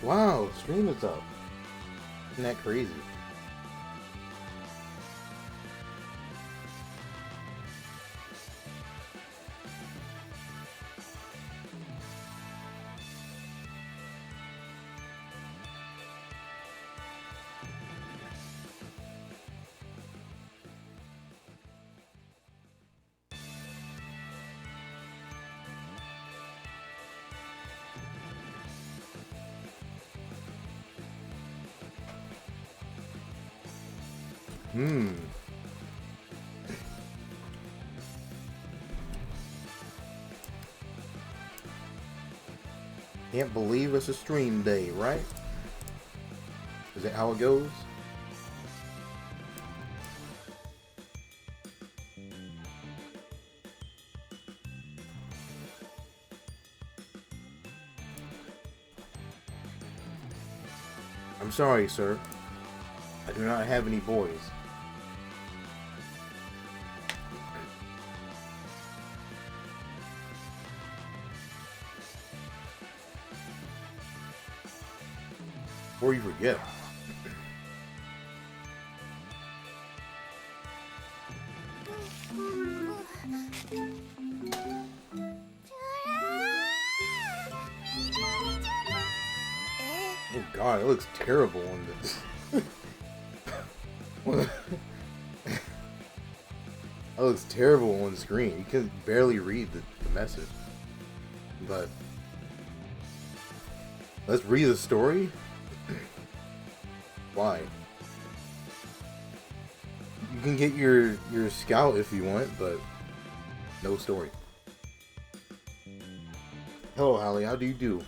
Wow, stream is up. Isn't that crazy? Hmm. Can't believe it's a stream day, right? Is that how it goes? I'm sorry, sir. I do not have any boys. Before you forget. Oh god, it looks terrible on this. That looks terrible on screen. You can barely read the message. But let's read the story. Why? You can get your scout if you want, but no story. Hello, Hallie. How do you do?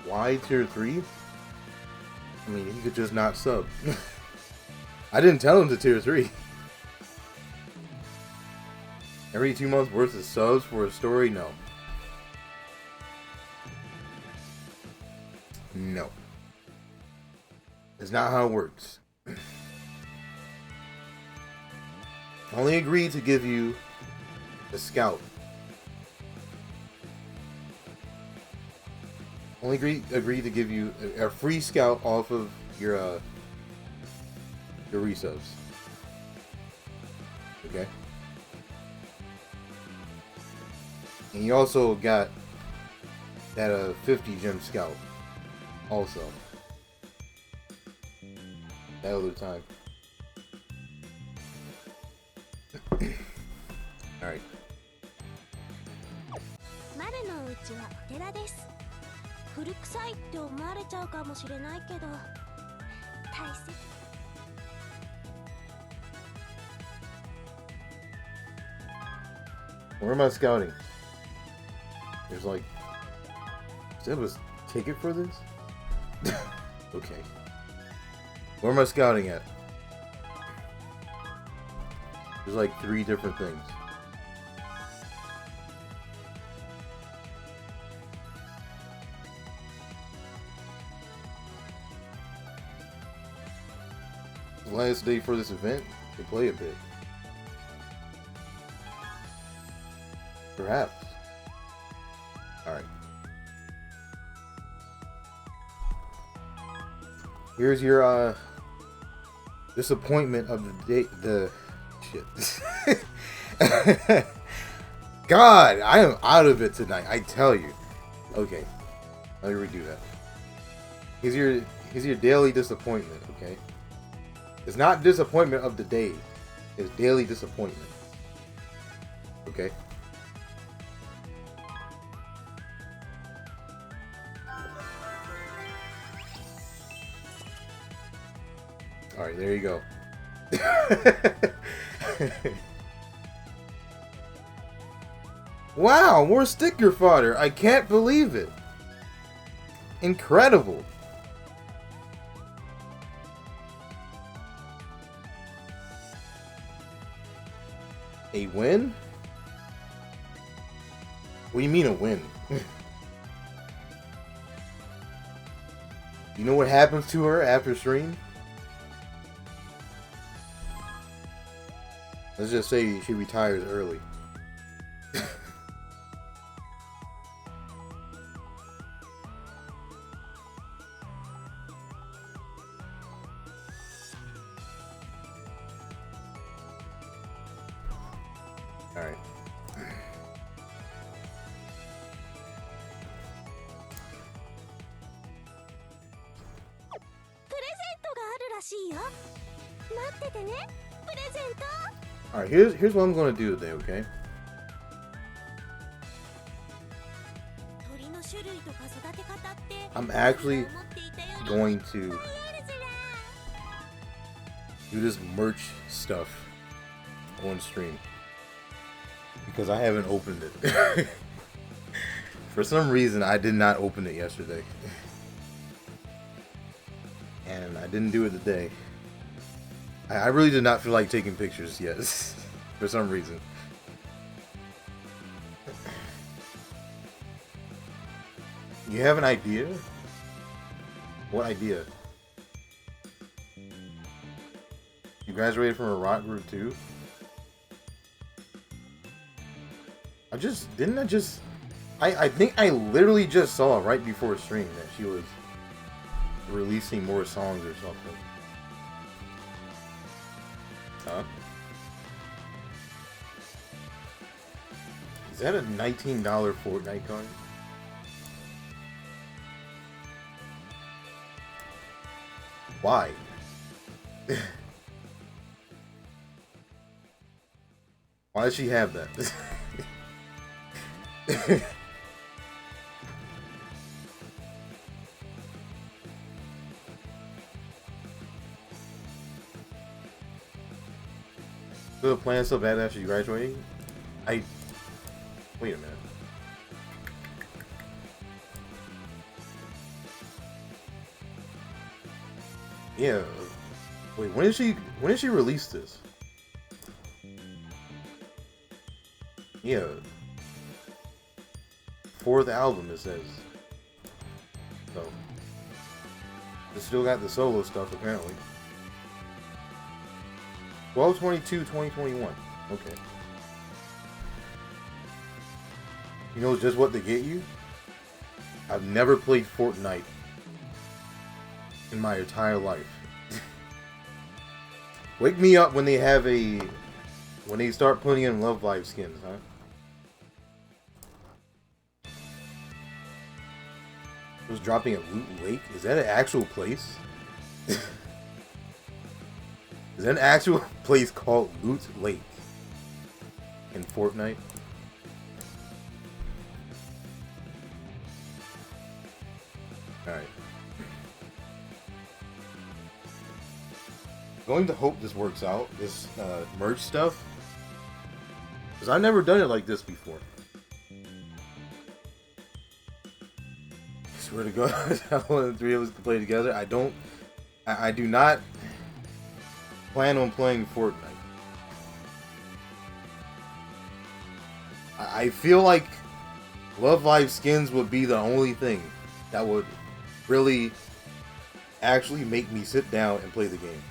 Why tier 3? I mean, he could just not sub. I didn't tell him to tier 3. Every 2 months worth of subs for a story? No. No. That's not how it works. I only agreed to give you a scout. Only agreed to give you a free scout off of your resubs. Okay? And you also got that 50 gem scout. Also. That other time. Alright. 古臭いって思われちゃうかもしれないけど大切 Where am I scouting? There's like... Does that have a ticket for this? Okay. Where am I scouting at? There's like 3 different things. Last day for this event to play a bit. Perhaps. Alright. Here's your disappointment of the day. The shit. God, I am out of it tonight, I tell you. Okay. Let me redo that. Here's your daily disappointment, okay? It's not disappointment of the day. It's daily disappointment. Okay? Alright, there you go. Wow, more sticker fodder. I can't believe it. Incredible. A win? What do you mean a win? You know what happens to her after stream? Let's just say she retires early. Alright. プレゼントがあるらしいよ。待っててね、プレゼント。 Alright, here's what I'm gonna do today, okay? 鳥の種類とか育て方って I'm actually going to do this merch stuff on stream because I haven't opened it. For some reason, I did not open it yesterday, and I didn't do it today. I really did not feel like taking pictures yet, for some reason. You have an idea? What idea? You graduated from a rock group too? I think I literally just saw right before stream that she was releasing more songs or something. Huh? Is that a $19 Fortnite card? Why? Why does she have that? So the plan so bad after you graduating? Wait a minute. Yeah. Wait, when did she release this? Yeah. 4th album, it says. So it still got the solo stuff apparently. 12/22/2021. Okay. You know just what to get you? I've never played Fortnite in my entire life. Wake me up when they start putting in Love Live skins, huh? It was dropping at Loot Lake? Is that an actual place? Is that an actual place called Loot Lake in Fortnite? Alright. Going to hope this works out, this merch stuff. Because I've never done it like this before. I swear to God, I want the three of us to play together. I do not plan on playing Fortnite. I feel like Love Live skins would be the only thing that would really actually make me sit down and play the game.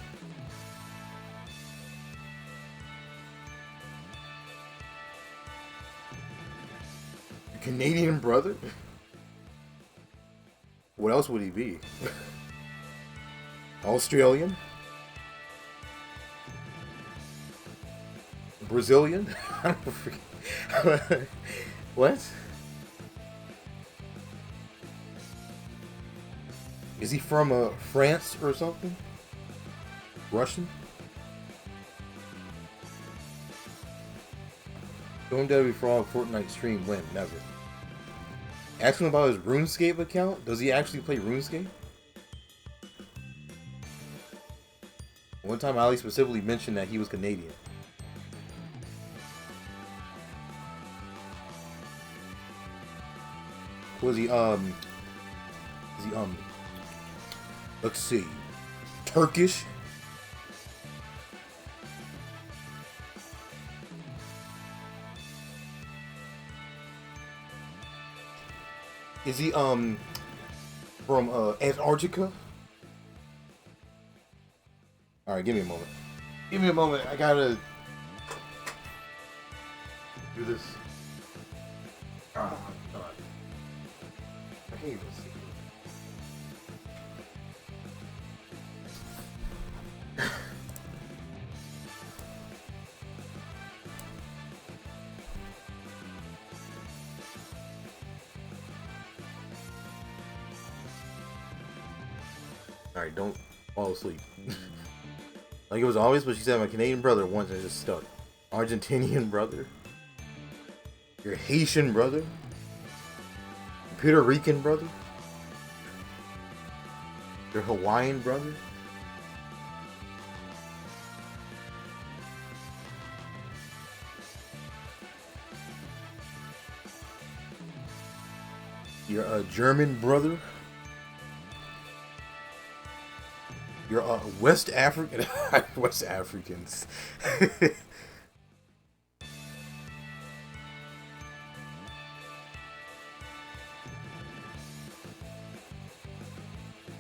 Your Canadian brother? What else would he be? Australian? Brazilian? I don't freaking... What? Is he from France or something? Russian? Don't Debbie Frog Fortnite stream when? Never. Ask him about his RuneScape account. Does he actually play RuneScape? One time Ali specifically mentioned that he was Canadian. Was he, let's see, Turkish? Is he, from, Antarctica? Alright, give me a moment. Give me a moment, I gotta do this. Oh, God. I can't even see it. Alright, don't fall asleep. Like it was always what she said, my Canadian brother once and just stuck. Argentinian brother. Your Haitian brother. Puerto Rican brother. Your Hawaiian brother. Your German brother. Your West African. West Africans.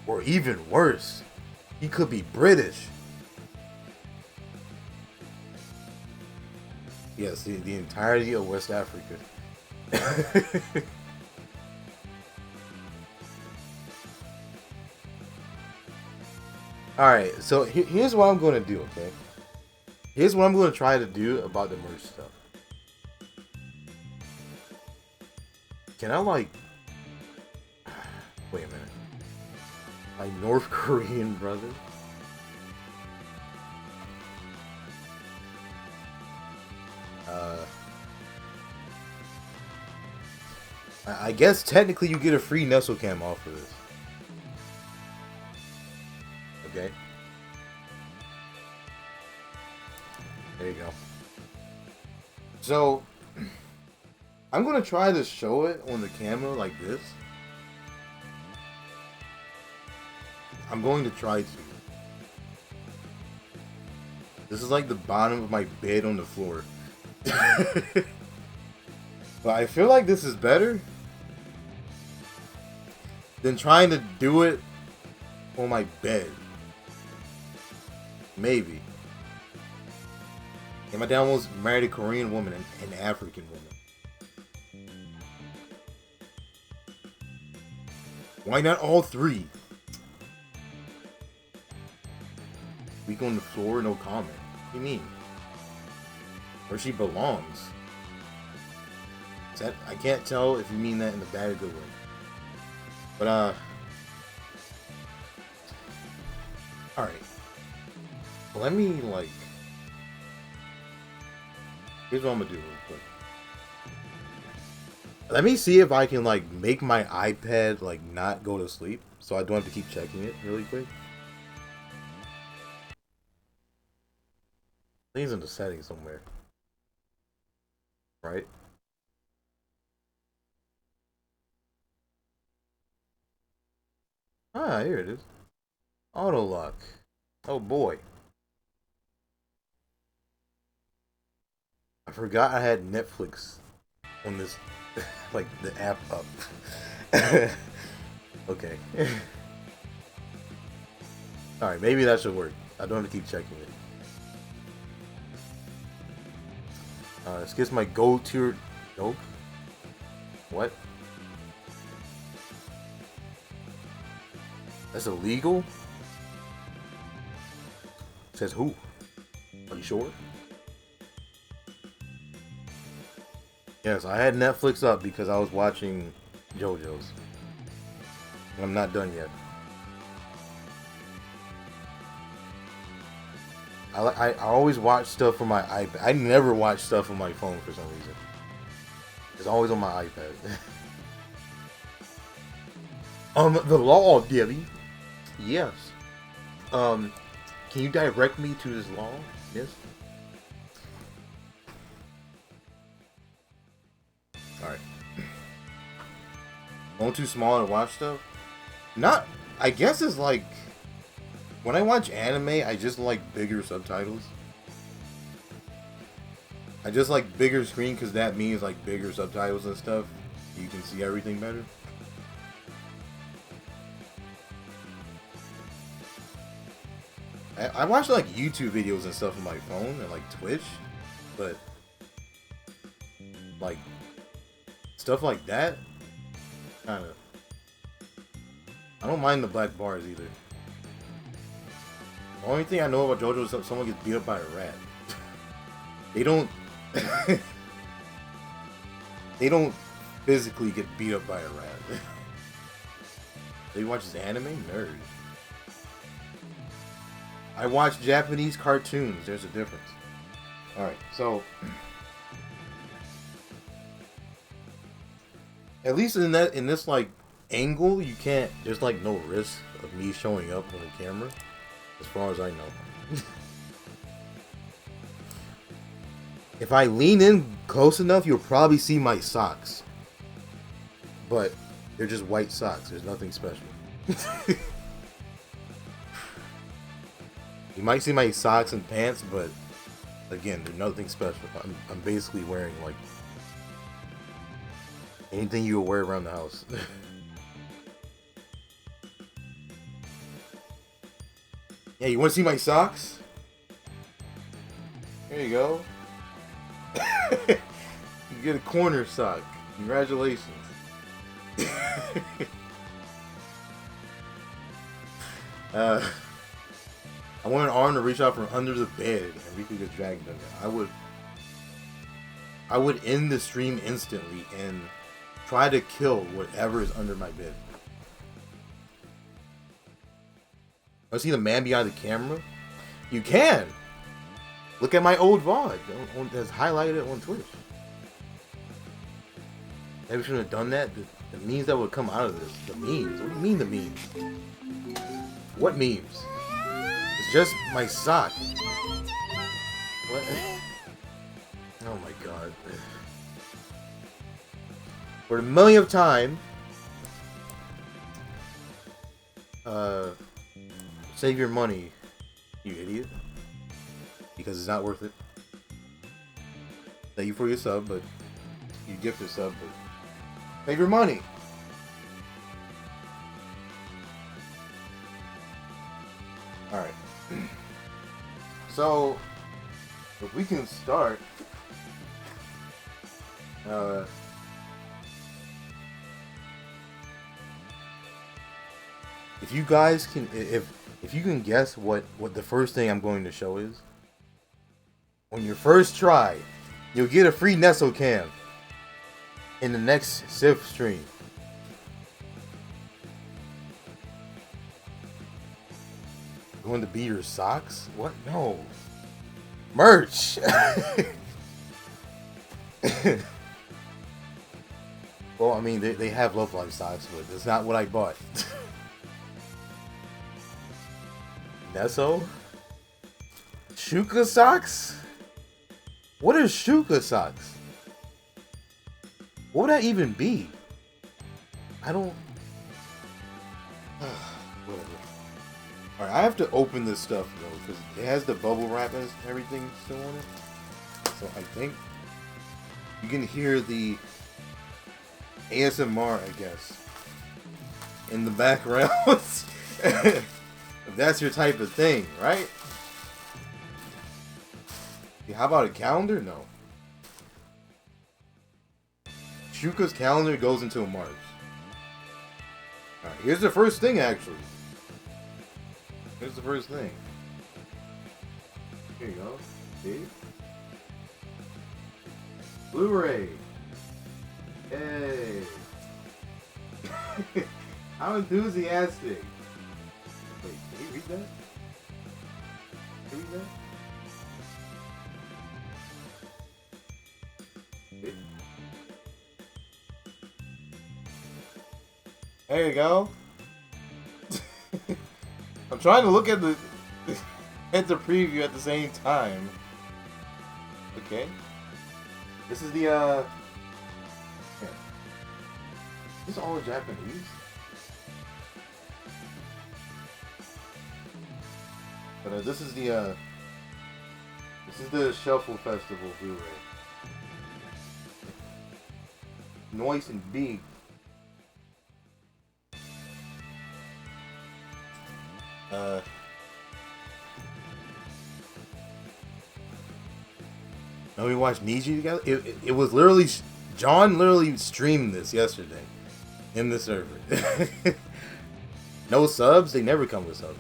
Or even worse, he could be British. Yes, the entirety of West Africa. Alright, so here's what I'm going to do, okay? Here's what I'm going to try to do about the merch stuff. Can I, like... Wait a minute. My North Korean brother? I guess technically you get a free Nestle cam off of this. Okay. There you go. So, I'm going to try to show it on the camera like this. I'm going to try to. This is like the bottom of my bed on the floor. But I feel like this is better than trying to do it on my bed. Maybe. And my dad almost married a Korean woman and an African woman. Why not all three? Weak on the floor, no comment. What do you mean? Where she belongs. Is that, I can't tell if you mean that in a bad or good way. But, alright. Let me, like... Here's what I'm gonna do real quick. Let me see if I can, like, make my iPad, like, not go to sleep. So I don't have to keep checking it really quick. I think it's in the settings somewhere. Right? Ah, here it is. Auto lock. Oh boy. I forgot I had Netflix on this, like, the app up. Okay. Alright, maybe that should work. I don't have to keep checking it. This gets my gold tier. Nope. What? That's illegal? Says who? Are you sure? Yes, I had Netflix up because I was watching JoJo's. And I'm not done yet. I always watch stuff on my iPad. I never watch stuff on my phone for some reason. It's always on my iPad. The law, Debbie. Yes. Can you direct me to this law? Yes. Alright. Going too small to watch stuff? Not, I guess it's like, when I watch anime, I just like bigger subtitles. I just like bigger screen because that means like bigger subtitles and stuff. You can see everything better. I watch like YouTube videos and stuff on my phone and like Twitch, but like stuff like that, kind of. I don't mind the black bars either. The only thing I know about JoJo is that someone gets beat up by a rat. They don't. They don't physically get beat up by a rat. They watch this anime? Nerd. I watch Japanese cartoons. There's a difference. Alright, so at least in this like angle, you can't, there's like no risk of me showing up on the camera, as far as I know. If I lean in close enough, you'll probably see my socks. But they're just white socks. There's nothing special. You might see my socks and pants, but again, they're nothing special. I'm basically wearing like anything you would wear around the house. Yeah, you want to see my socks? There you go. You get a corner sock. Congratulations. I want an arm to reach out from under the bed and we could get dragged in there. I would end the stream instantly and try to kill whatever is under my bed. I see the man behind the camera. You can. Look at my old VOD that's highlighted on Twitch. Maybe we shouldn't have done that. The memes that would come out of this. The memes. What do you mean the memes? What memes? It's just my sock. What? Oh my god. For the millionth time, save your money, you idiot. Because it's not worth it. Thank you for your sub, but you gift a sub, but save your money. Alright. So, if we can start, if you guys can, if you can guess what the first thing I'm going to show is, on your first try, you'll get a free Nestle cam in the next SIF stream. Going to be your socks? What? No. Merch! Well, I mean, they have Love Life socks, but it's not what I bought. Nesso? Shuka socks? What are Shuka socks? What would that even be? I don't... Whatever. Alright, I have to open this stuff though, because it has the bubble wrap and everything still on it. So I think you can hear the ASMR, I guess, in the background. If that's your type of thing, right? Yeah, how about a calendar? No. Shuka's calendar goes until March. Alright, here's the first thing actually. Here's the first thing. Here you go. See? Blu-ray. Yay. How enthusiastic. Wait, can you read that? Can you read that? Wait. There you go. I'm trying to look at the preview at the same time. Okay. This is the yeah. This is all Japanese. But this is the Shuffle Festival Blu-ray. Nice and big. Now we watched Niji together. It was literally John literally streamed this yesterday in the server. No subs? They never come with subs.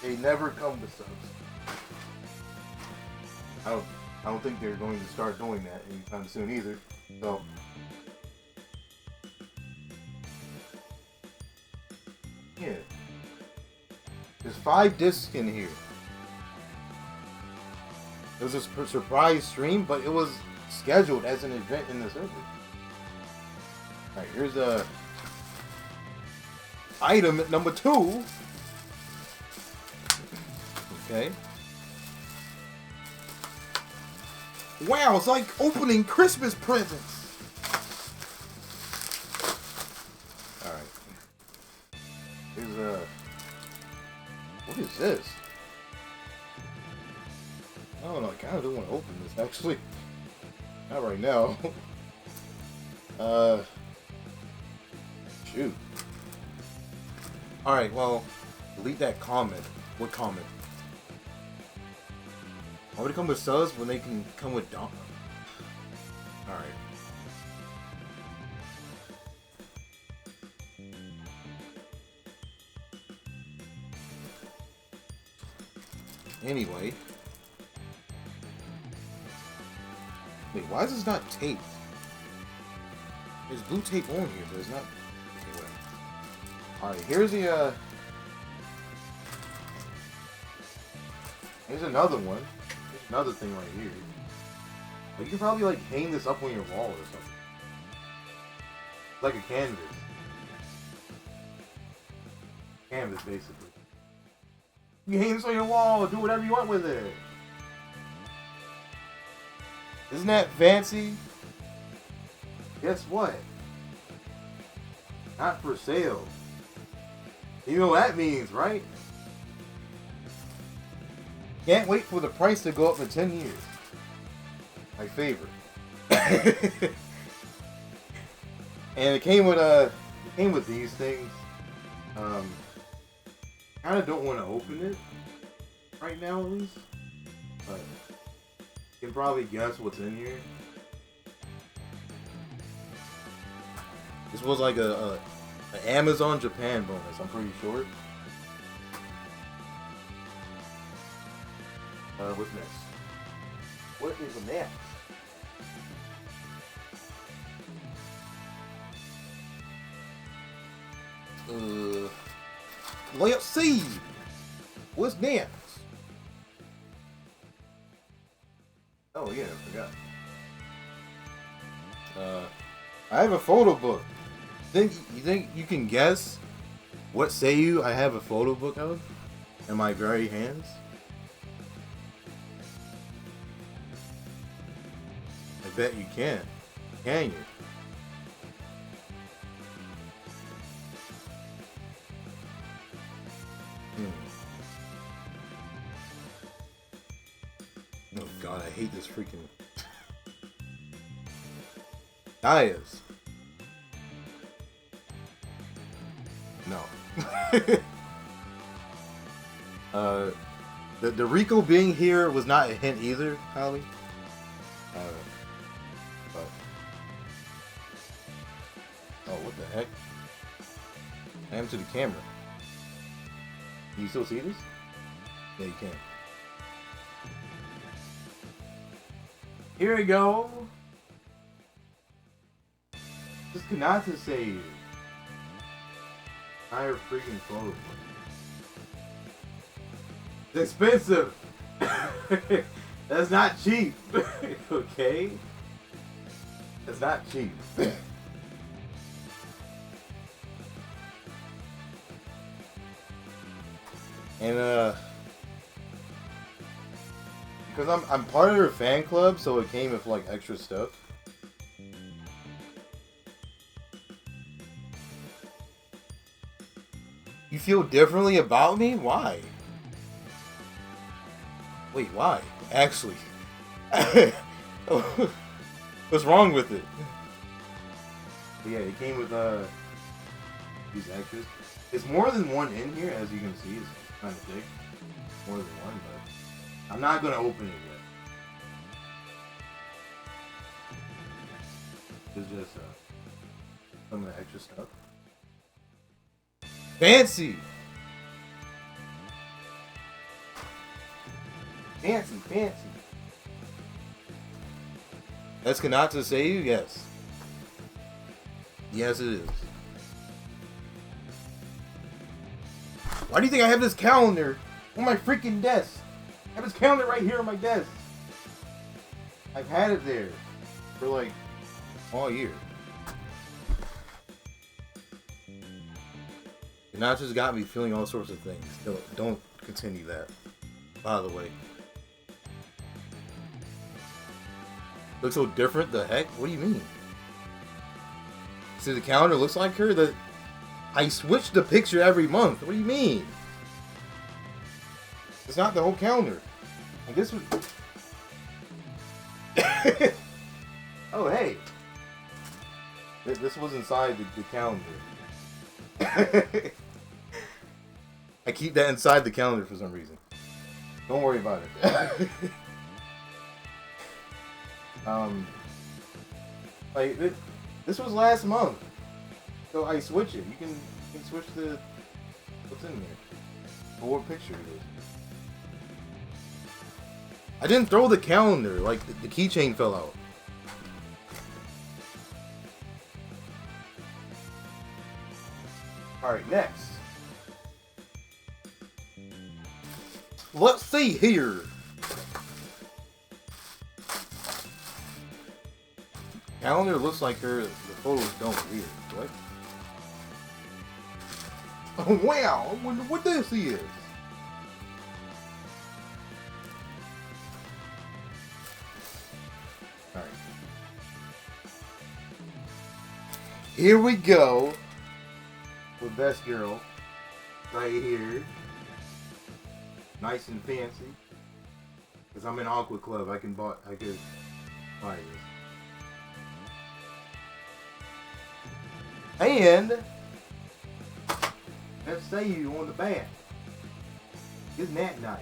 They never come with subs. I don't think they're going to start doing that anytime soon either. So yeah. There's 5 discs in here. It was a surprise stream, but it was scheduled as an event in the server. Alright, here's item number 2. Okay. Wow, it's like opening Christmas presents. Alright. Here's what is this? I don't know, I kind of don't want to open this, actually. Not right now. Shoot. Alright, well, delete that comment. What comment? Why would it come with subs when they can come with Dom? Alright. Anyway. Wait, why is this not taped? There's blue tape on here, but it's not. Anyway. Alright, here's the here's another one. There's another thing right here. Like, you can probably like hang this up on your wall or something. Like a canvas. Canvas, basically. You can hang this on your wall, do whatever you want with it. Isn't that fancy? Guess what? Not for sale. You know what that means, right? Can't wait for the price to go up in 10 years. My favorite. And it came with these things. Kind of don't want to open it right now, at least. But you can probably guess what's in here. This was like an Amazon Japan bonus, I'm pretty sure. What's next? What is next? Let's see. What's next? Oh yeah, I forgot. I have a photo book. You think you can guess what Seiyu I have a photo book of in my very hands? I bet you can. Can you? Oh god, I hate this freaking Dias. No. The Rico being here was not a hint either, Holly. But oh, what the heck? I am to the camera. Can you still see this? Yeah, you can. Here we go. This cannot say you. Higher freaking photo book. It's expensive. That's not cheap. Okay? That's not cheap. And because I'm part of her fan club, so it came with like extra stuff. You feel differently about me? Why? Wait, why? Actually. What's wrong with it? But yeah, it came with these extras. It's more than one in here, as you can see. It's kind of thick. More than one, but I'm not gonna open it yet. It's just some of the extra stuff. Fancy! Fancy, fancy. That's Kanata save? Yes. Yes, it is. Why do you think I have this calendar on my freaking desk? I have this calendar right here on my desk. I've had it there for like all year. Kanata's got me feeling all sorts of things. Don't continue that, by the way. Looks so different, the heck? What do you mean? See, the calendar looks like her? I switch the picture every month. What do you mean? It's not the whole calendar. I guess oh, hey. This was inside the calendar. I keep that inside the calendar for some reason. Don't worry about it. Like this was last month, so I switch it. You can switch the what's in there, or what picture it is. I didn't throw the calendar. Like the keychain fell out. All right, next. Let's see here. Calendar looks like her. The photos don't. Weird. What? Oh wow! I wonder what this is. All right. Here we go. With best girl, right here. Nice and fancy. Cause I'm in Aqua Club. I could buy this. And let's say you on the back. Isn't that nice?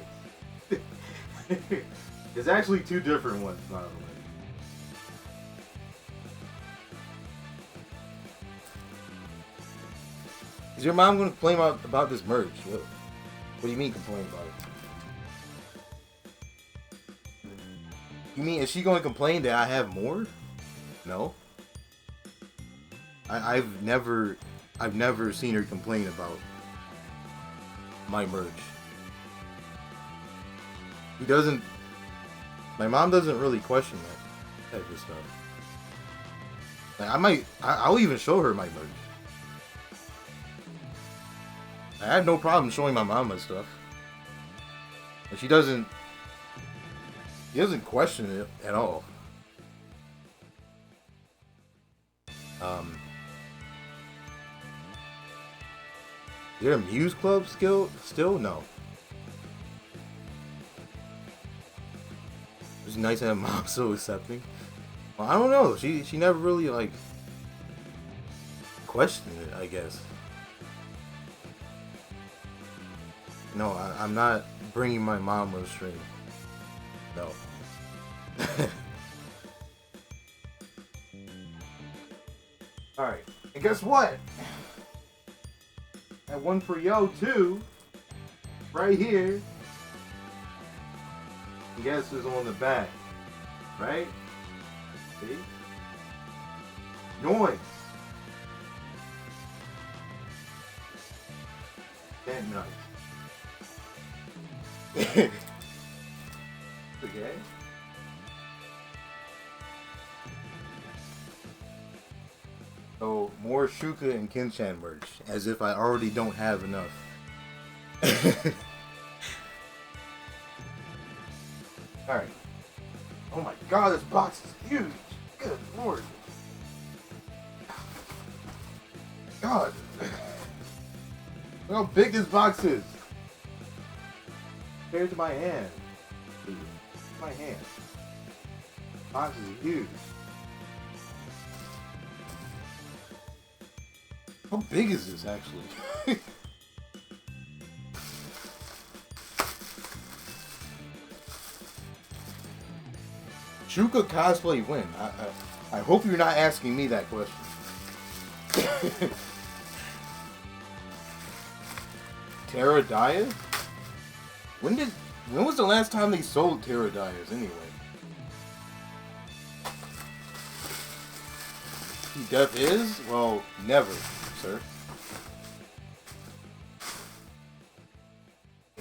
It's actually two different ones, by the way. Is your mom going to complain about this merch? What do you mean complain about it? You mean, is she going to complain that I have more? No. I've never seen her complain about my merch. My mom doesn't really question that type of stuff. Like I'll even show her my merch. I have no problem showing my mom my stuff. And she doesn't question it at all. Is there a Muse Club still? No. It's nice to have mom so accepting. Well, I don't know. She never really like questioned it, I guess. No, I'm not bringing my mom on the stream. No. Alright, and guess what? That one for yo too. Right here. And guess who's on the back? Right? See? Noise. That nice. Okay. So more Shuka and Kinchan merch, as if I already don't have enough. Alright. Oh my god, this box is huge! Good lord. God. Look how big this box is. Compared to my hand. My hand. The box is huge. How big is this actually? Shuka cosplay win. I hope you're not asking me that question. Pterodaias? When was the last time they sold Pterodaias anyway? Death is? Well, never, sir.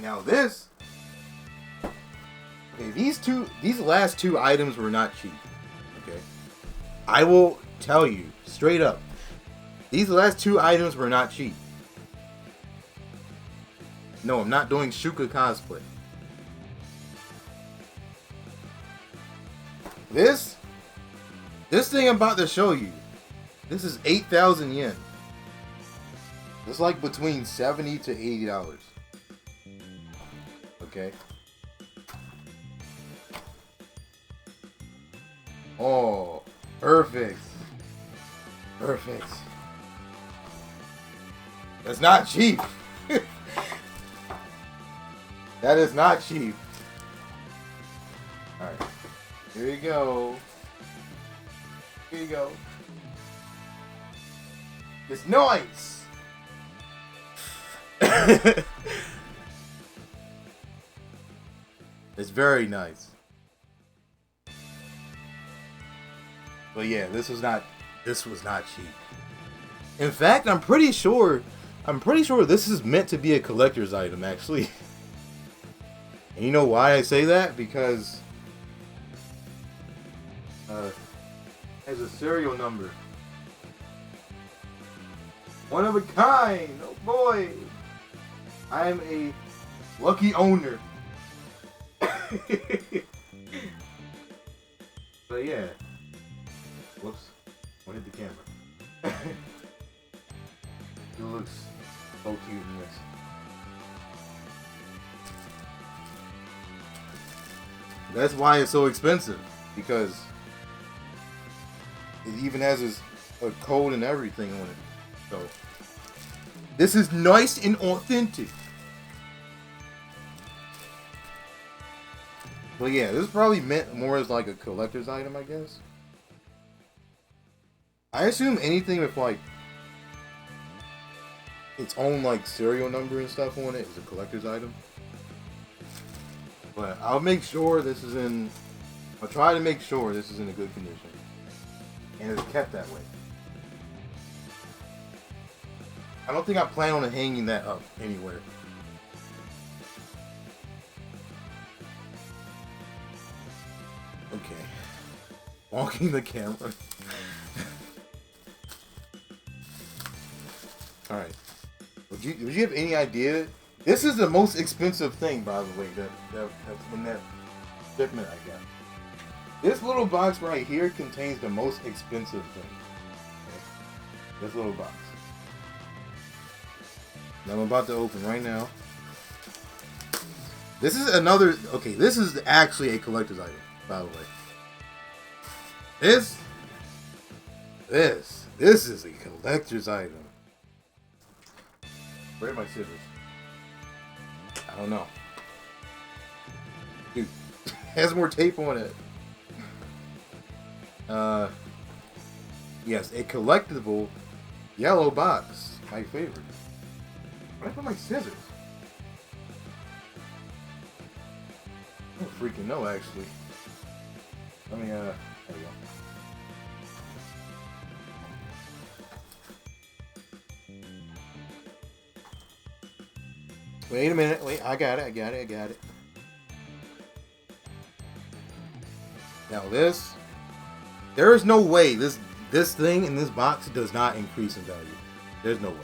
Now this. Okay, these last two items were not cheap. Okay. I will tell you straight up. These last two items were not cheap. No, I'm not doing Shuka cosplay. This thing I'm about to show you. This is 8,000 yen. It's like between $70 to $80. Okay. Oh, perfect. Perfect. That's not cheap. That is not cheap. Alright. Here you go. Here you go. It's nice. It's very nice. But yeah, this was not cheap. In fact, I'm pretty sure this is meant to be a collector's item, actually. And you know why I say that? Because it has a serial number. One of a kind. Oh boy. I am a lucky owner. But yeah. Whoops. I hit the camera. It looks so cute in this. That's why it's so expensive. Because it even has a code and everything on it. So this is nice and authentic. But yeah, this is probably meant more as like a collector's item, I guess. I assume anything with like its own like serial number and stuff on it is a collector's item. But I'll make sure this is in. I'll try to make sure this is in a good condition, and it's kept that way. I don't think I plan on hanging that up anywhere. Okay. Walking the camera. Alright. Would you have any idea? This is the most expensive thing, by the way, that's in that shipment I got. This little box right here contains the most expensive thing. Okay? This little box. That I'm about to open right now. This is another. Okay, this is actually a collector's item, by the way. This is a collector's item. Where are my scissors? I don't know. Dude, has more tape on it. Yes, a collectible yellow box. My favorite. Where did I put my scissors? I don't freaking know, actually. Let me, there we go. Wait a minute, wait, I got it. Now this, there is no way this thing in this box does not increase in value. There's no way.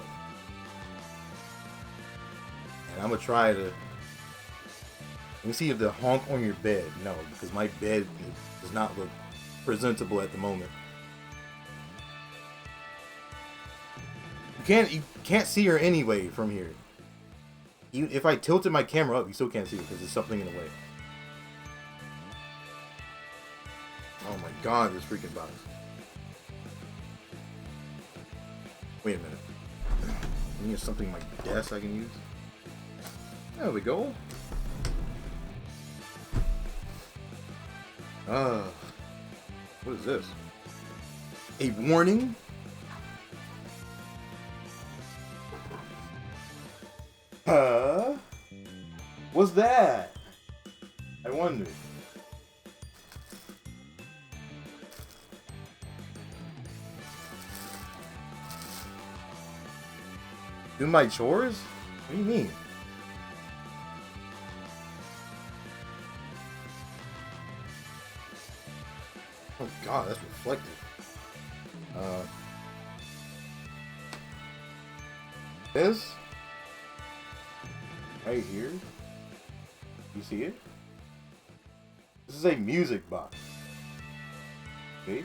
And I'm gonna try to, let me see if the honk on your bed, no, because my bed does not look presentable at the moment. You can't see her anyway from here. Even if I tilted my camera up, you still can't see it because there's something in the way. Oh my god, this freaking box. Wait a minute. I need something like desk I can use. There we go. What is this? A warning? Huh? What's that? I wonder. Do my chores? What do you mean? Oh god, that's reflective. This right here. You see it? This is a music box. See?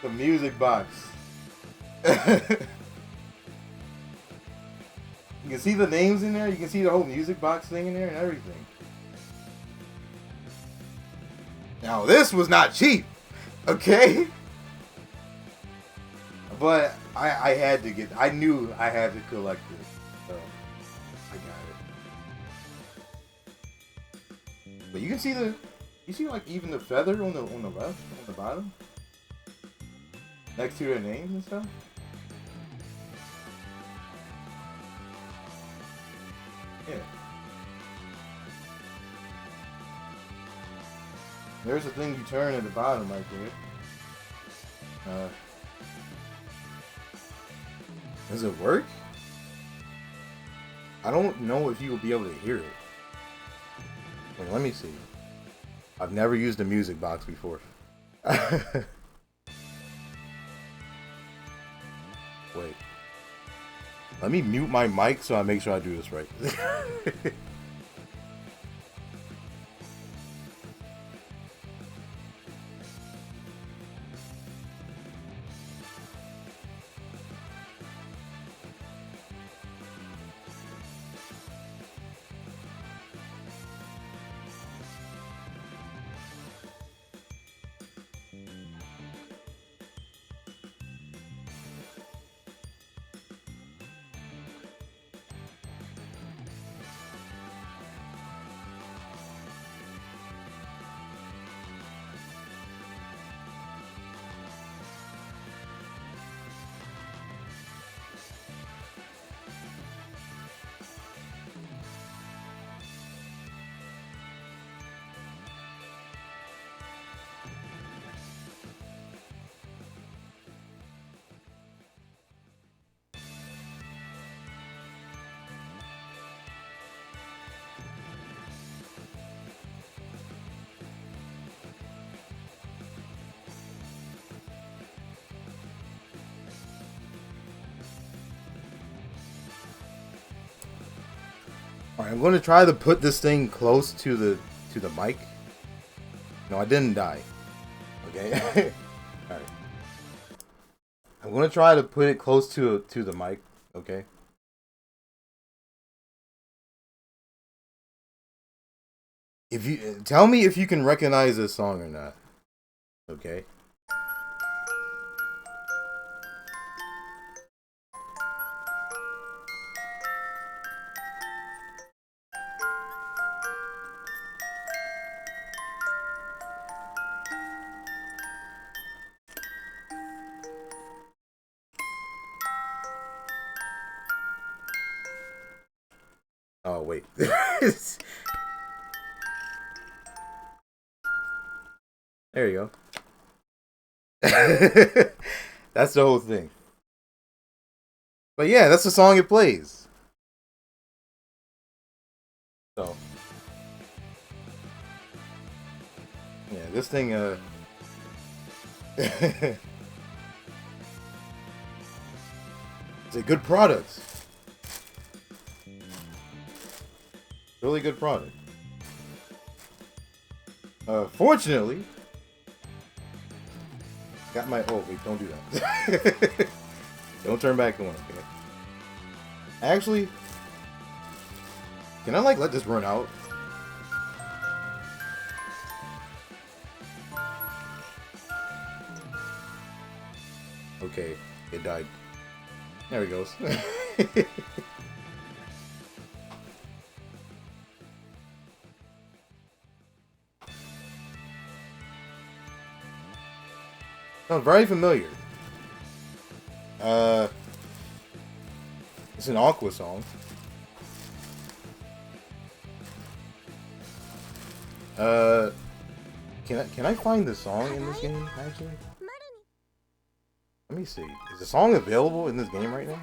The music box. You can see the names in there. You can see the whole music box thing in there and everything. Now this was not cheap, okay? But I had to get. I knew I had to collect this, so I got it. But you can see the. You see like even the feather on the left, on the bottom, next to their names and stuff. Yeah. There's a thing you turn at the bottom right there. Does it work? I don't know if you will be able to hear it. Wait, let me see. I've never used a music box before. Wait. Let me mute my mic so I make sure I do this right. Alright, I'm going to try to put this thing close to the mic. No, I didn't die. Okay. Alright. I'm going to try to put it close to the mic. Okay. If you tell me if you can recognize this song or not. Okay. Oh, wait. There you go. That's the whole thing. But yeah, that's the song it plays. So. Yeah, this thing, it's a good product. Really good product. Fortunately, got my. Oh wait, don't do that. Don't turn back on, okay? Actually, can I like let this run out? Okay, it died. There it goes. Sounds very familiar. It's an Aqua song. Can I find the song in this game actually? Let me see. Is the song available in this game right now?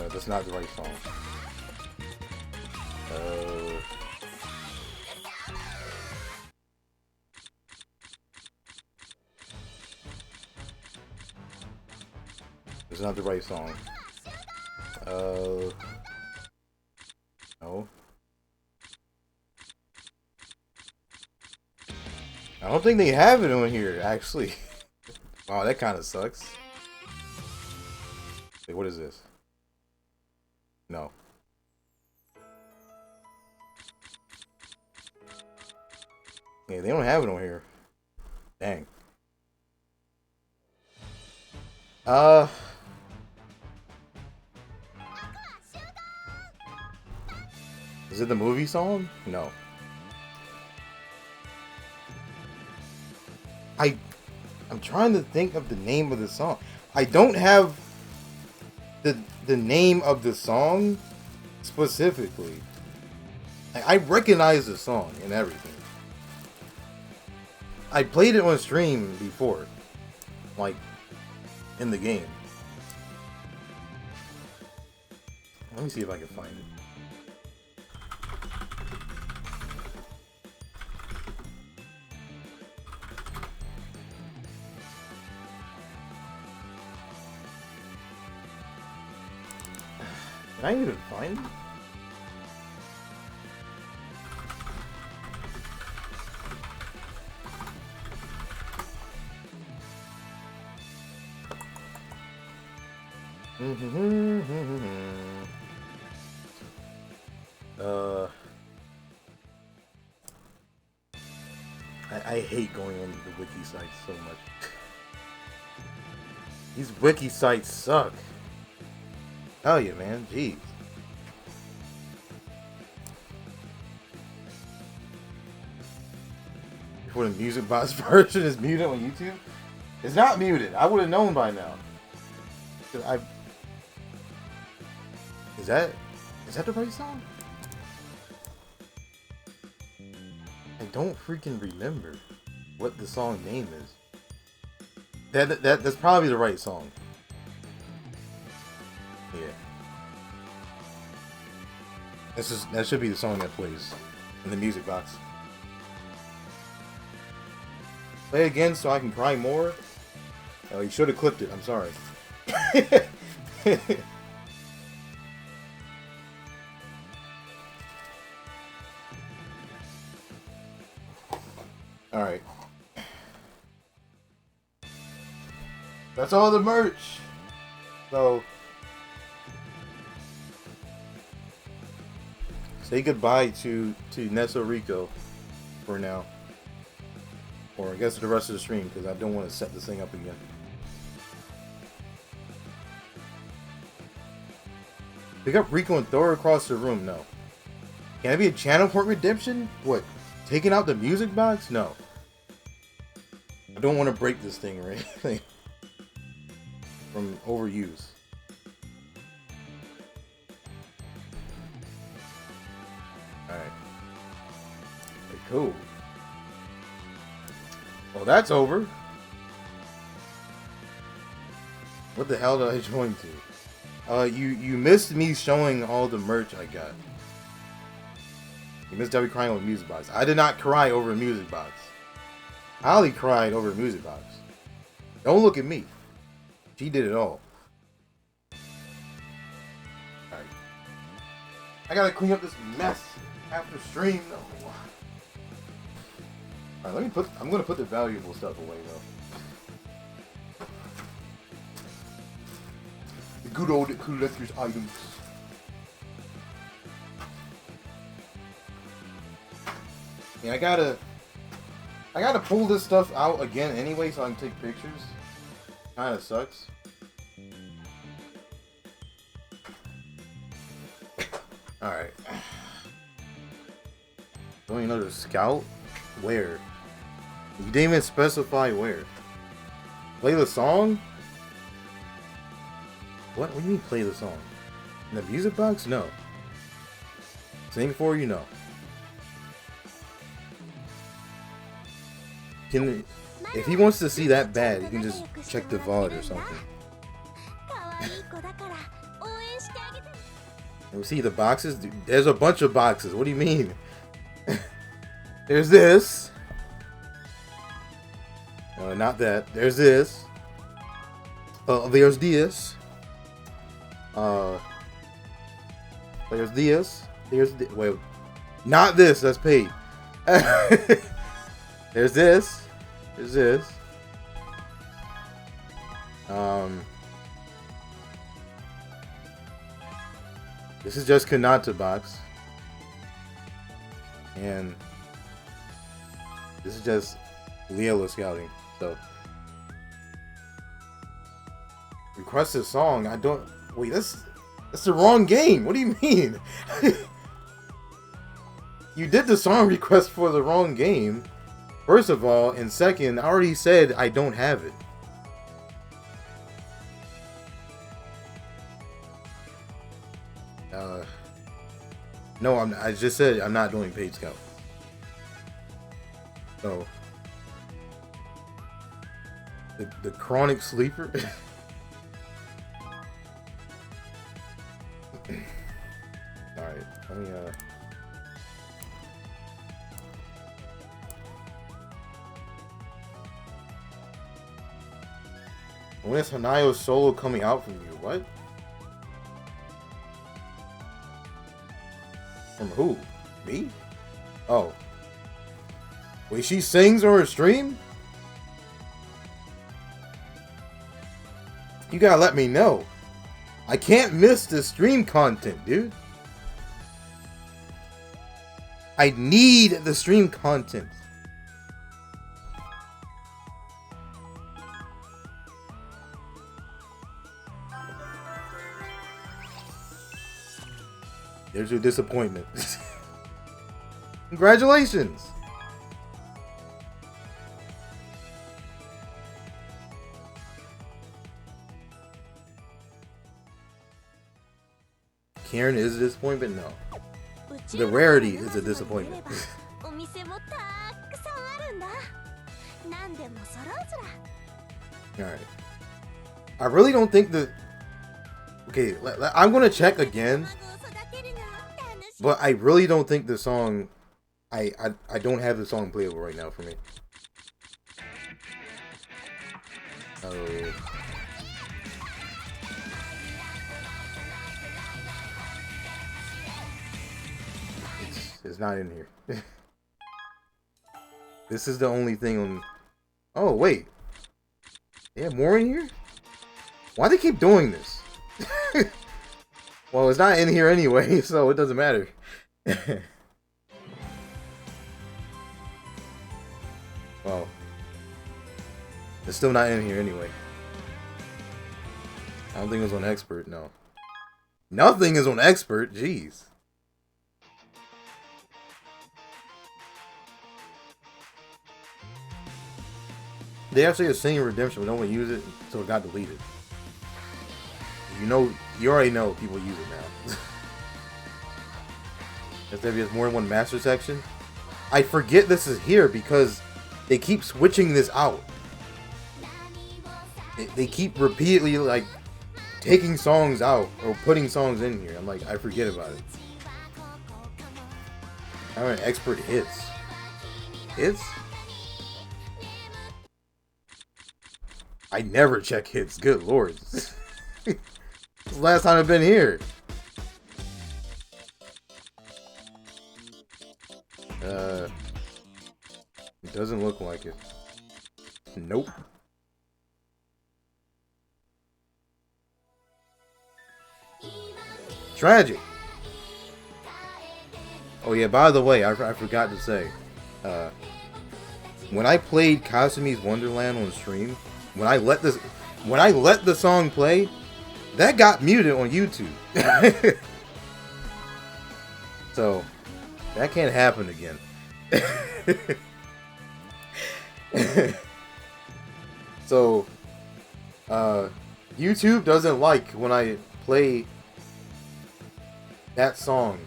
That's not the right song. It's not the right song. No. I don't think they have it on here, actually. Wow, that kind of sucks. Wait, what is this? No. Yeah, they don't have it on here. Dang. Is it the movie song? No. I'm trying to think of the name of the song. I don't have the name of the song specifically. I recognize the song and everything. I played it on stream before, like in the game. Let me see if I can find it. Can I even find it? I hate going on the wiki sites so much. These wiki sites suck. Hell yeah, man. Jeez. Before the music box version is muted on YouTube? It's not muted. I would have known by now. Is that the right song? I don't freaking remember what the song name is. That's probably the right song. Yeah. That should be the song that plays in the music box. Play again so I can cry more. Oh, you should have clipped it. I'm sorry. All right. That's all the merch. So say goodbye to Nesso Rico for now. Or I guess the rest of the stream, because I don't want to set this thing up again. Pick up Rico and throw her across the room. No. Can it be a channel port redemption? What? Taking out the music box? No. I don't want to break this thing or anything. From overuse. Alright. Okay, cool. Well, that's over. What the hell did I join to? You missed me showing all the merch I got. You missed Debbie crying over music box. I did not cry over a music box. Holly cried over a music box. Don't look at me. She did it all. Alright. I gotta clean up this mess after stream though. Alright, I'm gonna put the valuable stuff away though. The good old collector's items. Yeah, I gotta pull this stuff out again anyway so I can take pictures. Kinda sucks. Alright. Doing another scout? Where? You didn't even specify where. Play the song? What do you mean play the song? In the music box? No. Sing for you? No. If he wants to see that bad, he can just check the VOD or something. You see the boxes? Dude, there's a bunch of boxes. What do you mean? There's this. Not that. There's this. There's this. There's this. Wait. Not this. That's paid. There's this. There's this. This is just Kanata box. And this is just Leela scouting. So request a song. I don't wait, that's the wrong game. What do you mean? You did the song request for the wrong game. First of all, and second, I already said I don't have it. No, I just said I'm not doing paid scout. So the chronic sleeper. All right, let me When is Hanayo's solo coming out from you? What? From who? Me? Oh. Wait, she sings on her stream? You gotta let me know. I can't miss the stream content, dude. I need the stream content. There's your disappointment. Congratulations! Karen is a disappointment? No. The rarity is a disappointment. Alright. I really don't think that... Okay, I'm gonna check again. But I really don't think the song... I don't have the song playable right now for me. Oh... It's not in here. This is the only thing on... Oh, wait. They have more in here? Why do they keep doing this? Well, it's not in here anyway, so it doesn't matter. Well, it's still not in here anyway. I don't think it was on expert, no. Nothing is on expert, jeez. They actually are saying redemption, but no one use it, so it got deleted. You know, you already know people use it now. If there's more than one master section. I forget this is here because they keep switching this out. They keep repeatedly like taking songs out or putting songs in here. I'm like, I forget about it. I'm an expert hits. Hits? I never check hits. Good lord. This is the last time I've been here. It doesn't look like it. Nope. Tragic. Oh yeah, by the way, I forgot to say. When I played Kasumi's Wonderland on stream, when I let the song play, that got muted on YouTube. So that can't happen again. So, YouTube doesn't like when I play that song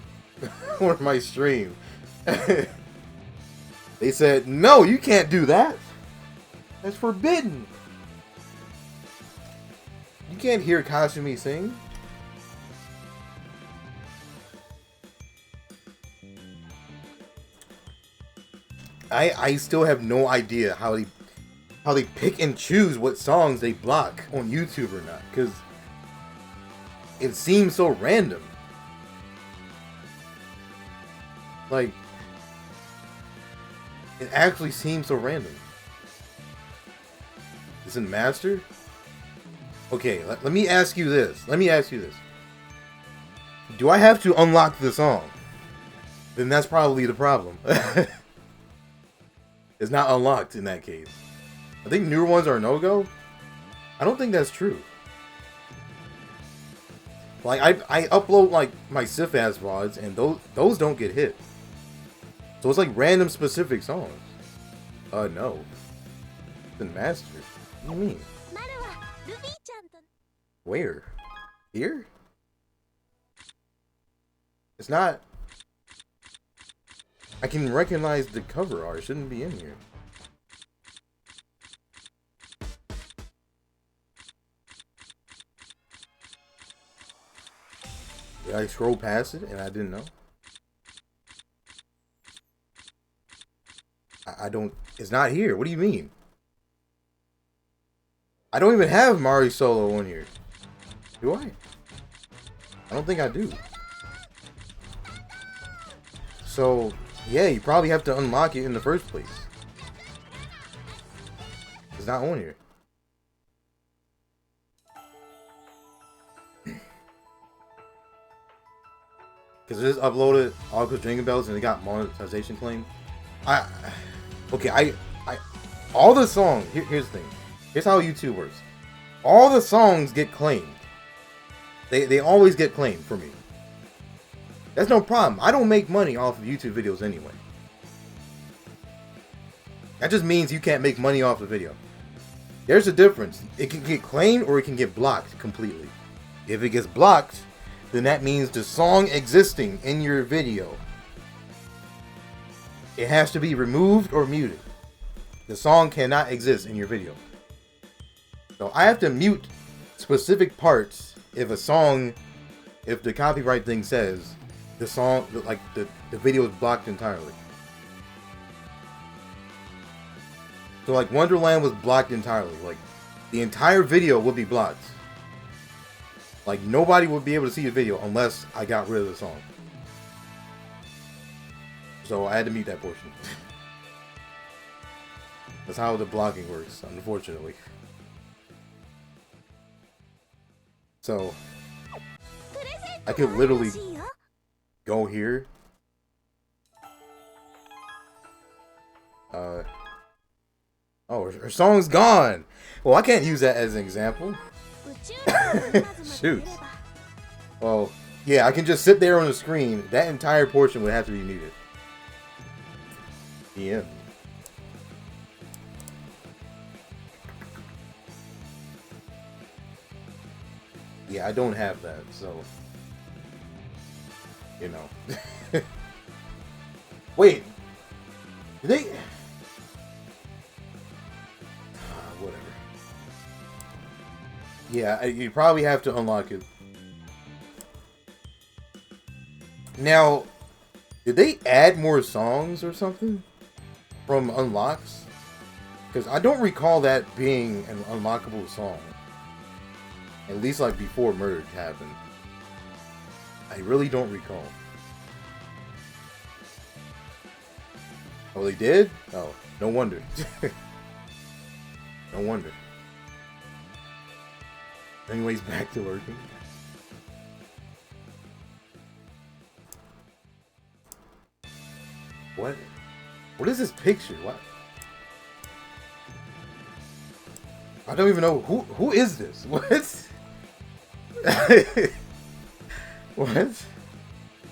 on my stream. They said, no, you can't do that. That's forbidden. You can't hear Kasumi sing. I still have no idea how they pick and choose what songs they block on YouTube or not, because it seems so random. Like, it actually seems so random. Is it master? Okay, let me ask you this. Do I have to unlock the song? Then that's probably the problem. It's not unlocked in that case. I think newer ones are a no-go. I don't think that's true. Like, I upload, like, my SIF ass VODs, and those don't get hit. So it's like random specific songs. No. The master. What do you mean? Where? Here? It's not... I can recognize the cover art. It shouldn't be in here. Did I scroll past it and I didn't know? I don't... It's not here. What do you mean? I don't even have Mari Solo on here. Do I? I don't think I do. So, yeah, you probably have to unlock it in the first place. It's not on here. Because I just uploaded all those Drinking Bells and it got monetization claim. All the songs, here's the thing. Here's how YouTube works. All the songs get claimed. They always get claimed for me. That's no problem. I don't make money off of YouTube videos anyway. That just means you can't make money off the video. There's a difference. It can get claimed or it can get blocked completely. If it gets blocked, then that means the song existing in your video, it has to be removed or muted. The song cannot exist in your video. So I have to mute specific parts if the copyright thing says the song, like the video is blocked entirely. So like Wonderland was blocked entirely. Like the entire video would be blocked. Like nobody would be able to see the video unless I got rid of the song. So I had to mute that portion. That's how the blocking works, unfortunately. So I could literally go here. Oh, her song's gone. Well, I can't use that as an example. Shoot. Well, yeah, I can just sit there on the screen. That entire portion would have to be muted. Yeah. Yeah, I don't have that, so you know. Wait, did they? Whatever. Yeah, you probably have to unlock it. Now, did they add more songs or something from unlocks? Because I don't recall that being an unlockable song. At least like before Merge happened. I really don't recall. Oh, they did? Oh, no wonder. No wonder. Anyways, back to working. What? What is this picture? What? I don't even know who is this? What? What?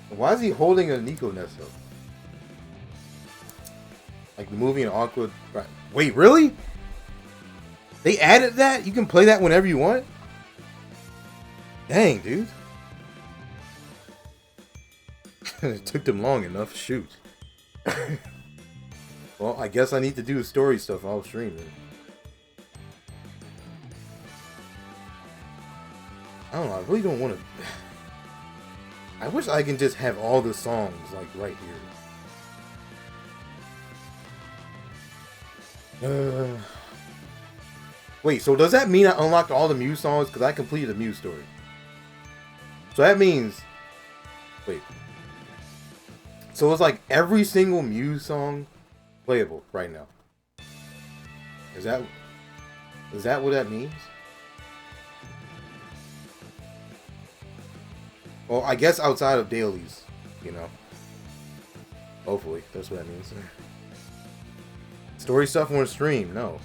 Why is he holding a Nico Nesso? Like the movie and awkward. Right. Wait, really? They added that? You can play that whenever you want? Dang, dude. It took them long enough. Shoot. Well, I guess I need to do the story stuff off stream then. I don't know, I really don't want to... I wish I can just have all the songs, like, right here. Wait, so does that mean I unlocked all the Mew songs? Because I completed the Mew story. So that means... Wait. So it's like every single Mew song playable right now. Is that what that means? Well, I guess outside of dailies, you know. Hopefully, that's what that means. Story stuff on stream, no.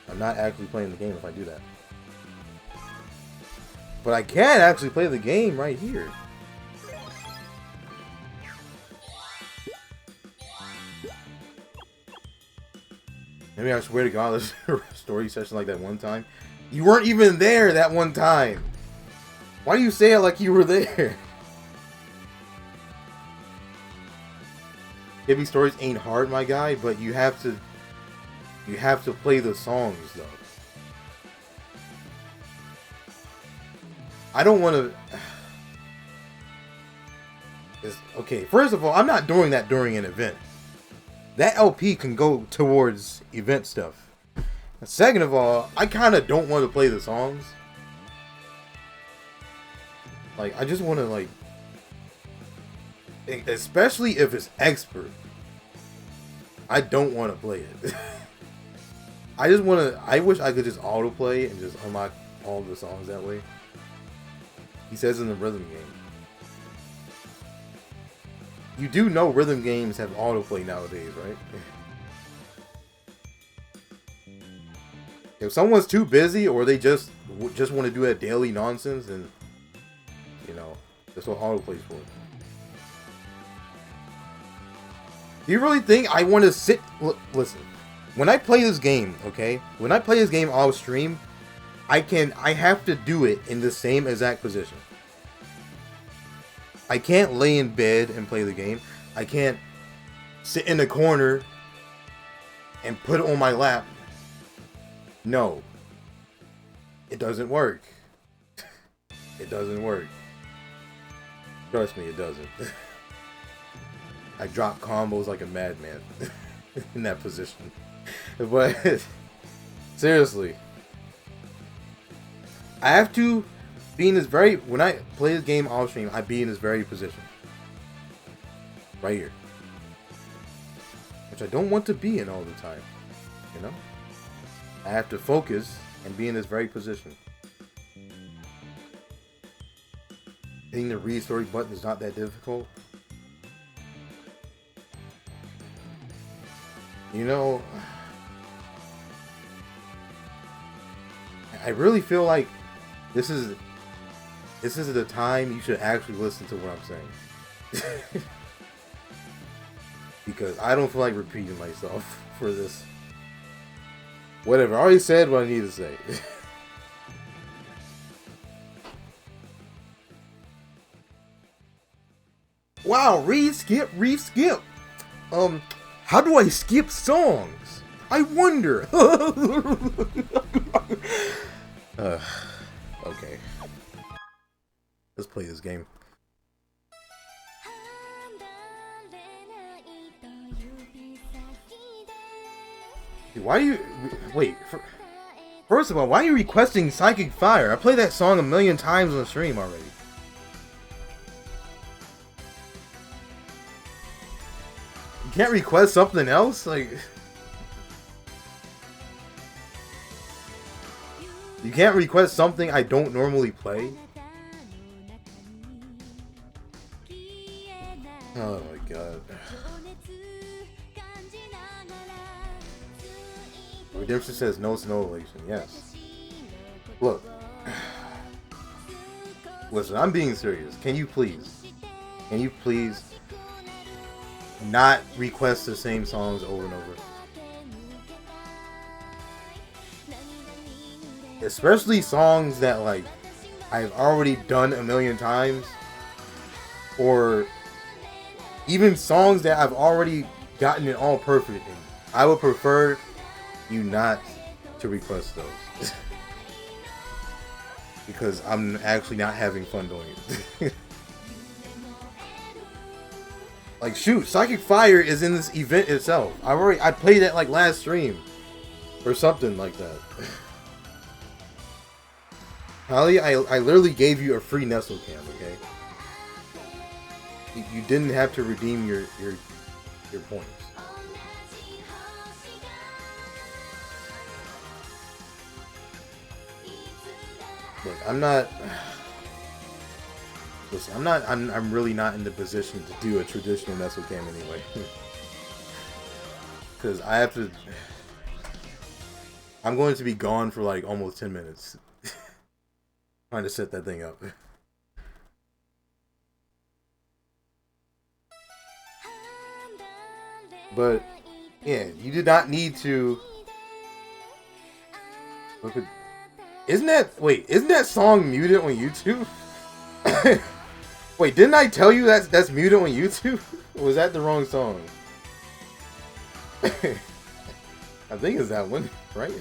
I'm not actually playing the game if I do that. But I can actually play the game right here. Maybe I swear to God, there's a story session like that one time. You weren't even there that one time. Why do you say it like you were there? Maybe stories ain't hard, my guy, but you have to play the songs though. I don't want to. Okay, first of all, I'm not doing that during an event. That LP can go towards event stuff. And second of all, I kind of don't want to play the songs. Like, I just want to, like... Especially if it's expert. I don't want to play it. I just want to... I wish I could just autoplay and just unlock all the songs that way. He says in the rhythm game. You do know rhythm games have autoplay nowadays, right? If someone's too busy or they just want to do that daily nonsense, then you know that's what autoplay's for. Do you really think I want to sit? Listen, when I play this game, okay, when I play this game off stream, I have to do it in the same exact position. I can't lay in bed and play the game. I can't sit in the corner and put it on my lap. No. It doesn't work. It doesn't work. Trust me, it doesn't. I drop combos like a madman in that position. But seriously, I have to be in this very... When I play this game off stream, I be in this very position. Right here. Which I don't want to be in all the time. You know? I have to focus and be in this very position. Hitting the read story button is not that difficult. You know... I really feel like this is the time you should actually listen to what I'm saying. Because I don't feel like repeating myself for this. Whatever, I already said what I need to say. Wow, skip. How do I skip songs? I wonder. Okay. Let's play this game. Why do you... Wait. First of all, why are you requesting Psychic Fire? I played that song a million times on the stream already. You can't request something else? Like... You can't request something I don't normally play? Oh my god. Redemption says no snow elation. Yes. Look. Listen, I'm being serious. Can you please? not request the same songs over and over. Especially songs that like I've already done a million times, or even songs that I've already gotten it all perfect in. I would prefer you not to request those. Because I'm actually not having fun doing it. Like shoot, Psychic Fire is in this event itself. I played it like last stream. Or something like that. Holly, I literally gave you a free Nestle cam, okay? You didn't have to redeem your points. Look, I'm not. Listen, I'm really not in the position to do a traditional Nestle cam anyway. Because I have to. I'm going to be gone for like almost 10 minutes. Trying to set that thing up. But yeah, you did not need to. Look at. Isn't that song muted on YouTube? Wait, didn't I tell you that's muted on YouTube? Or was that the wrong song? I think it's that one, right?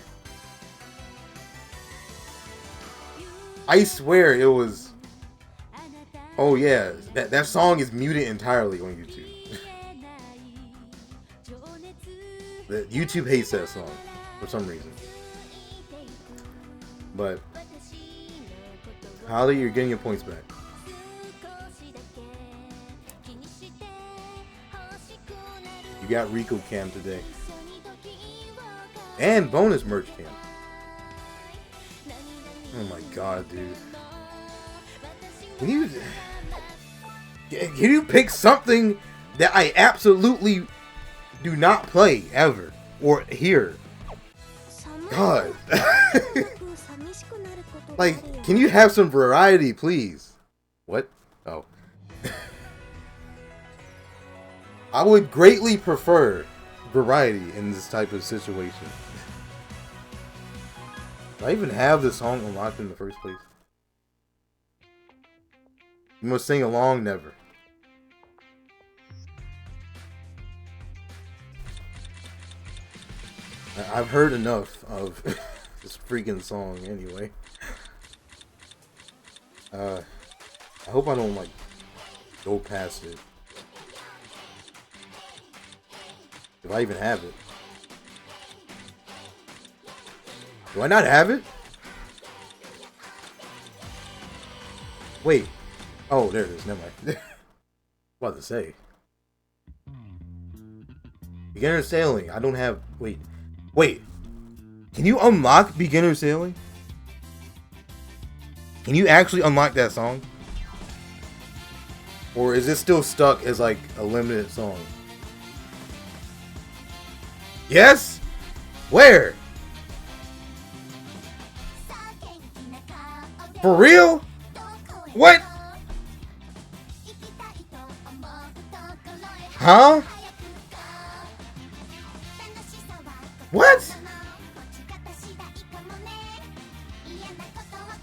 I swear it was. Oh yeah, that song is muted entirely on YouTube. YouTube hates that song for some reason. But Holly, you're getting your points back. You got Rico Cam today. And bonus merch cam. Oh my god, dude. Can you pick something that I absolutely do not play ever or hear? God. Like, can you have some variety, please? What? Oh. I would greatly prefer variety in this type of situation. Do I even have the song unlocked in the first place? You must sing along, never. I've heard enough of this freaking song anyway. I hope I don't like go past it. If I even have it. Do I not have it? Wait. Oh, there it is. Never mind. What to say? Beginner sailing. I don't have. Wait. Can you unlock beginner sailing? Can you actually unlock that song? Or is it still stuck as like a limited song? Yes? Where? For real? What? Huh? What?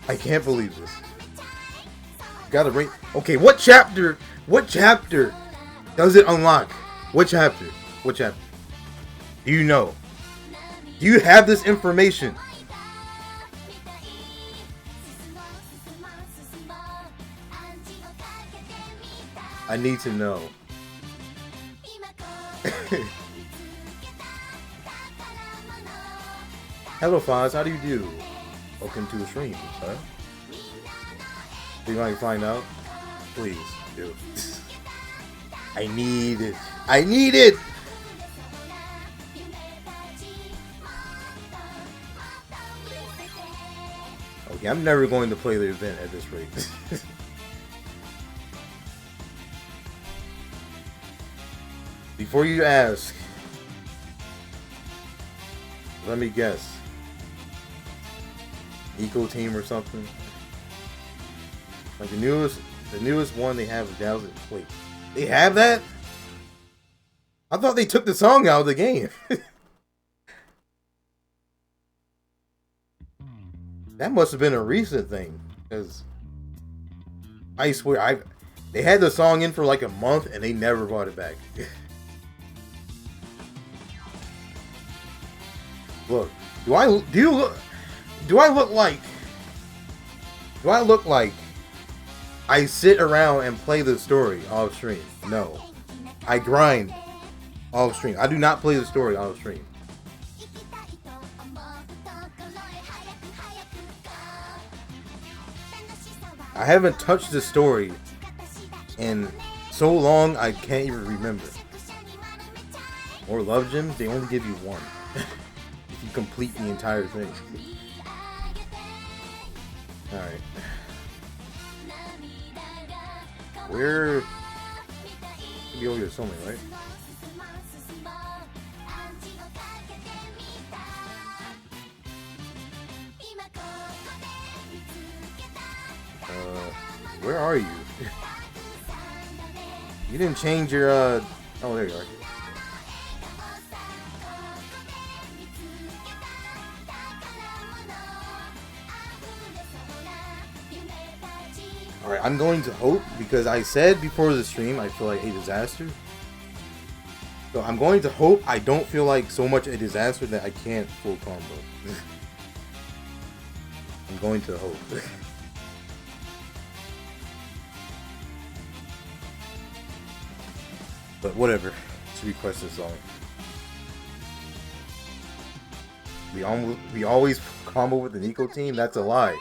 I can't believe this. Gotta bring. Okay, what chapter? What chapter does it unlock? What chapter? What chapter? Do you know? Do you have this information? I need to know. Hello, Foz. How do you do? Welcome to the stream, sir. Do you want to find out? Please do. I need it. I need it. Okay, I'm never going to play the event at this rate. Before you ask, let me guess. Eco Team or something? Like the newest one they have is Wait, they have that? I thought they took the song out of the game. That must have been a recent thing, because I swear they had the song in for like a month and they never brought it back. Look, do I look like I sit around and play the story off stream? No. I grind off stream. I do not play the story off stream. I haven't touched the story in so long I can't even remember. Or love gems, they only give you one. If you complete the entire thing. Alright. Where... Should be over here somewhere, right? Where are you? You didn't change your, Oh, there you are. Alright, I'm going to hope, because I said before the stream I feel like a disaster. So I'm going to hope I don't feel like so much a disaster that I can't full combo. I'm going to hope. But whatever. Let's request this song. We always combo with the Nico team? That's a lie.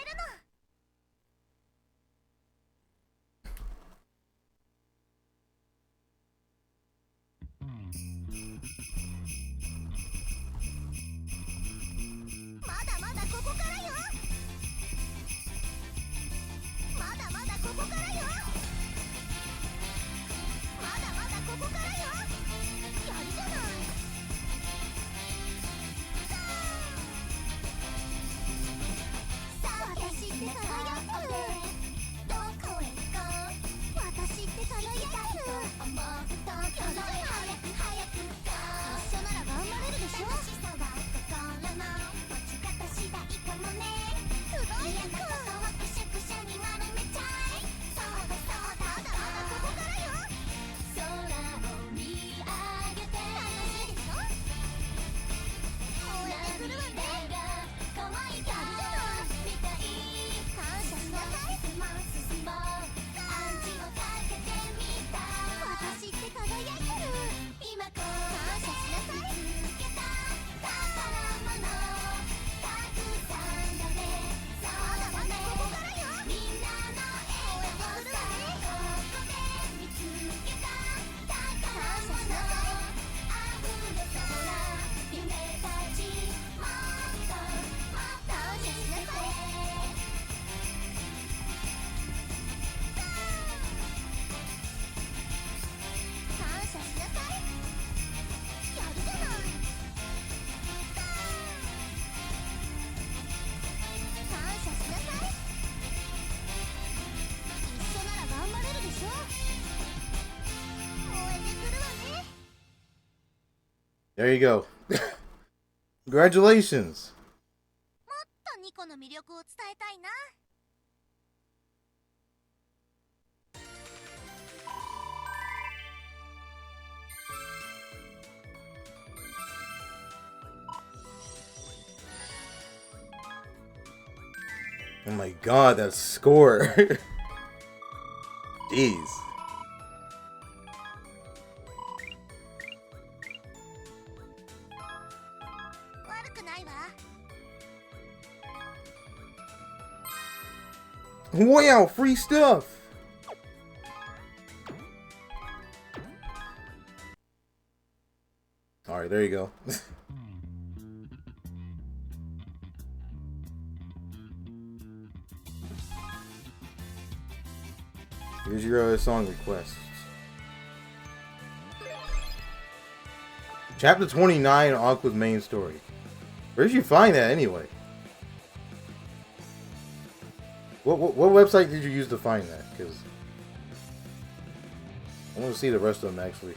There you go. Congratulations. Oh my god, that score. Jeez. Wow, free stuff. Alright, there you go. Here's your song requests. Chapter 29, Aqua's main story. Where'd you find that anyway? What website did you use to find that? Because I want to see the rest of them actually.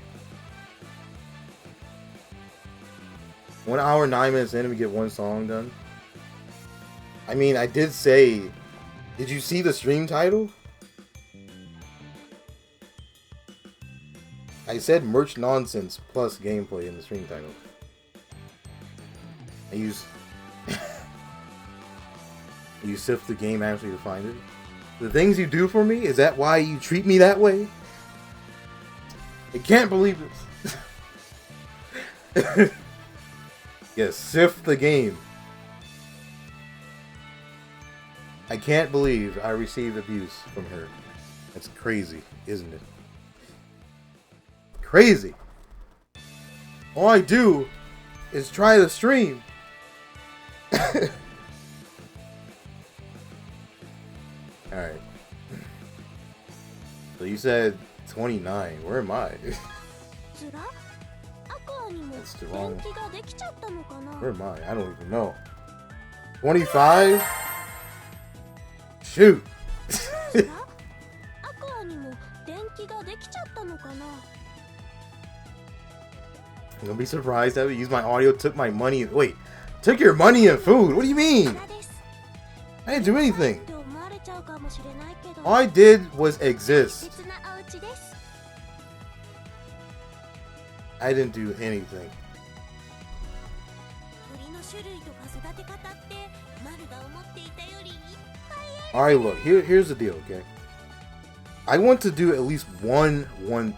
1 hour, 9 minutes in, and we get one song done. I mean, I did say, did you see the stream title? I said merch nonsense plus gameplay in the stream title. I use you sift the game actually to find it. The things you do for me, is that why you treat me that way? I can't believe this. Yes, sift the game. I can't believe I received abuse from her. That's crazy, isn't it? Crazy. All I do is try to stream. Alright. So you said 29. Where am I? That's the wrong. Where am I? I don't even know. 25? Shoot! Don't be surprised that we used my audio, took my money. Wait, took your money and food? What do you mean? I didn't do anything. All I did was exist. I didn't do anything. Alright, look, here's the deal, okay? I want to do at least one run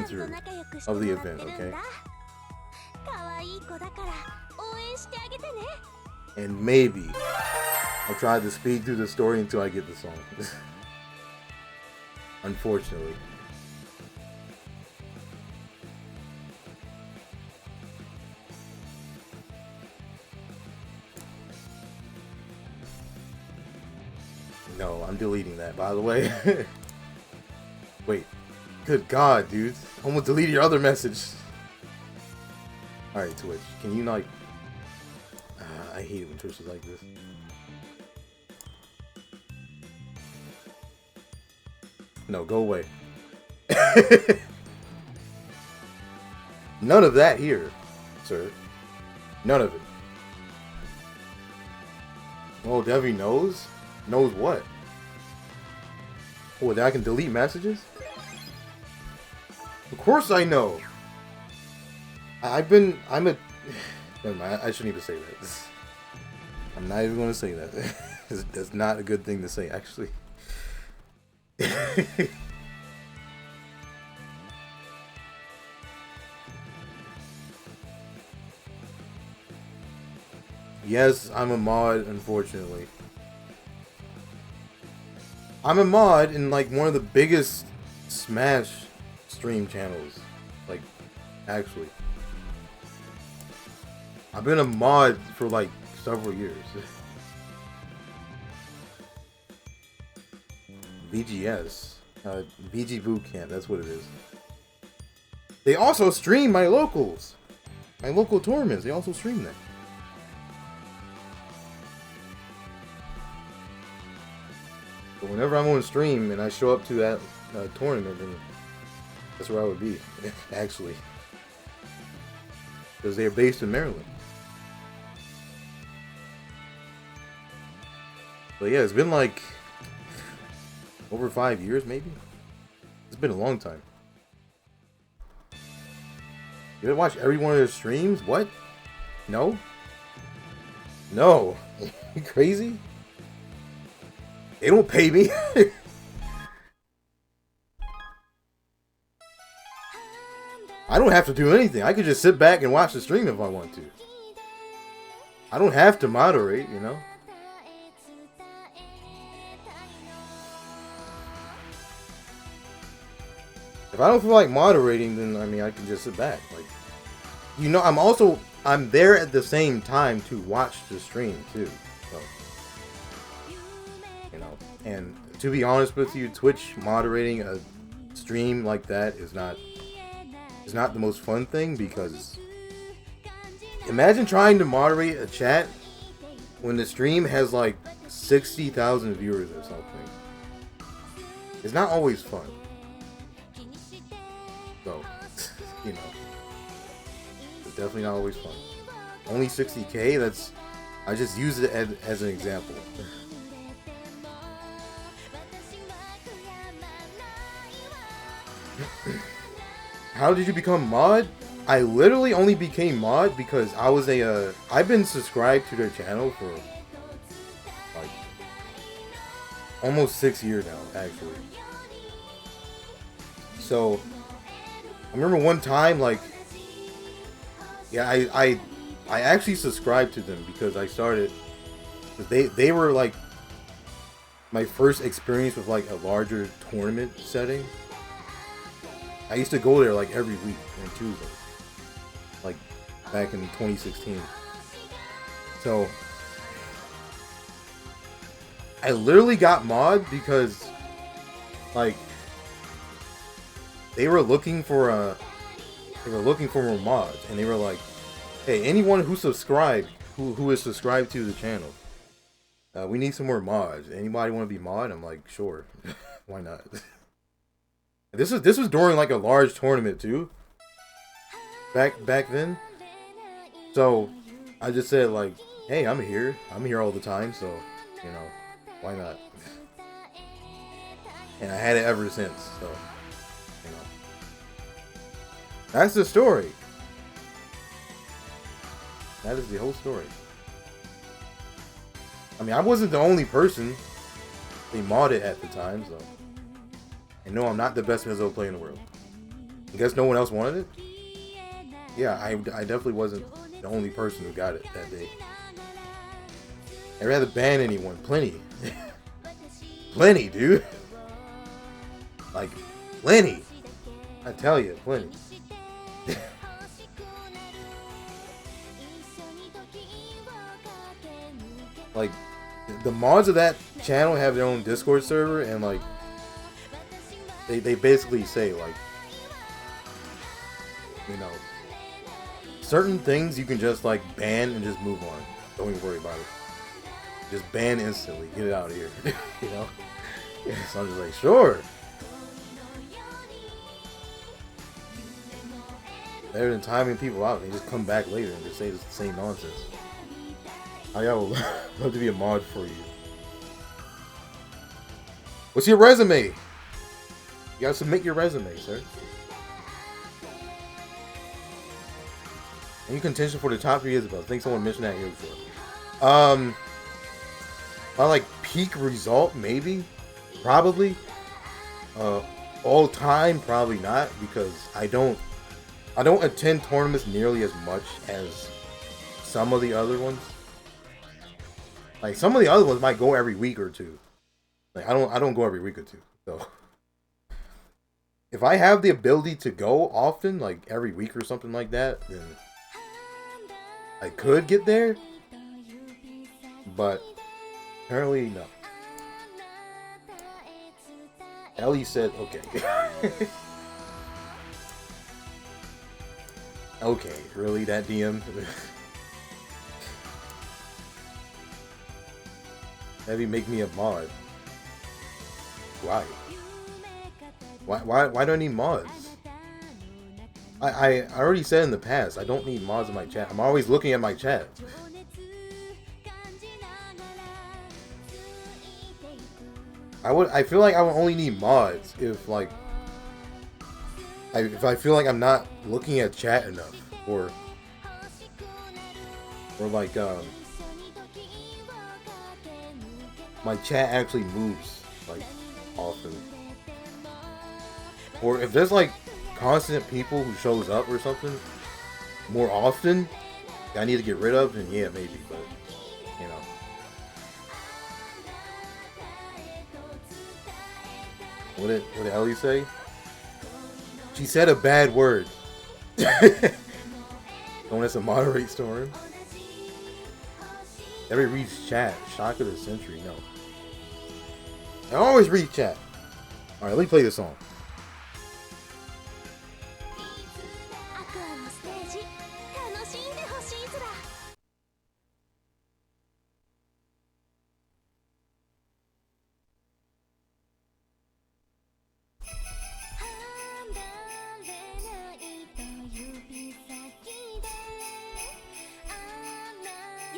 through of the event, okay? And maybe I'll try to speed through the story until I get the song. Unfortunately. No, I'm deleting that, by the way. Wait. Good God, dude. Almost deleted your other message. Alright, Twitch. Can you, like... I hate it when Twitch is like this. No, go away. None of that here, sir. None of it. Oh, Debbie knows? Knows what? Oh, that I can delete messages? Of course I know. I'm a... Never mind, I shouldn't even say that. I'm not even going to say that. That's not a good thing to say, actually. Yes, I'm a mod, unfortunately. I'm a mod in like one of the biggest Smash stream channels. Like, actually. I've been a mod for like several years. VGS. VG Bootcamp, that's what it is. They also stream my locals. My local tournaments, they also stream that. But whenever I'm on stream and I show up to that tournament, then that's where I would be, actually. Because they're based in Maryland. But yeah, it's been like over 5 years, maybe? It's been a long time. You ever watch every one of their streams? What? No? No. You crazy? They don't pay me. I don't have to do anything. I could just sit back and watch the stream if I want to. I don't have to moderate, you know? If I don't feel like moderating, then I mean, I can just sit back. Like, you know, I'm there at the same time to watch the stream too. So, you know, and to be honest with you, Twitch moderating a stream like that is not the most fun thing, because imagine trying to moderate a chat when the stream has like 60,000 viewers or something. It's not always fun. So, you know. definitely not always fun. Only 60k. That's I just used it as an example. How did you become mod? I literally only became mod because I was I've been subscribed to their channel for like almost 6 years now, actually. So I remember one time, like, yeah, I actually subscribed to them because I started. They were like my first experience with like a larger tournament setting. I used to go there like every week on Tuesday, like back in 2016. So I literally got mod because like they were looking for more mods, and they were like, "Hey, anyone who subscribed, who is subscribed to the channel, we need some more mods. Anybody want to be mod?" I'm like, "Sure, why not?" This was during like a large tournament too. Back then. So I just said like, "Hey, I'm here. I'm here all the time, so you know, why not?" And I had it ever since. So you know, that's the story. That is the whole story. I mean, I wasn't the only person they modded at the time, so. And no, I'm not the best Mizo player in the world. I guess no one else wanted it? Yeah, I definitely wasn't the only person who got it that day. I'd rather ban anyone. Plenty. Plenty, dude. Like, plenty. I tell you, plenty. Like, the mods of that channel have their own Discord server, and like, they basically say like, you know, certain things you can just like ban and just move on. Don't even worry about it. Just ban instantly. Get it out of here. You know? So I'm just like, sure. Better than timing people out. They just come back later and just say the same nonsense. I would love to be a mod for you. What's your resume? You gotta submit your resume, sir. Any contention for the top 3 Isabels? I think someone mentioned that here before. My like peak result, maybe, probably. All time, probably not, because I don't attend tournaments nearly as much as some of the other ones. Like some of the other ones might go every week or two. Like I don't go every week or two. So if I have the ability to go often, like every week or something like that, then I could get there. But apparently no. Ellie said okay. Okay, really, that DM? Maybe make me a mod. Why? Why do I need mods? I already said in the past, I don't need mods in my chat. I'm always looking at my chat. I feel like I would only need mods if like if I feel like I'm not looking at chat enough, or like my chat actually moves like often, or if there's like constant people who shows up or something more often that I need to get rid of, then yeah, maybe, but you know. What did Ellie say? She said a bad word. Don't want us to moderate storm. Never reads chat. Shock of the century. No. I always read chat. Alright, let me play this song.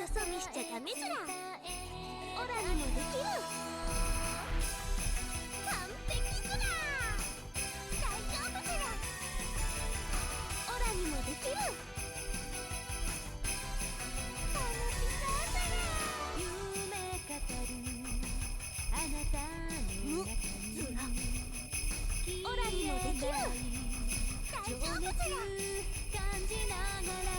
そ見しちゃダメずら。オラにもできる。完璧ずら。大丈夫ずら。オラにもできる。楽しそうずら。夢語るあなたの中にずら。オラにもできる。大丈夫ずら。感じながら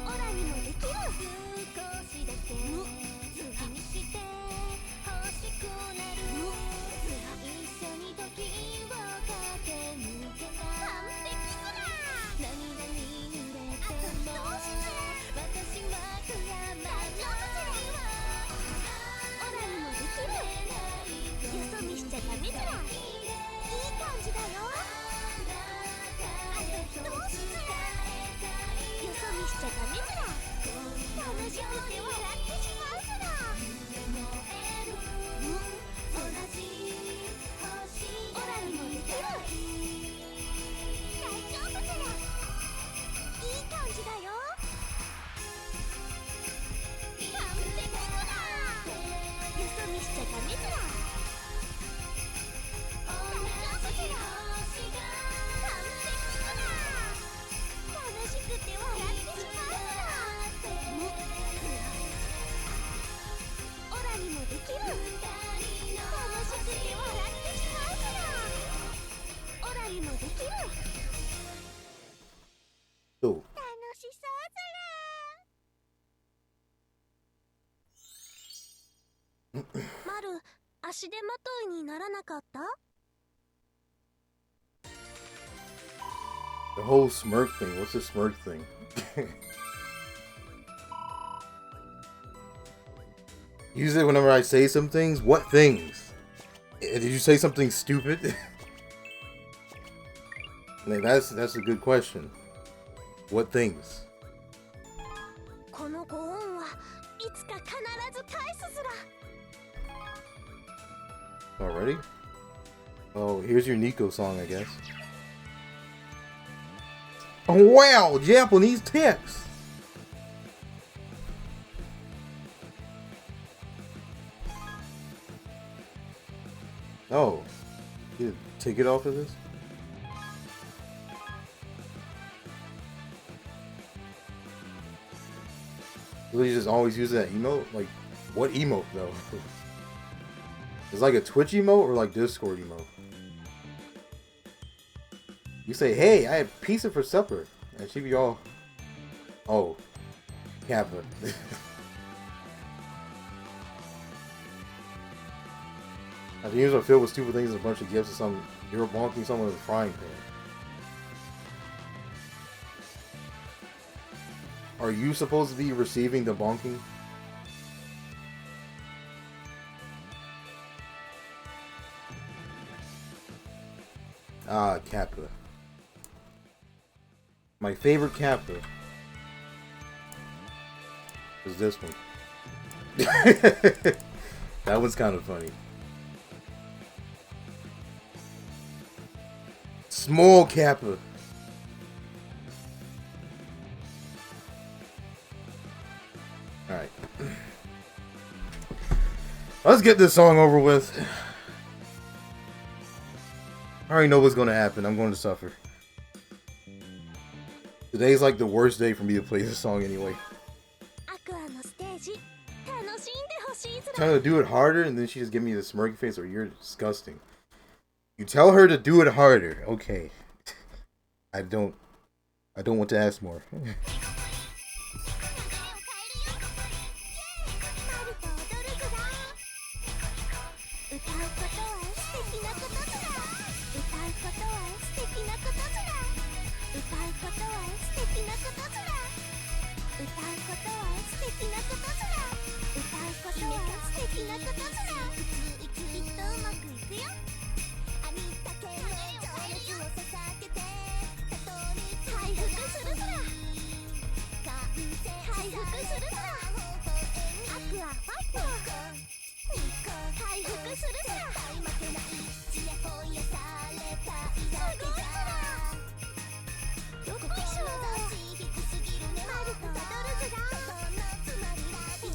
オラにもできる。少しだけ気にして欲しくなる。一緒に時を駆け抜けた。完璧ずら。涙に濡れても私は悔やまないわ。オラにもできる。よそ見しちゃダメずら。いい感じだよ。どうする？よそ見しちゃダメずら。楽しくて笑ってしまうずら。オラにもできる。大丈夫ずら。いい感じだよ。完璧ずら。よそ見しちゃダメずら。大丈夫ずら。完璧ずら。楽しくて笑ってしまうずら。オラにもできる。楽しくて笑ってしまうずら。オラにもできる。So, 楽しそうずら。マル、足手まといにならなかった？ the whole smirk thing. What's the smirk thing? Use it whenever I say some things. What things? Did you say something stupid? Like, that's a good question. What things? このご恩はいつか必ず返すずら。 Already? Oh, here's your Nico song, I guess. Oh, wow! Japanese text! Oh. Get a ticket off of this? Will you just always use that emote? Like, what emote, though? It's like a Twitch emote or like Discord emote? You say, hey, I had pizza for supper. And she be all, oh, Kappa. I think these are filled with stupid things and a bunch of gifts or something. You're bonking someone with a frying pan. Are you supposed to be receiving the bonking? Ah, Kappa. My favorite Kappa is this one. That one's kind of funny. Small Kappa. Alright. Let's get this song over with. I already know what's going to happen. I'm going to suffer. Today's like the worst day for me to play this song anyway. Trying to do it harder and then she just give me the smirky face or you're disgusting. You tell her to do it harder. Okay. I don't want to ask more.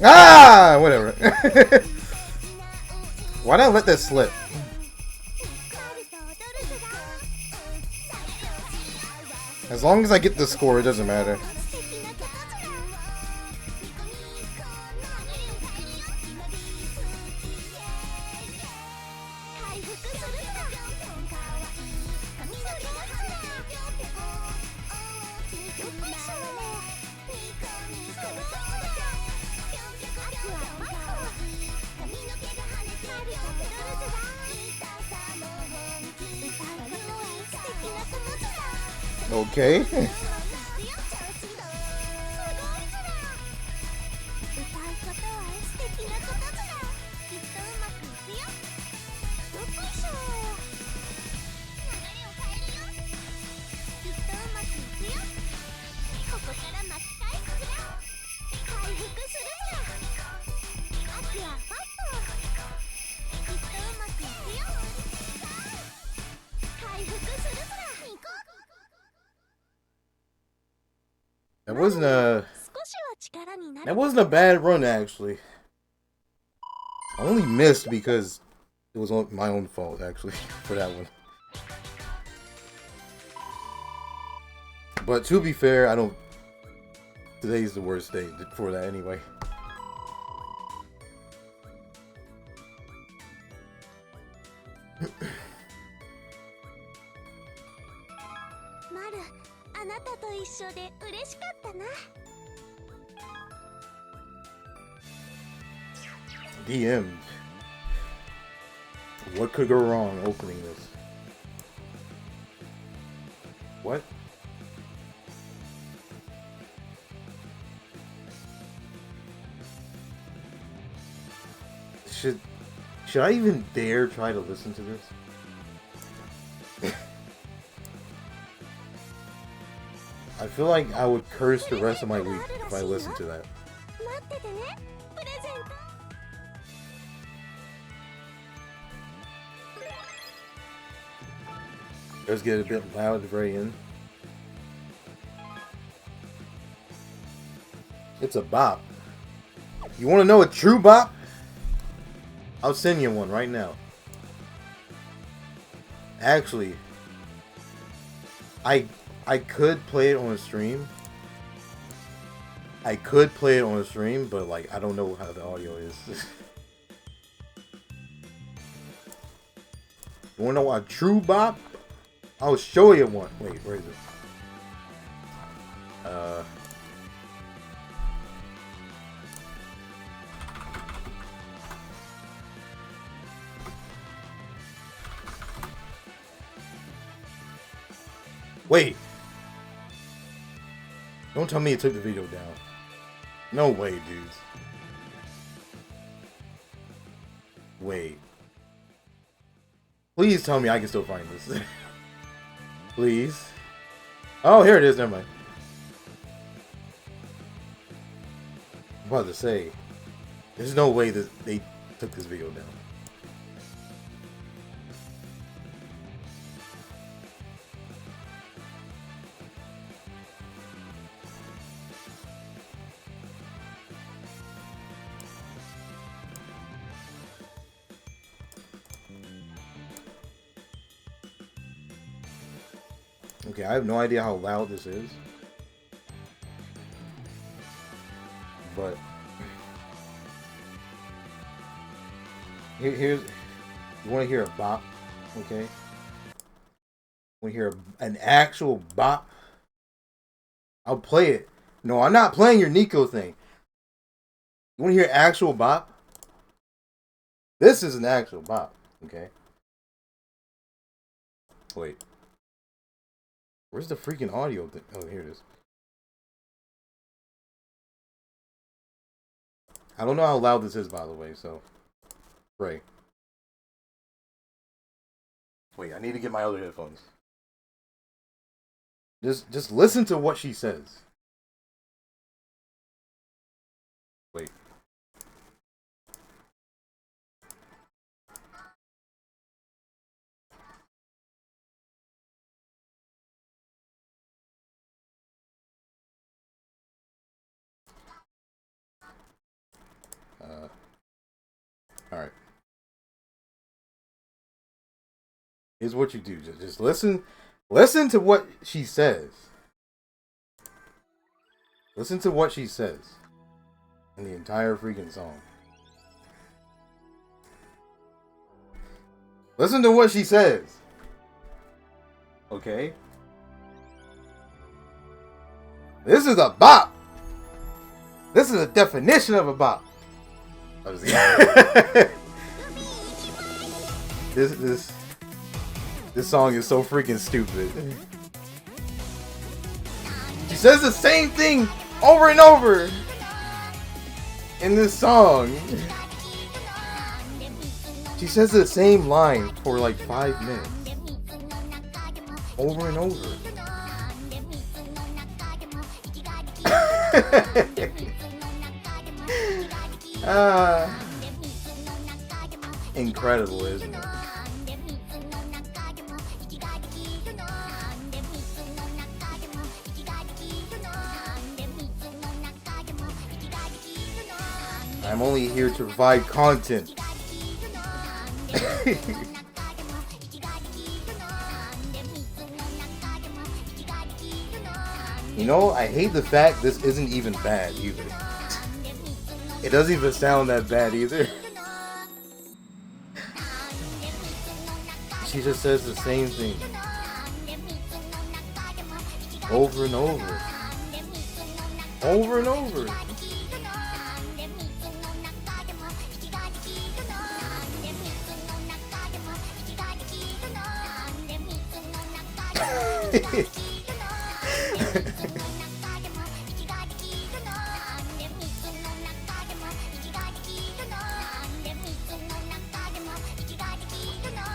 Ah, whatever. Why did I let that slip? As long as I get the score, it doesn't matter. Okay. That wasn't a bad run, actually. I only missed because it was my own fault, actually, for that one. But to be fair, I don't. Today's the worst day for that, anyway. DM. What could go wrong opening this? What? Should I even dare try to listen to this? I feel like I would curse the rest of my week if I listened to that. It does get a bit loud at the very end. It's a bop. You want to know a true bop? I'll send you one right now. Actually, I could play it on a stream. But like I don't know how the audio is. You wanna know a true bop? I'll show you one. Wait, where is it? Wait. Don't tell me it took the video down. No way, dudes. Wait. Please tell me I can still find this. Please. Oh, here it is. Never mind. I'm about to say, there's no way that they took this video down. Okay, I have no idea how loud this is. But here's, you want to hear a bop, okay? Want to hear an actual bop? I'll play it. No, I'm not playing your Nico thing. You want to hear actual bop? This is an actual bop, okay? Wait. Where's the freaking audio thing? Oh, here it is. I don't know how loud this is, by the way, so pray. Wait, I need to get my other headphones. Just listen to what she says. Wait. Alright. Here's what you do. Just listen. Listen to what she says. Listen to what she says in the entire freaking song. Listen to what she says. Okay? This is a bop. This is a definition of a bop. This song is so freaking stupid. She says the same thing over and over in this song. She says the same line for like 5 minutes. Over and over. Incredible, isn't it? I'm only here to provide content. You know, I hate the fact this isn't even bad either. It doesn't even sound that bad either. She just says the same thing. Over and over. Over and over.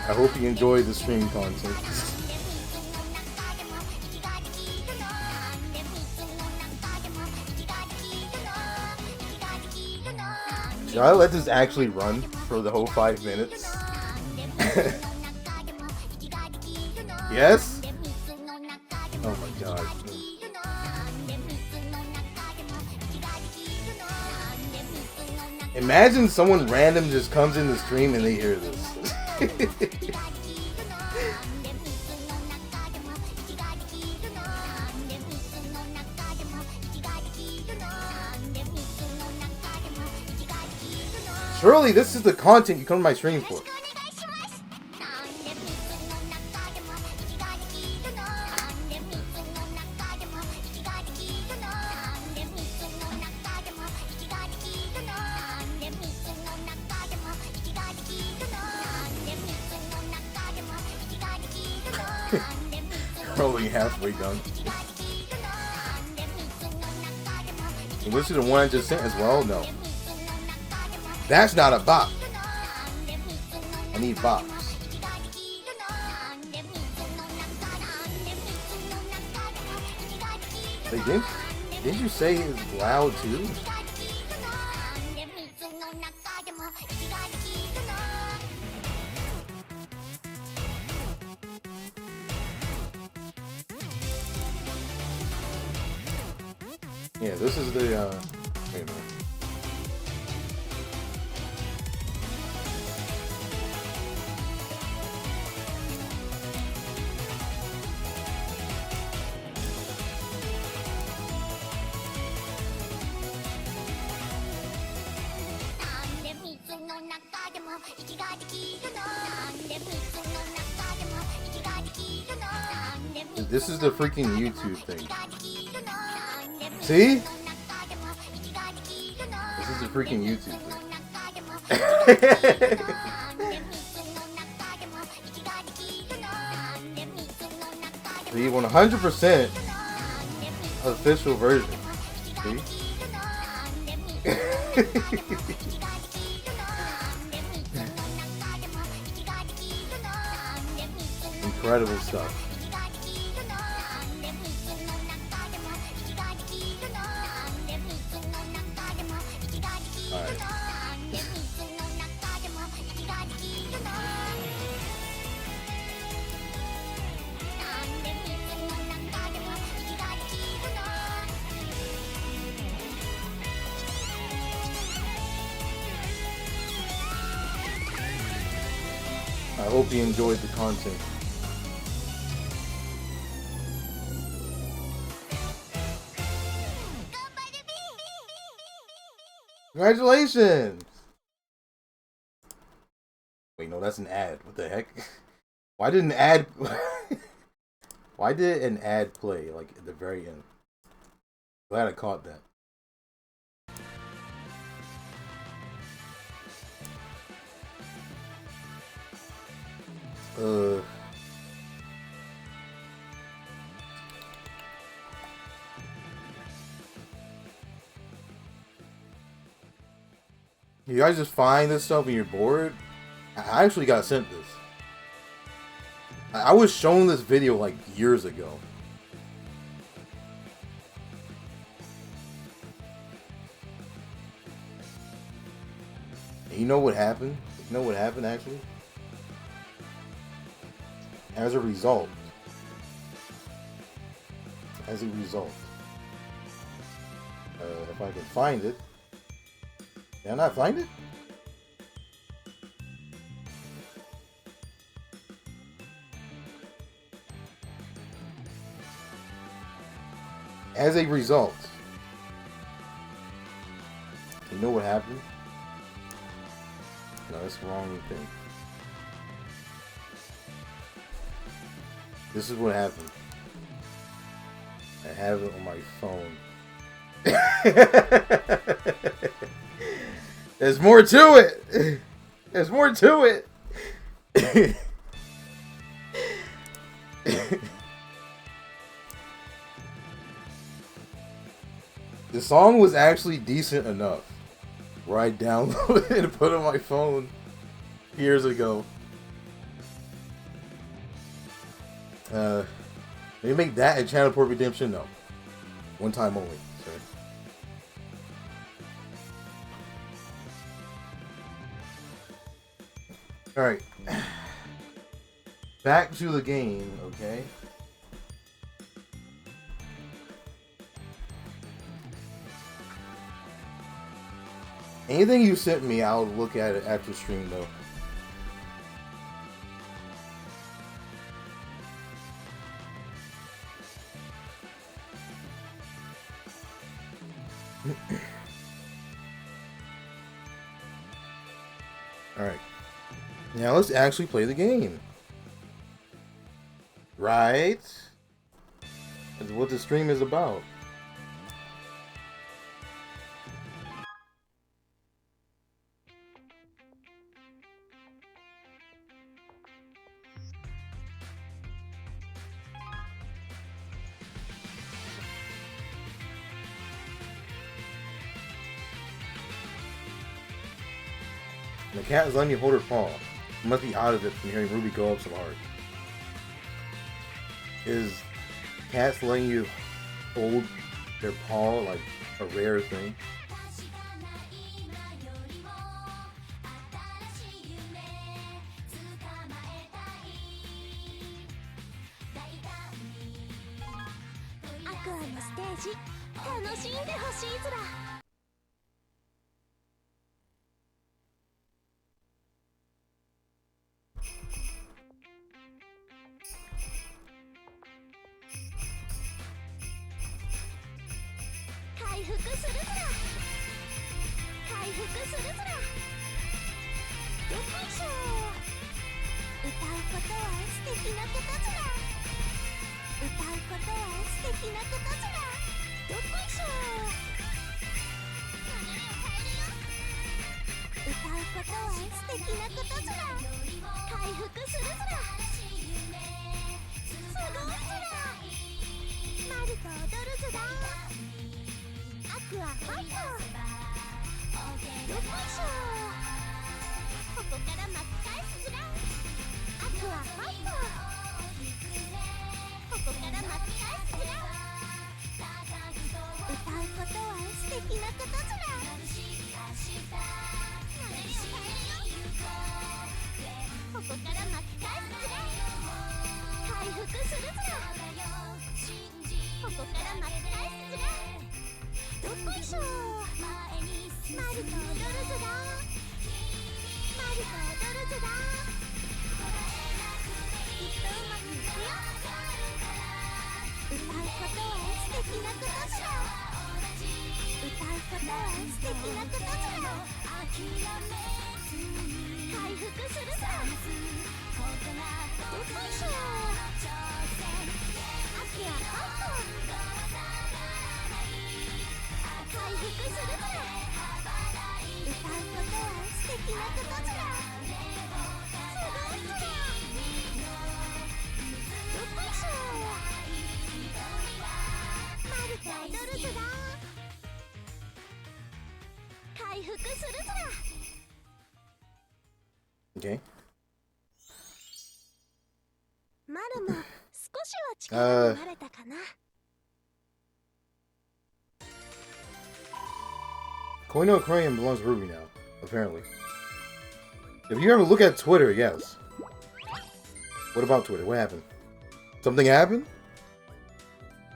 I hope you enjoyed the stream content. Should I let this actually run for the whole 5 minutes? Yes? Oh my god. Imagine someone random just comes in the stream and they hear this. Surely this is the content you come to my stream for. We're only halfway done. You listen to the one I just sent as well? No. That's not a bop. I need bops. Wait, didn't you say it's loud too? Yeah, this is the, wait a minute. This is the freaking YouTube thing. See? This is the freaking YouTube thing. The 100% official version. See? Incredible stuff. Alright. I hope you enjoyed the content. Congratulations! Wait, no, that's an ad. What the heck? Why did an ad... Why did an ad play, like, at the very end? Glad I caught that. You guys just find this stuff when you're bored? I actually got sent this. I was shown this video like years ago. And you know what happened? You know what happened actually? As a result. If I can find it. Can I find it? As a result, you know what happened? No, that's the wrong thing. This is what happened. I have it on my phone. There's more to it. There's more to it. The song was actually decent enough where I downloaded it and put it on my phone years ago. Maybe make that a channel port redemption? No. One time only, sir. Alright. Back to the game, okay? Anything you sent me, I'll look at it after stream, though. Alright. Now let's actually play the game. Right? That's what the stream is about. The cat is letting you hold her paw. You must be out of it from hearing Ruby go up so hard. Is cats letting you hold their paw like a rare thing? きっとうまくいくよ。歌うことは素敵なことじゃ。歌うことは素敵なことじゃ。回復するさ。よっこいしょ。アキラカット。回復するさ。歌うことは素敵なことじゃ。すごいじゃ。よっこいしょ。マルタイドルズだ。回復するさ。Okay. マルも少しは力になれたかな。Koino Aquarium belongs to Ruby now, apparently. If you ever look at Twitter, yes. What about Twitter? What happened? Something happened?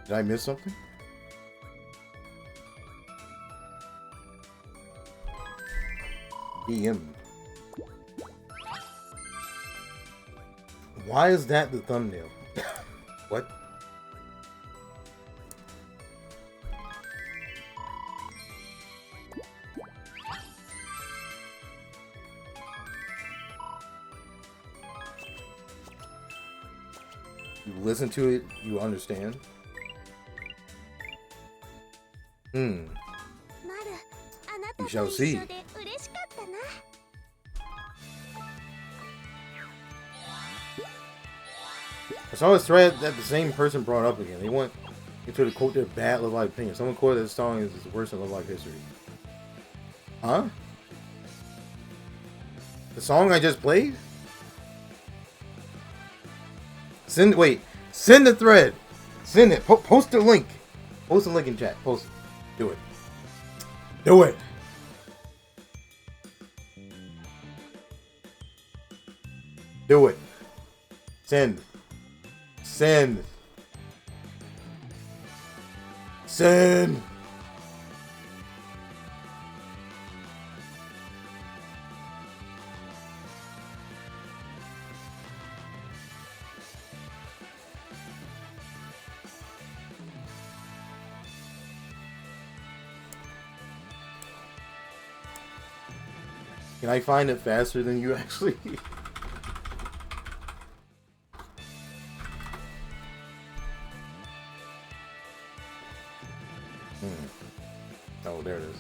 Did I miss something? DM. Why is that the thumbnail? What? You listen to it, you understand? You shall see. I saw this thread that the same person brought up again. They went into the quote their bad Love Live opinion. Someone quoted this song as the worst in Love Live history. Huh? The song I just played? Send the thread. Send it. Post the link. Post the link in chat. Post it. Do it. Do it. Do it. Send. Send. Send. Can I find it faster than you actually? Oh, there it is.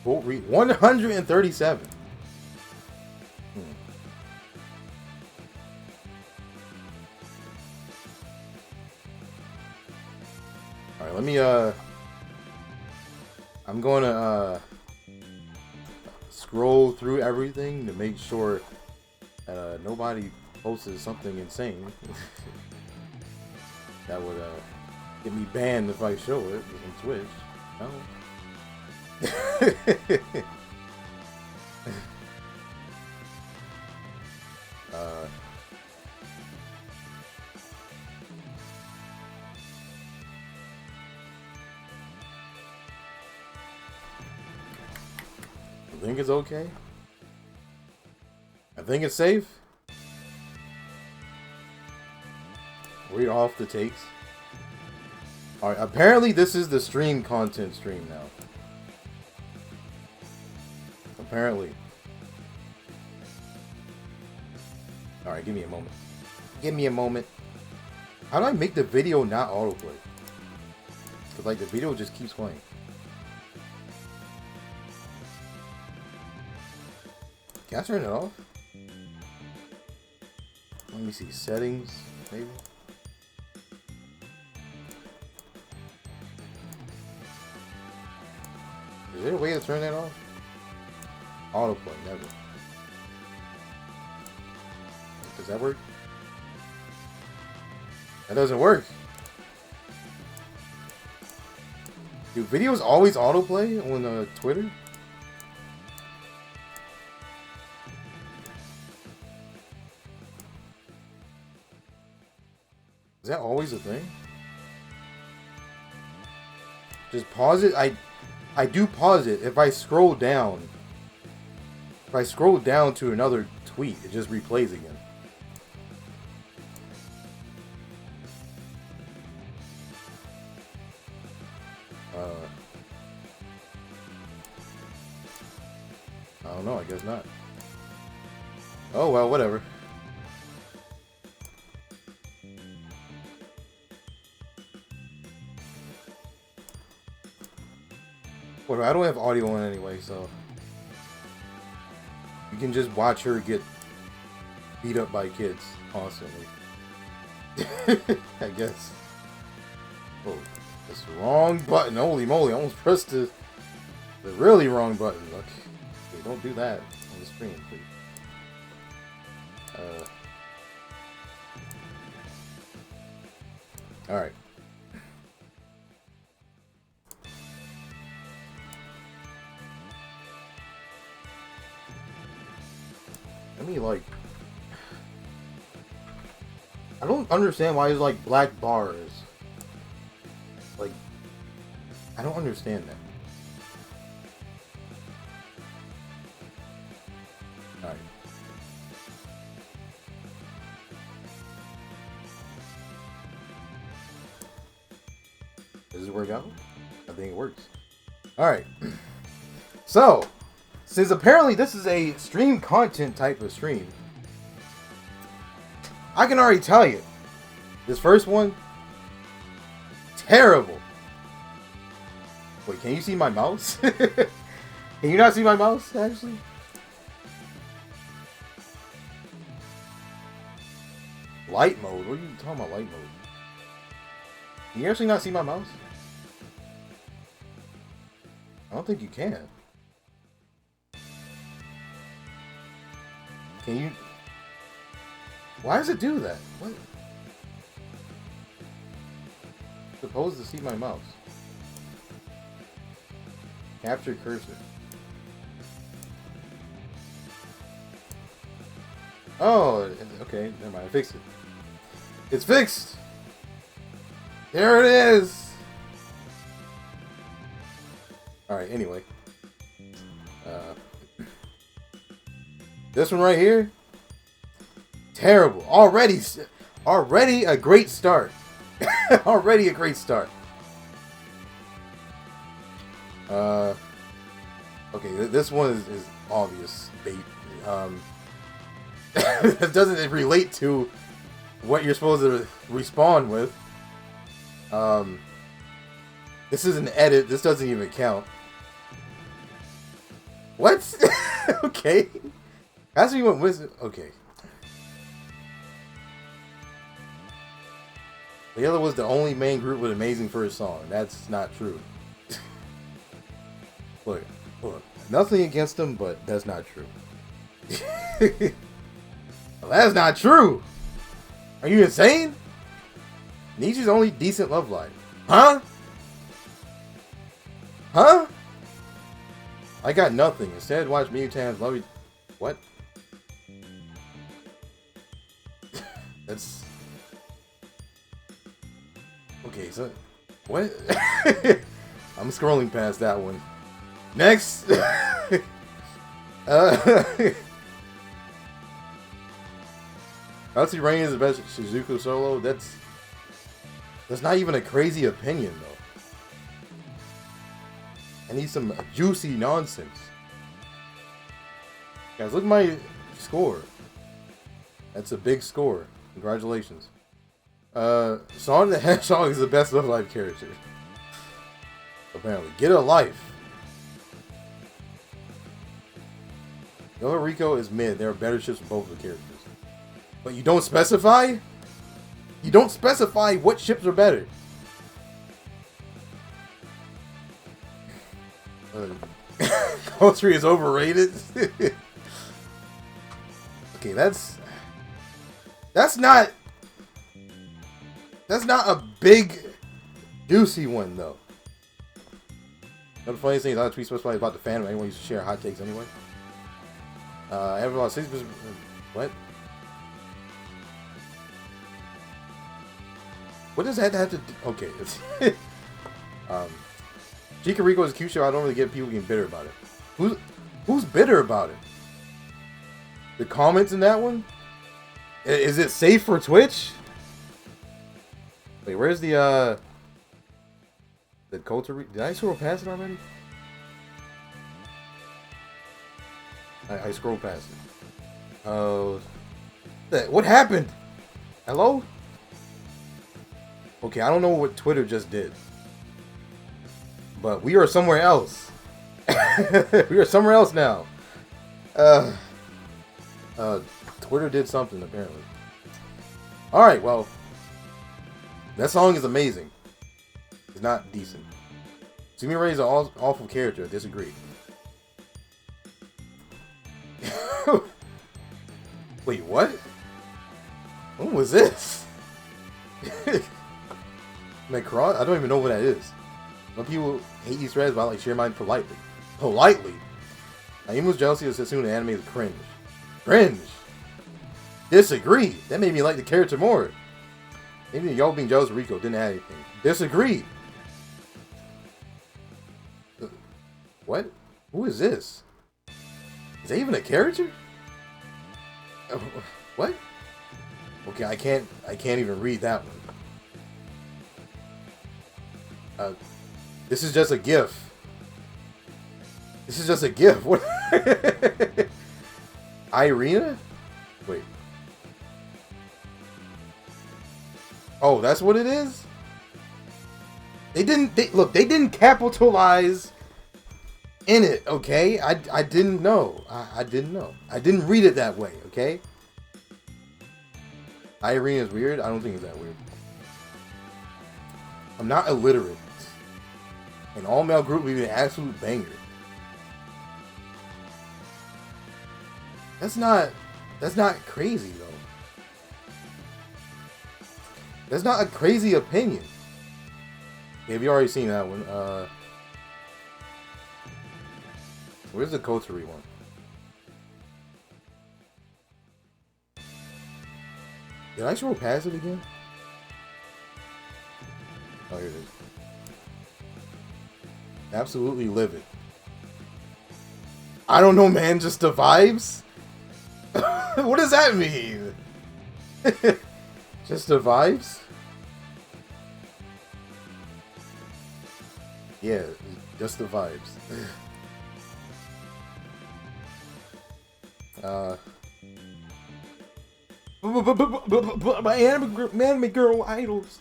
Quote read 137. Alright, let me I'm gonna scroll through everything to make sure that nobody posted something insane that would get me banned if I show it on Twitch. No. I think it's okay. I think it's safe. Read off the takes. Alright, apparently this is the stream content stream now. Apparently. Alright, give me a moment. Give me a moment. How do I make the video not autoplay? Because like the video just keeps playing. Can I turn it off? Let me see, settings, maybe? Is there a way to turn that off? Autoplay, never. Does that work? That doesn't work. Do videos always autoplay on Twitter? Is that always a thing? Just pause it. I do pause it. If I scroll down, If I scroll down to another tweet, it just replays again. I don't know, I guess not. Oh well, whatever. Whatever, I don't have audio on anyway, so you can just watch her get beat up by kids constantly. I guess. Oh, that's the wrong button. Holy moly, I almost pressed the really wrong button. Look. Okay, don't do that on the screen, please. Alright. Let me, like... I don't understand why there's, like, black bars. Like... I don't understand that. Alright. Does it work out? I think it works. Alright. So, since apparently this is a stream content type of stream, I can already tell you, this first one, terrible. Wait, can you see my mouse? Can you not see my mouse, actually? Light mode? What are you talking about, light mode? Can you actually not see my mouse? I don't think you can. Can you? Why does it do that? What? Supposed to see my mouse. Capture cursor. Oh, okay. Never mind. I fixed it. It's fixed. There it is. All right. Anyway, this one right here, terrible. Already a great start. Already a great start. Okay, this one is obvious bait. It doesn't relate to what you're supposed to respond with. This is an edit. This doesn't even count. What? Okay. That's what you went with. Okay. The other was the only main group with amazing first song. That's not true. Look. Nothing against them, but that's not true. Well, that's not true. Are you insane? Nietzsche's only decent love life. Huh? Huh? I got nothing. Instead, watch Mutans love you. What? That's... Okay, so... What? I'm scrolling past that one. Next! Bouncy Rain is the best Shizuku solo. That's not even a crazy opinion, though. I need some juicy nonsense. Guys, look at my score. That's a big score. Congratulations. Sonic the Hedgehog is the best Love Life character. Apparently. Get a life. Nova Rico is mid. There are better ships for both of the characters. But you don't specify? You don't specify what ships are better. Culture is overrated. Okay, that's not a big juicy one though. The funniest thing is, I tweet specified about the fandom. Anyone used to share hot takes anyway. Everyone 6%. What? What does that have to do? Okay. Chica Rico is a cute show. I don't really get people getting bitter about it. Who's bitter about it? The comments in that one? Is it safe for Twitch? Wait, where's the culture? Did I scroll past it already? I scrolled past it. What happened? Hello? Okay, I don't know what Twitter just did. But we are somewhere else. We are somewhere else now. Twitter did something, apparently. Alright, well. That song is amazing. It's not decent. Sumi Ray is an awful character. I disagree. Wait, what? What was this? Macron? I don't even know what that is. Some people hate these threads, but I like share mine politely. Politely? Aimu's jealousy of Setsuna anime is cringe. Cringe! Disagree! That made me like the character more. Maybe y'all being jealous of Rico didn't add anything. Disagree! What? Who is this? Is that even a character? What? Okay, I can't even read that one. This is just a GIF. This is just a GIF. What? Irina? Wait. Oh, that's what it is? They didn't capitalize in it, okay? I didn't know. I didn't know. I didn't read it that way, okay? Irina is weird? I don't think it's that weird. I'm not illiterate. An all-male group would be an absolute banger. That's not crazy, though. That's not a crazy opinion. Okay, have you already seen that one? Where's the Kotari one? Did I scroll past it again? Oh, here it is. Absolutely livid. I don't know, man. Just the vibes? What does that mean? Just the vibes? Yeah, just the vibes. My anime girl idols.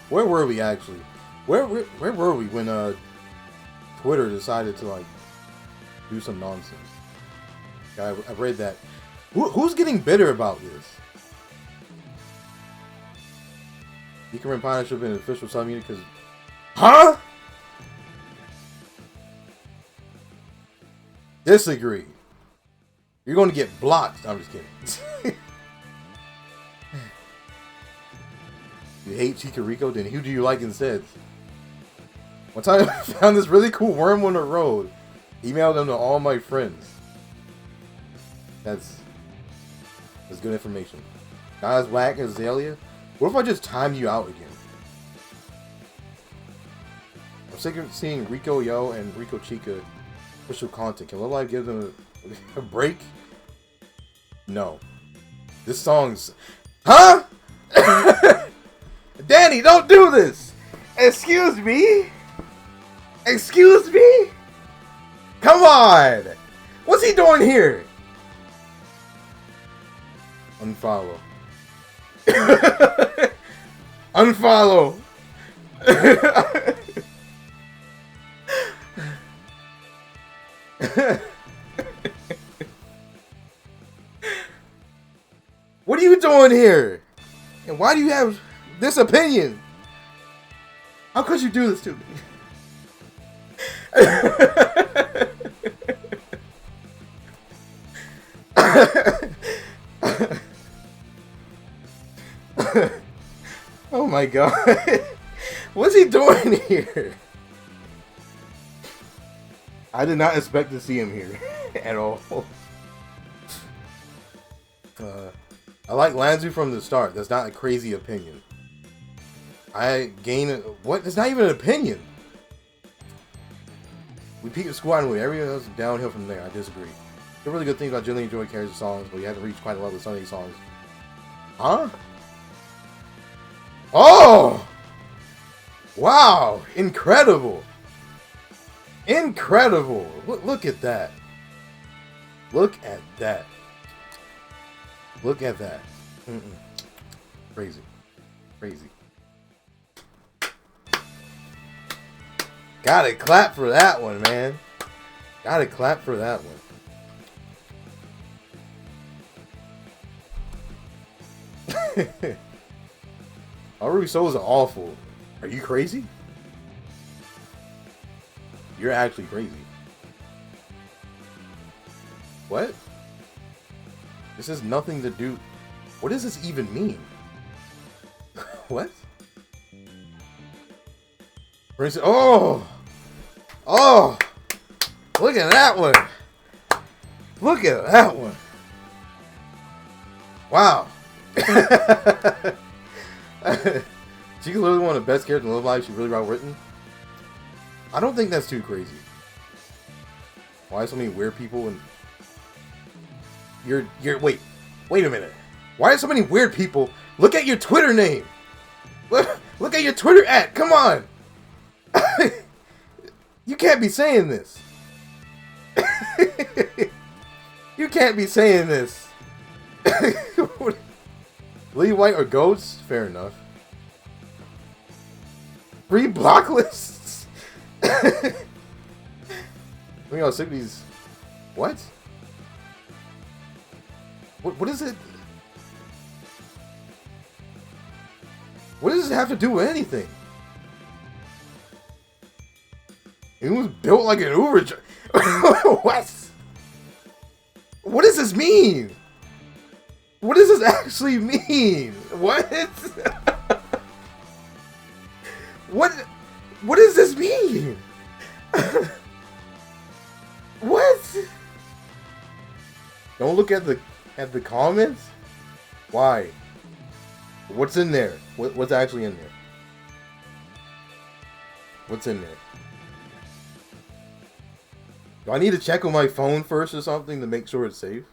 Where were we actually? Where were we when Twitter decided to like do some nonsense? I read that. Who's getting bitter about this? Ikarin Pine should have been an official sub unit because, huh? Disagree. You're going to get blocked. I'm just kidding. You hate Chikarico? Then who do you like instead? One time I found this really cool worm on the road. Emailed them to all my friends. That's good information. Not as whack as Azalea. What if I just timed you out again? I'm sick of seeing Rico Yo and Rico Chica official content. Can Love Live give them a break? No. This song's... Huh? Danny, don't do this! Excuse me? Excuse me? Come on! What's he doing here? Unfollow. Unfollow. What are you doing here? And why do you have this opinion? How could you do this to me? Oh my god. What's he doing here? I did not expect to see him here at all. I like Lanzu from the start. That's not a crazy opinion. I gain... What? It's not even an opinion. We peaked at school anyway. Everything else is downhill from there. I disagree. The really good things about genuinely enjoy characters' songs, but you haven't reached quite a level of some of these songs. Huh? Oh! Wow! Incredible! Incredible! Look at that. Look at that. Look at that. Crazy. Crazy. Gotta clap for that one, man. Gotta clap for that one. Aru Souls are awful. Are you crazy? You're actually crazy. What? This has nothing to do... What does this even mean? What? For instance, oh! Oh! Look at that one! Look at that one! Wow! She's literally one of the best characters in Love Live. She's really well written. I don't think that's too crazy. Why so many weird people and wait a minute. Why are so many weird people? Look at your Twitter name. Look at your Twitter @ come on. You can't be saying this. You can't be saying this. Lee White or goats? Fair enough. Free block lists? We all sick of these. What? What is it? What does it have to do with anything? It was built like an Uber. What? What does this mean? What does this actually mean? What? What does this mean? What? Don't look at the comments. Why? What's in there? What's actually in there? What's in there? Do I need to check on my phone first or something to make sure it's safe?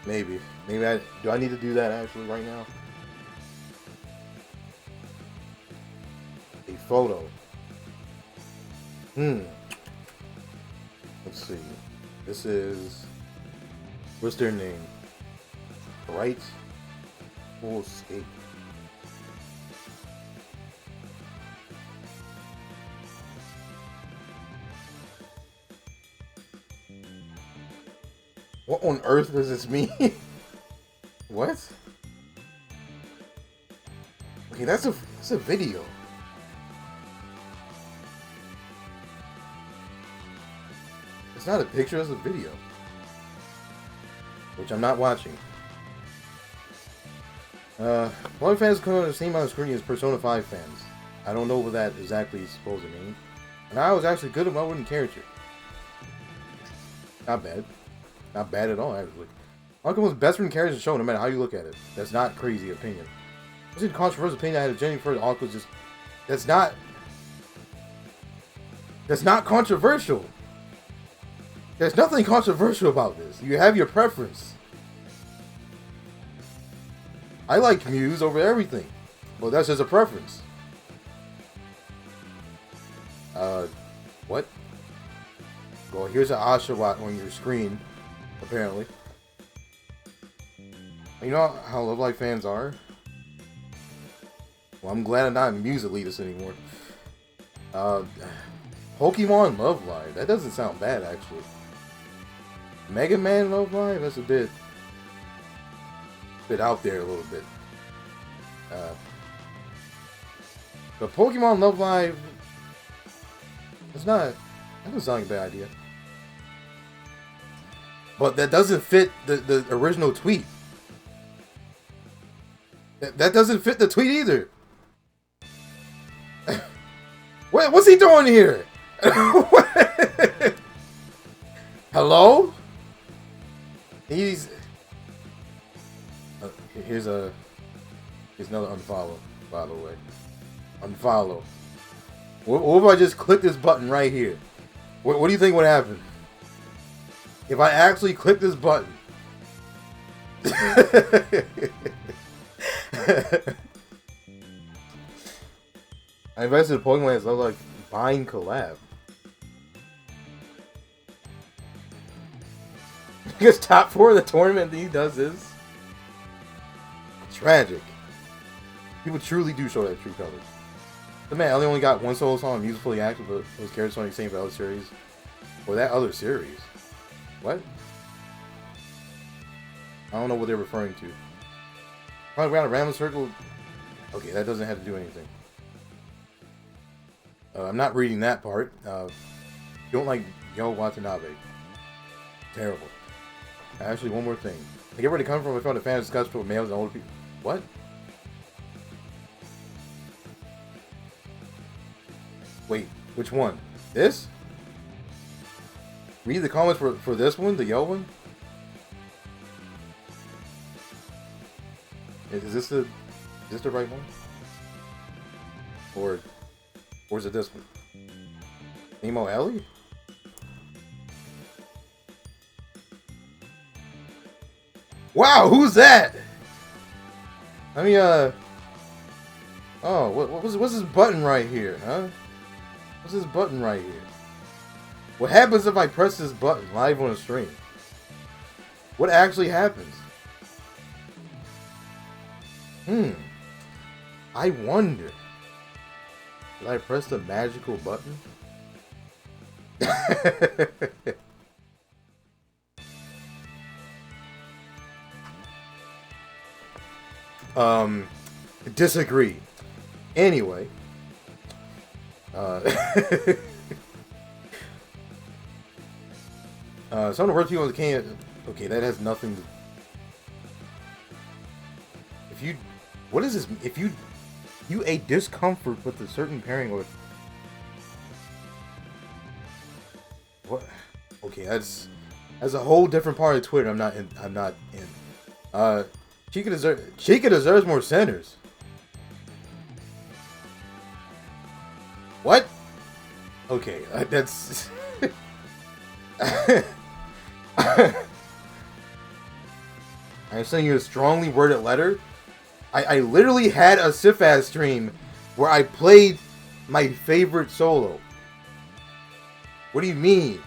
Maybe. Do I need to do that actually right now? A photo. Let's see. This is... What's their name? Bright Full Skate. What on earth does this mean? What? Okay, that's a video. It's not a picture, it's a video. Which I'm not watching. One fans come on the same amount of scrutiny as Persona 5 fans. I don't know what that exactly is supposed to mean. And I was actually good at my wooden character. Not bad. Not bad at all, actually. Uncle was best friend character in the show, no matter how you look at it. That's not crazy opinion. This is a controversial opinion I had of Jenny first. Uncle just... That's not controversial. There's nothing controversial about this. You have your preference. I like Muse over everything. Well, that's just a preference. What? Well, here's an Oshawott on your screen, apparently. You know how Love Live fans are? Well, I'm glad I'm not a Muse elitist anymore. Pokemon Love Live. That doesn't sound bad, actually. Mega Man Love Live? That's a bit out there a little bit. But Pokemon Love Live, that doesn't sound like a bad idea. But that doesn't fit the original tweet. That doesn't fit the tweet either. What's he doing here? Hello? Here's another unfollow, by the way. Unfollow. What if I just click this button right here? What do you think would happen? If I actually click this button. I invested in Pokemon, so I was like buying collab. Because top 4 of the tournament he does this. Tragic. People truly do show that true colors. The man only got one solo song musically active, but those characters only same for the other series. Or that other series. What? I don't know what they're referring to. Running around a random circle. Okay, that doesn't have to do anything. I'm not reading that part. You don't like Yo Watanabe. Terrible. Actually, one more thing. I get where they come from. I found the fans discussed for males and older people. What? Wait, which one? This? Read the comments for this one, the Yo one? Is this the right one? Or is it this one? Nemo Ellie? Wow, who's that? I mean, oh, what's this button right here, huh? What's this button right here? What happens if I press this button live on a stream? What actually happens? I wonder. Did I press the magical button? Disagree. Anyway. Some of the worst people in the can. Okay, that has nothing to. If you, what is this? If you a discomfort with a certain pairing or what? Okay, that's a whole different part of Twitter. I'm not in. Chica deserves more centers. What? Okay, that's. I'm sending you a strongly worded letter. I literally had a SIF stream where I played my favorite solo. What do you mean?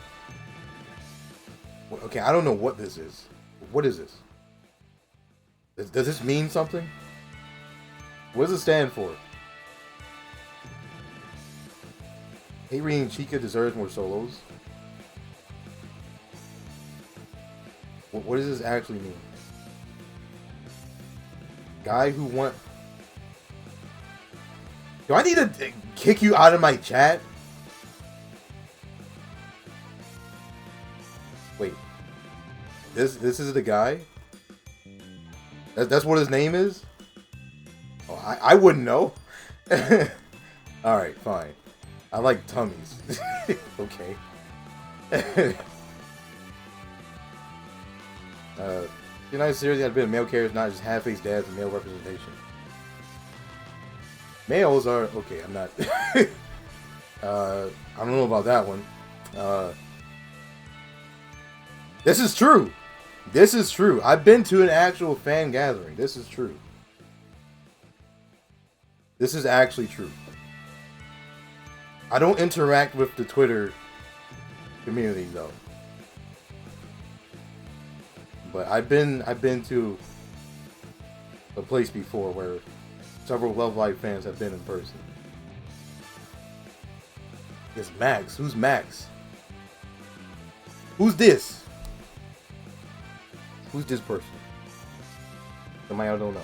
Okay, I don't know what this is. What is this? Does this mean something? What does it stand for? Hate reading Chica deserves more solos. What does this actually mean? Guy who want... Do I need to kick you out of my chat? Wait. This is the guy? That's what his name is? Oh, I wouldn't know. Alright, fine. I like tummies. Okay. The United States had been male characters, not just half-faced dads and male representation. Males are okay. I'm not. I don't know about that one. This is true. This is true. I've been to an actual fan gathering. This is true. This is actually true. I don't interact with the Twitter community though. But I've been to a place before where several Love Live fans have been in person. It's Max. Who's Max? Who's this? Who's this person? Somebody I don't know.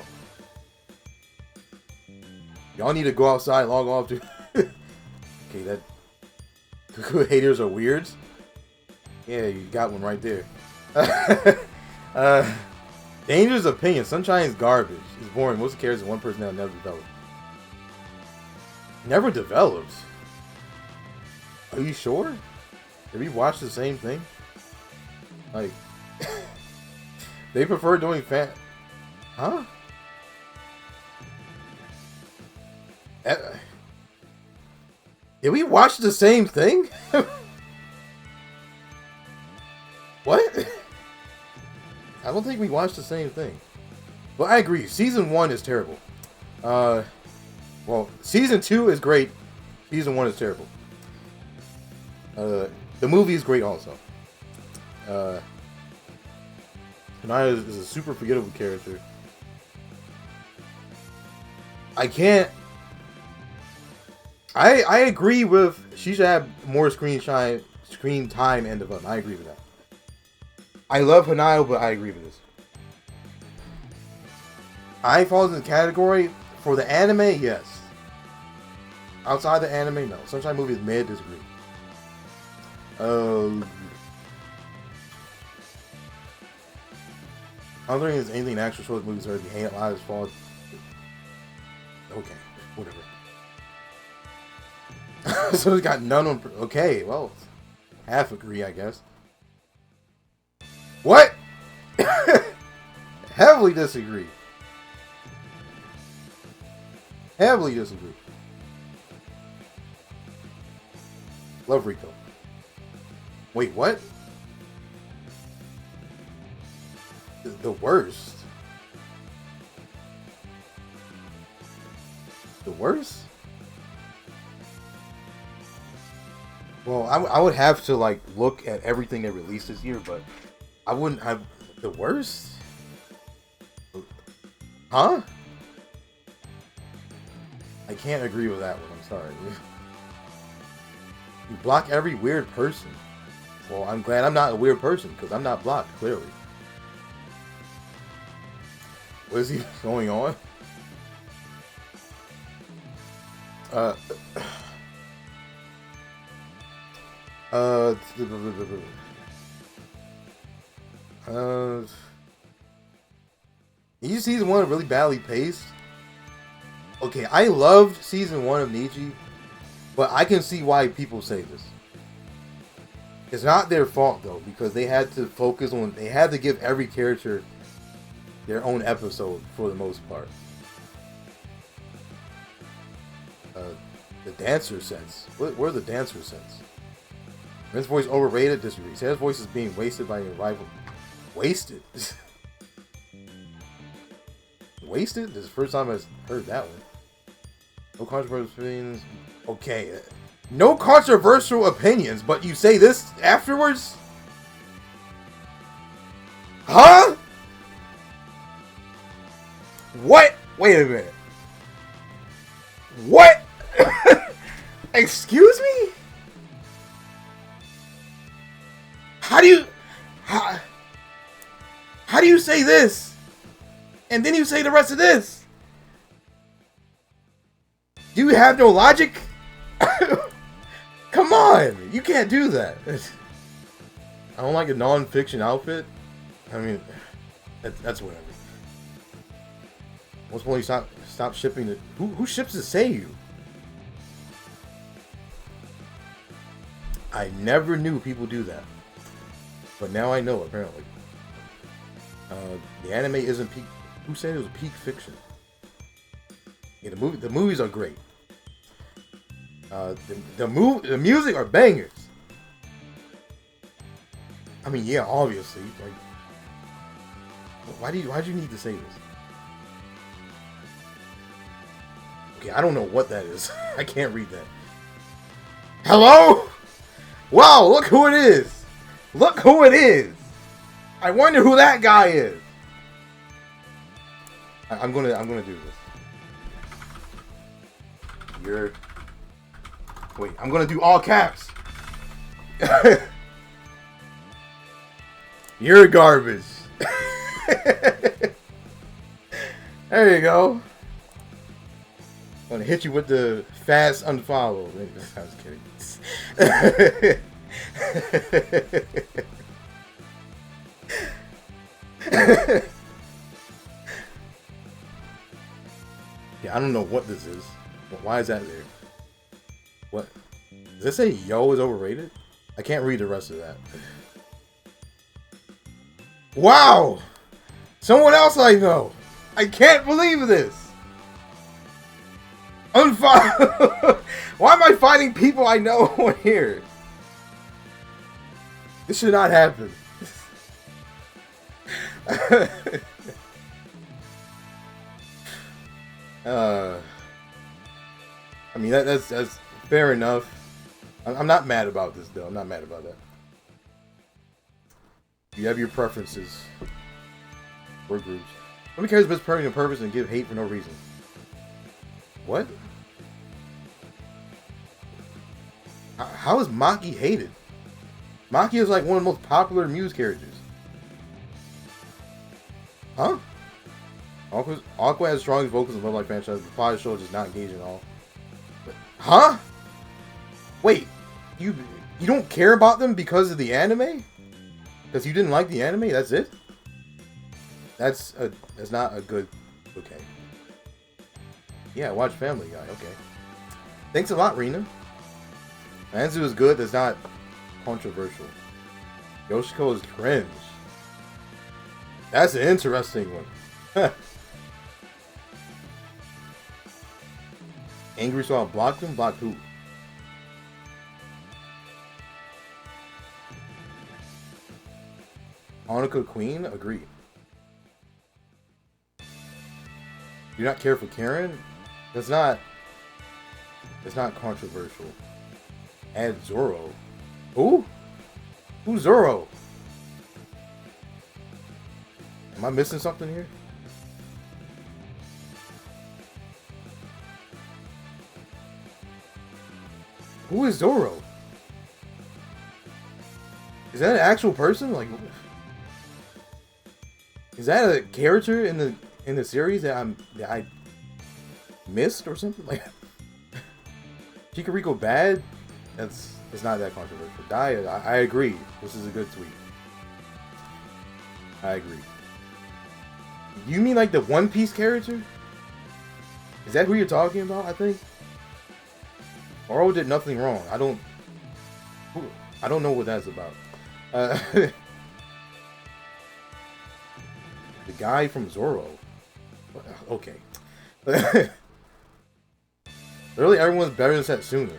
Y'all need to go outside and log off to... Okay, that... Cuckoo haters are weirds? Yeah, you got one right there. Dangerous opinion. Sunshine's garbage. It's boring. Most characters are one person that never develops. Never develops? Are you sure? Did we watch the same thing? Like... They prefer doing fan... Huh? Did we watch the same thing? What? I don't think we watched the same thing. But I agree. Season 1 is terrible. Well, Season 2 is great. Season 1 is terrible. The movie is great also. Hanaya is a super forgettable character. I can't... I agree with... She should have more screen time and development. I agree with that. I love Hanaya, but I agree with this. I fall in the category for the anime, yes. Outside the anime, no. Sunshine movie is mid, disagree. I don't think there's anything in actual short movies that hang out as far. Okay, whatever. So it's got none on. Okay, well, half agree, I guess. What? Heavily disagree. Heavily disagree. Love Rico. Wait, what? The worst. The worst? Well, I would have to like look at everything they released this year, but I wouldn't have the worst. Huh? I can't agree with that one. I'm sorry. You block every weird person. Well, I'm glad I'm not a weird person because I'm not blocked, clearly. What is he going on? You season 1 really badly paced. Okay, I loved season 1 of Nietzsche, but I can see why people say this. It's not their fault though, because they had to focus on, they had to give every character their own episode for the most part. The dancer sets. Where are the dancer sets? His voice overrated, disagrees. His voice is being wasted by your rival. Wasted? Wasted? This is the first time I've heard that one. No controversial opinions. Okay. No controversial opinions, but you say this afterwards? Huh? What? Wait a minute. What? Excuse me? How do you say this? And then you say the rest of this? Do you have no logic? Come on! You can't do that. I don't like a non-fiction outfit. I mean, that's whatever. What's the point? Stop shipping it. Who ships the Seiyu? I never knew people do that, but now I know apparently. The anime isn't peak. Who said it was peak fiction? Yeah, the movies are great. The music are bangers. I mean, yeah, obviously. Like, why'd you need to say this? Okay, I don't know what that is. I can't read that. Hello? Wow, look who it is. Look who it is. I wonder who that guy is. I'm gonna do this. Wait, I'm gonna do all caps. You're garbage. There you go. I'm gonna hit you with the fast unfollow. I was kidding. Yeah, I don't know what this is. But why is that there? What? Does it say yo is overrated? I can't read the rest of that. Wow! Someone else I know! I can't believe this! Unfollow! Why am I finding people I know here? This should not happen. I mean that's fair enough. I'm not mad about this though. I'm not mad about that. You have your preferences. Or groups. Nobody cares about purpose and purpose and give hate for no reason. What? How is Maki hated? Maki is like one of the most popular Muse characters. Huh? Aqua has strongest vocals in Love Live franchise. The plot of the show is just not engaging at all. But, huh? Wait, you don't care about them because of the anime? Because you didn't like the anime? That's it? That's not a good. Okay. Yeah, watch Family Guy. Okay. Thanks a lot, Rena. Anzu is good. That's not controversial. Yoshiko is cringe. That's an interesting one. Angry so I blocked him? Blocked who? Hanukkah Queen? Agree. Do not care for Karen? That's not controversial. Add Zoro. Who? Who's Zoro? Am I missing something here? Who is Zoro? Is that an actual person? Like, is that a character in the series that I missed or something? Like, Chikoriko bad? It's not that controversial. I agree. This is a good tweet. I agree. You mean like the One Piece character? Is that who you're talking about? I think. Oro did nothing wrong. I don't know what that's about. The guy from Zoro. Okay. Really, everyone's better than Satsuna.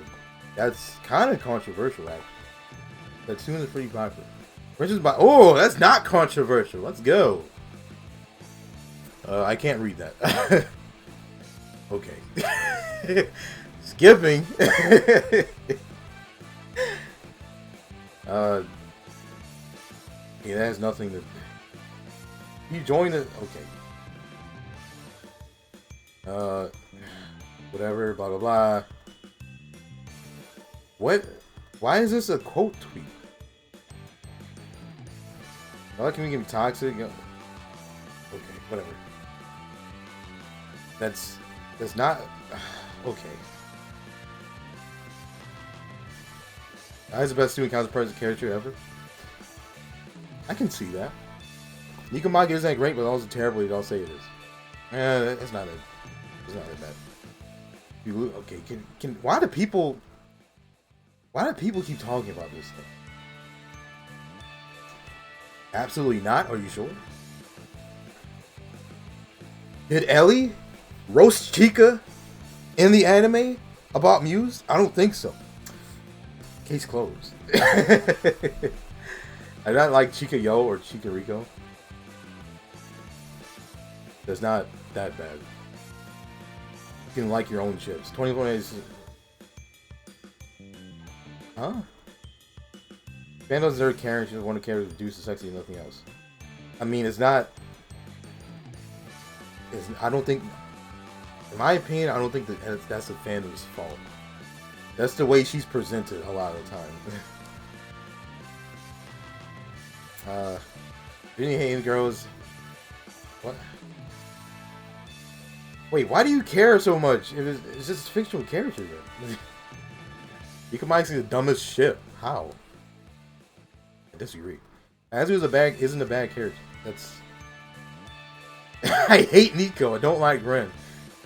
That's kind of controversial, actually. Satsuna is pretty popular. Oh, that's not controversial. Let's go. I can't read that. Okay. Skipping. Yeah, that has nothing to. You join the. Okay. Whatever. Blah blah blah. What? Why is this a quote tweet? How can we get toxic? Okay, whatever. That's not. Okay. That's the best student counterpart character ever. I can see that. Nikomaki isn't that great, but also terrible. I'll say it is. It's not that bad. Okay, why do people keep talking about this thing? Absolutely not. Are you sure? Did Ellie roast Chica in the anime about Muse? I don't think so. Case closed. I don't like Chica Yo or Chica Rico. It's not that bad. You can like your own chips. 24 days. Huh? Vandals is their character. She's one of the characters reduced to sexy and nothing else. I mean, it's not. I don't think. In my opinion, I don't think that's the fandom's fault. That's the way she's presented a lot of the time. Any hating girls? What? Wait, why do you care so much? It's just a fictional character then. You can see the dumbest shit. How? I disagree. Azu isn't a bad character. That's. I hate Nico. I don't like Ren.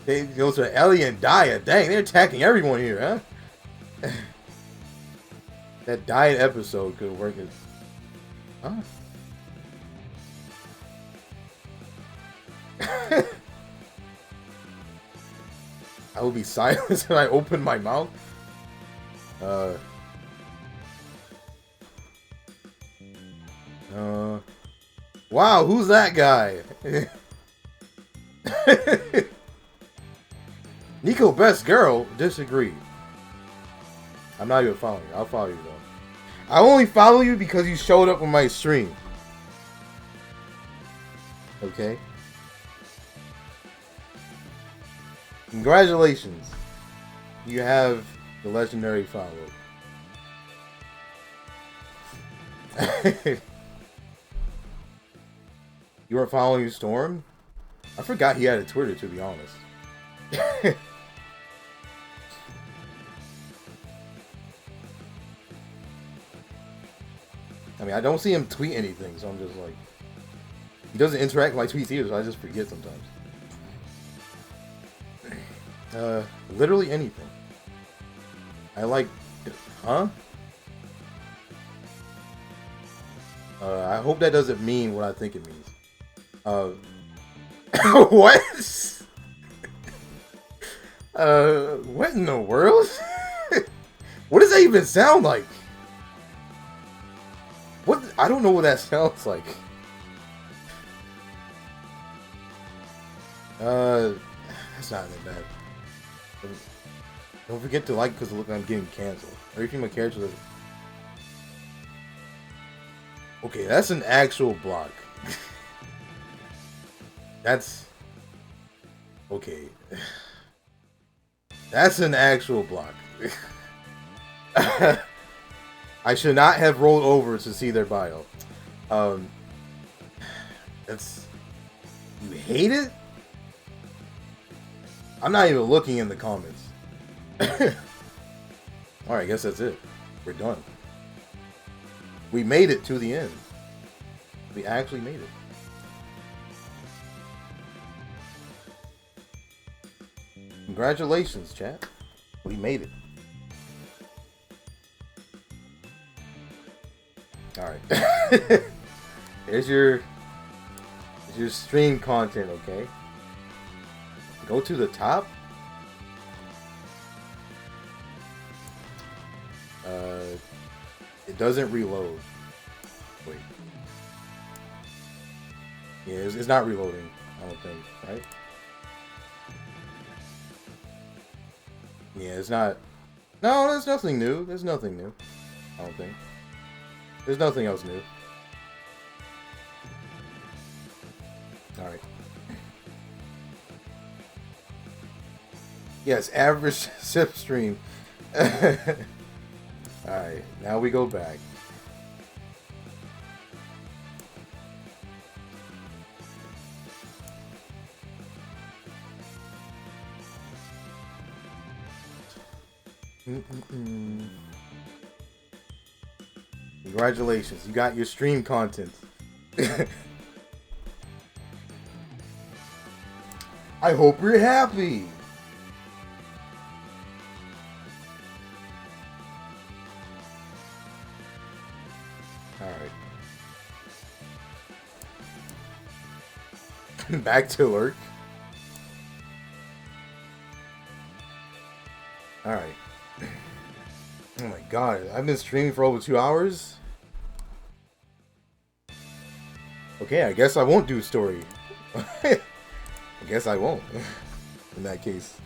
They go to Ellie and Daya. Dang, they're attacking everyone here, huh? That diet episode could work as. Huh? I will be silent when I open my mouth. Uh. Wow, who's that guy? Nico, best girl. Disagree. I'm not even following you. I'll follow you though. I only follow you because you showed up on my stream. Okay. Congratulations. You have the legendary follow. You weren't following Storm? I forgot he had a Twitter, to be honest. I mean, I don't see him tweet anything, so I'm just like... He doesn't interact with my tweets either, so I just forget sometimes. Literally anything. I like... Huh? I hope that doesn't mean what I think it means. What? What in the world? What does that even sound like? What? I don't know what that sounds like. That's not that bad. Don't forget to like because look, I'm getting canceled. Everything my character does. Okay, that's an actual block. That's okay. That's an actual block. I should not have rolled over to see their bio. That's... You hate it? I'm not even looking in the comments. Alright, I guess that's it. We're done. We made it to the end. We actually made it. Congratulations, chat. We made it. Alright. Here's your stream content, okay? Go to the top. It doesn't reload. Wait. Yeah, it's not reloading, I don't think, right? Yeah, it's not. No, there's nothing new. There's nothing new. I don't think. There's nothing else new. Alright. Yes, average SIF stream. Alright, now we go back. Congratulations, you got your stream content. I hope you're happy. Alright. Back to work. Alright. Oh my god, I've been streaming for over 2 hours? Okay, I guess I won't do story. I guess I won't. In that case.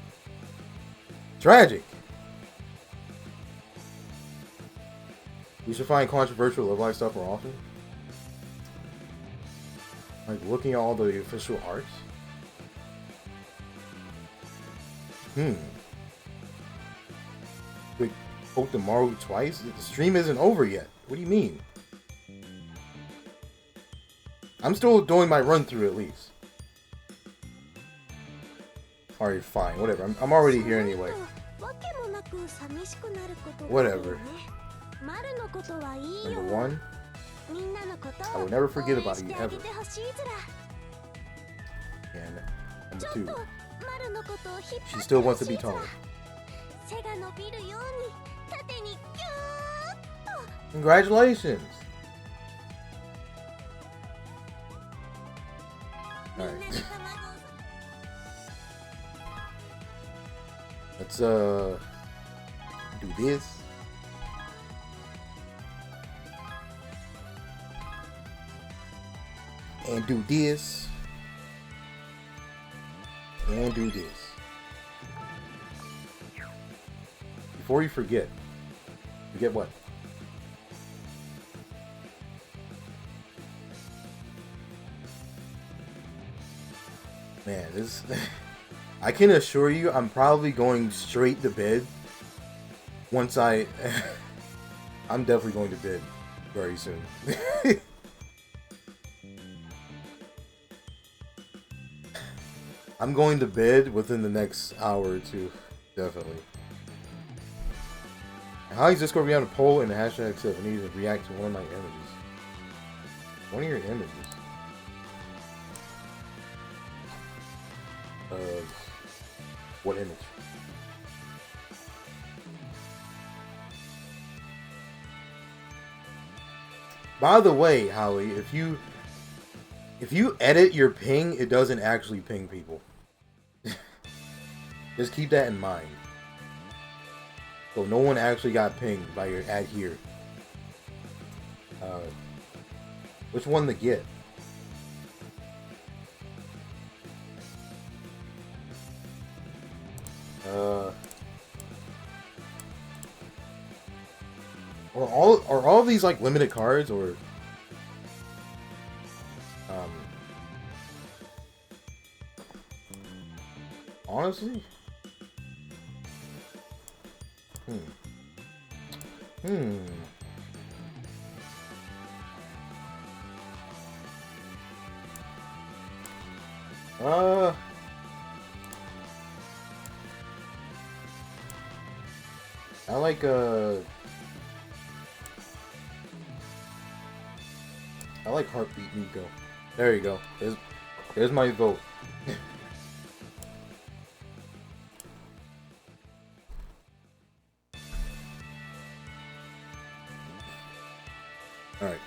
Tragic. We should find controversial Love Life stuff more often. Like looking at all the official arts. We poked the Maru twice? The stream isn't over yet. What do you mean? I'm still doing my run through at least. Alright, fine. Whatever. I'm already here anyway. Whatever. Number 1. I will never forget about you, ever. And number 2. She still wants to be taller. Congratulations! Alright. Let's do this. And do this. And do this. Before you forget. Forget what? Man, this... I can assure you I'm probably going straight to bed once I... I'm definitely going to bed very soon. I'm going to bed within the next hour or two. Definitely. How is Discord beyond a poll and the hashtag SIF? I need to react to one of my images. One of your images. What image? By the way, Holly, if you edit your ping, it doesn't actually ping people. Just keep that in mind. So no one actually got pinged by your ad here. Which one to get? Are all these like limited cards or honestly? I like Heartbeat Nico. There you go. There's my vote. Alright.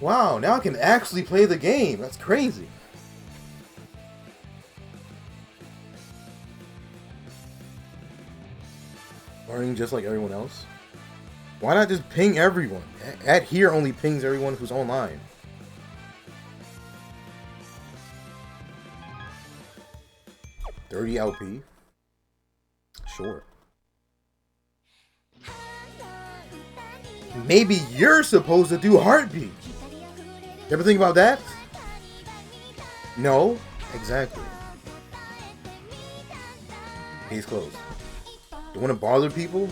Wow, now I can actually play the game. That's crazy. Learning just like everyone else. Why not just ping everyone? At here only pings everyone who's online. $30 LP? Sure. Maybe you're supposed to do Heartbeat. You ever think about that? No? Exactly. Case closed. You want to bother people?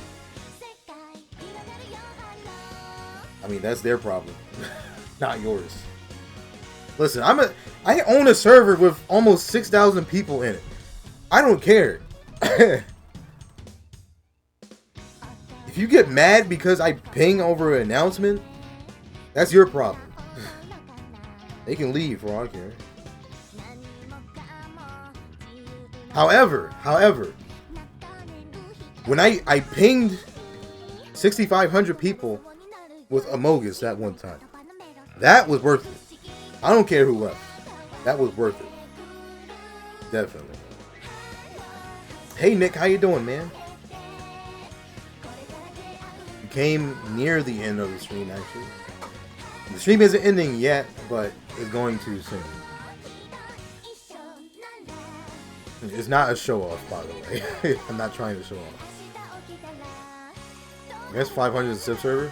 I mean, that's their problem, not yours. Listen, I own a server with almost 6,000 people in it. I don't care. If you get mad because I ping over an announcement, that's your problem. They can leave for all I care. However, when I pinged 6,500 people with Amogus that one time, that was worth it. I don't care who left. That was worth it. Definitely. Hey Nick, how you doing, man? You came near the end of the stream, actually. The stream isn't ending yet, but it's going to soon. It's not a show-off, by the way. I'm not trying to show off. I guess 500 is a SIF server.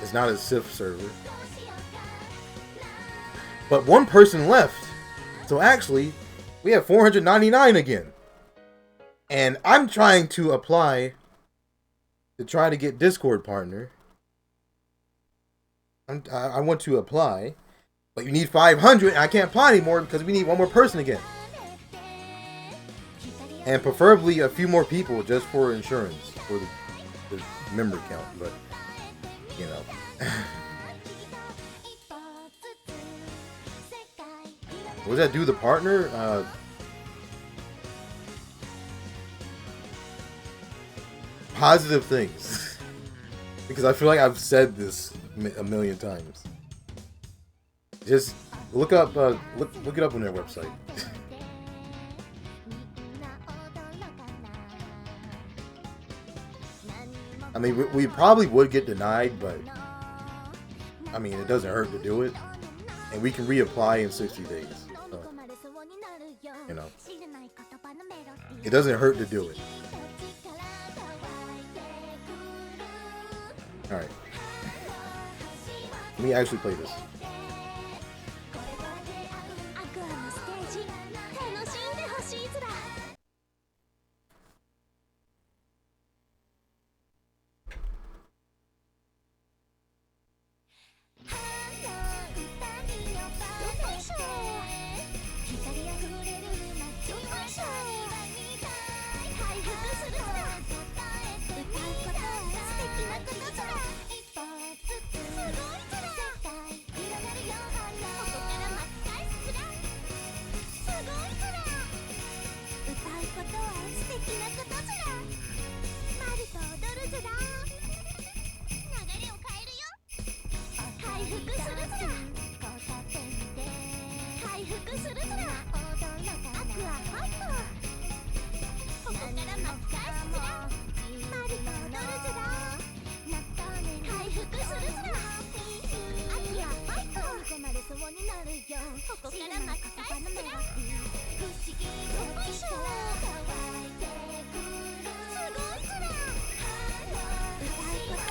It's not a SIF server. But one person left. So actually, we have 499 again. And I'm trying to apply to try to get Discord partner. I want to apply. But you need 500 and I can't apply anymore because we need one more person again. And preferably a few more people just for insurance. For the member count. But, you know. What does that do, the partner? Positive things. Because I feel like I've said this a million times. Just look up, look it up on their website. I mean, we probably would get denied, but I mean, it doesn't hurt to do it. And we can reapply in 60 days. So, you know, it doesn't hurt to do it. Alright. Let me actually play this.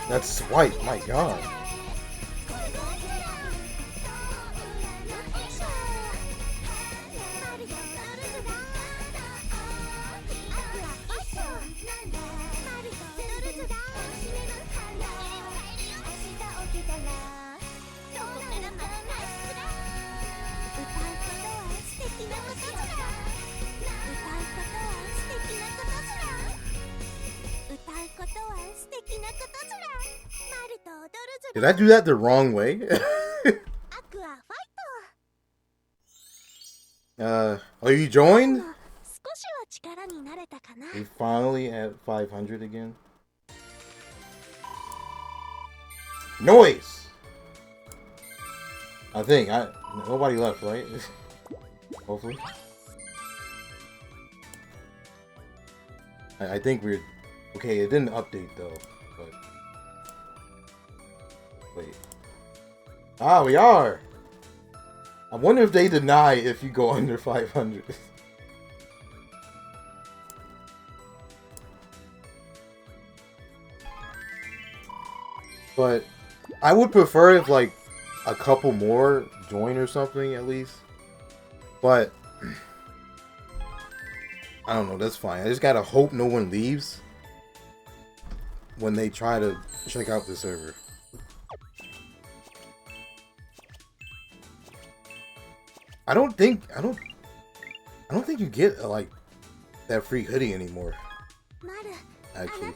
That's swipe, my god. Did I do that the wrong way? Are you joined? We finally at 500 again. Noise! I think, nobody left, right? Hopefully. I think we're... Okay, it didn't update though, but... Wait. Ah, we are! I wonder if they deny if you go under 500. But I would prefer if like a couple more join or something at least. But I don't know, that's fine. I just gotta hope no one leaves when they try to check out the server. I don't think you get like that free hoodie anymore. Actually,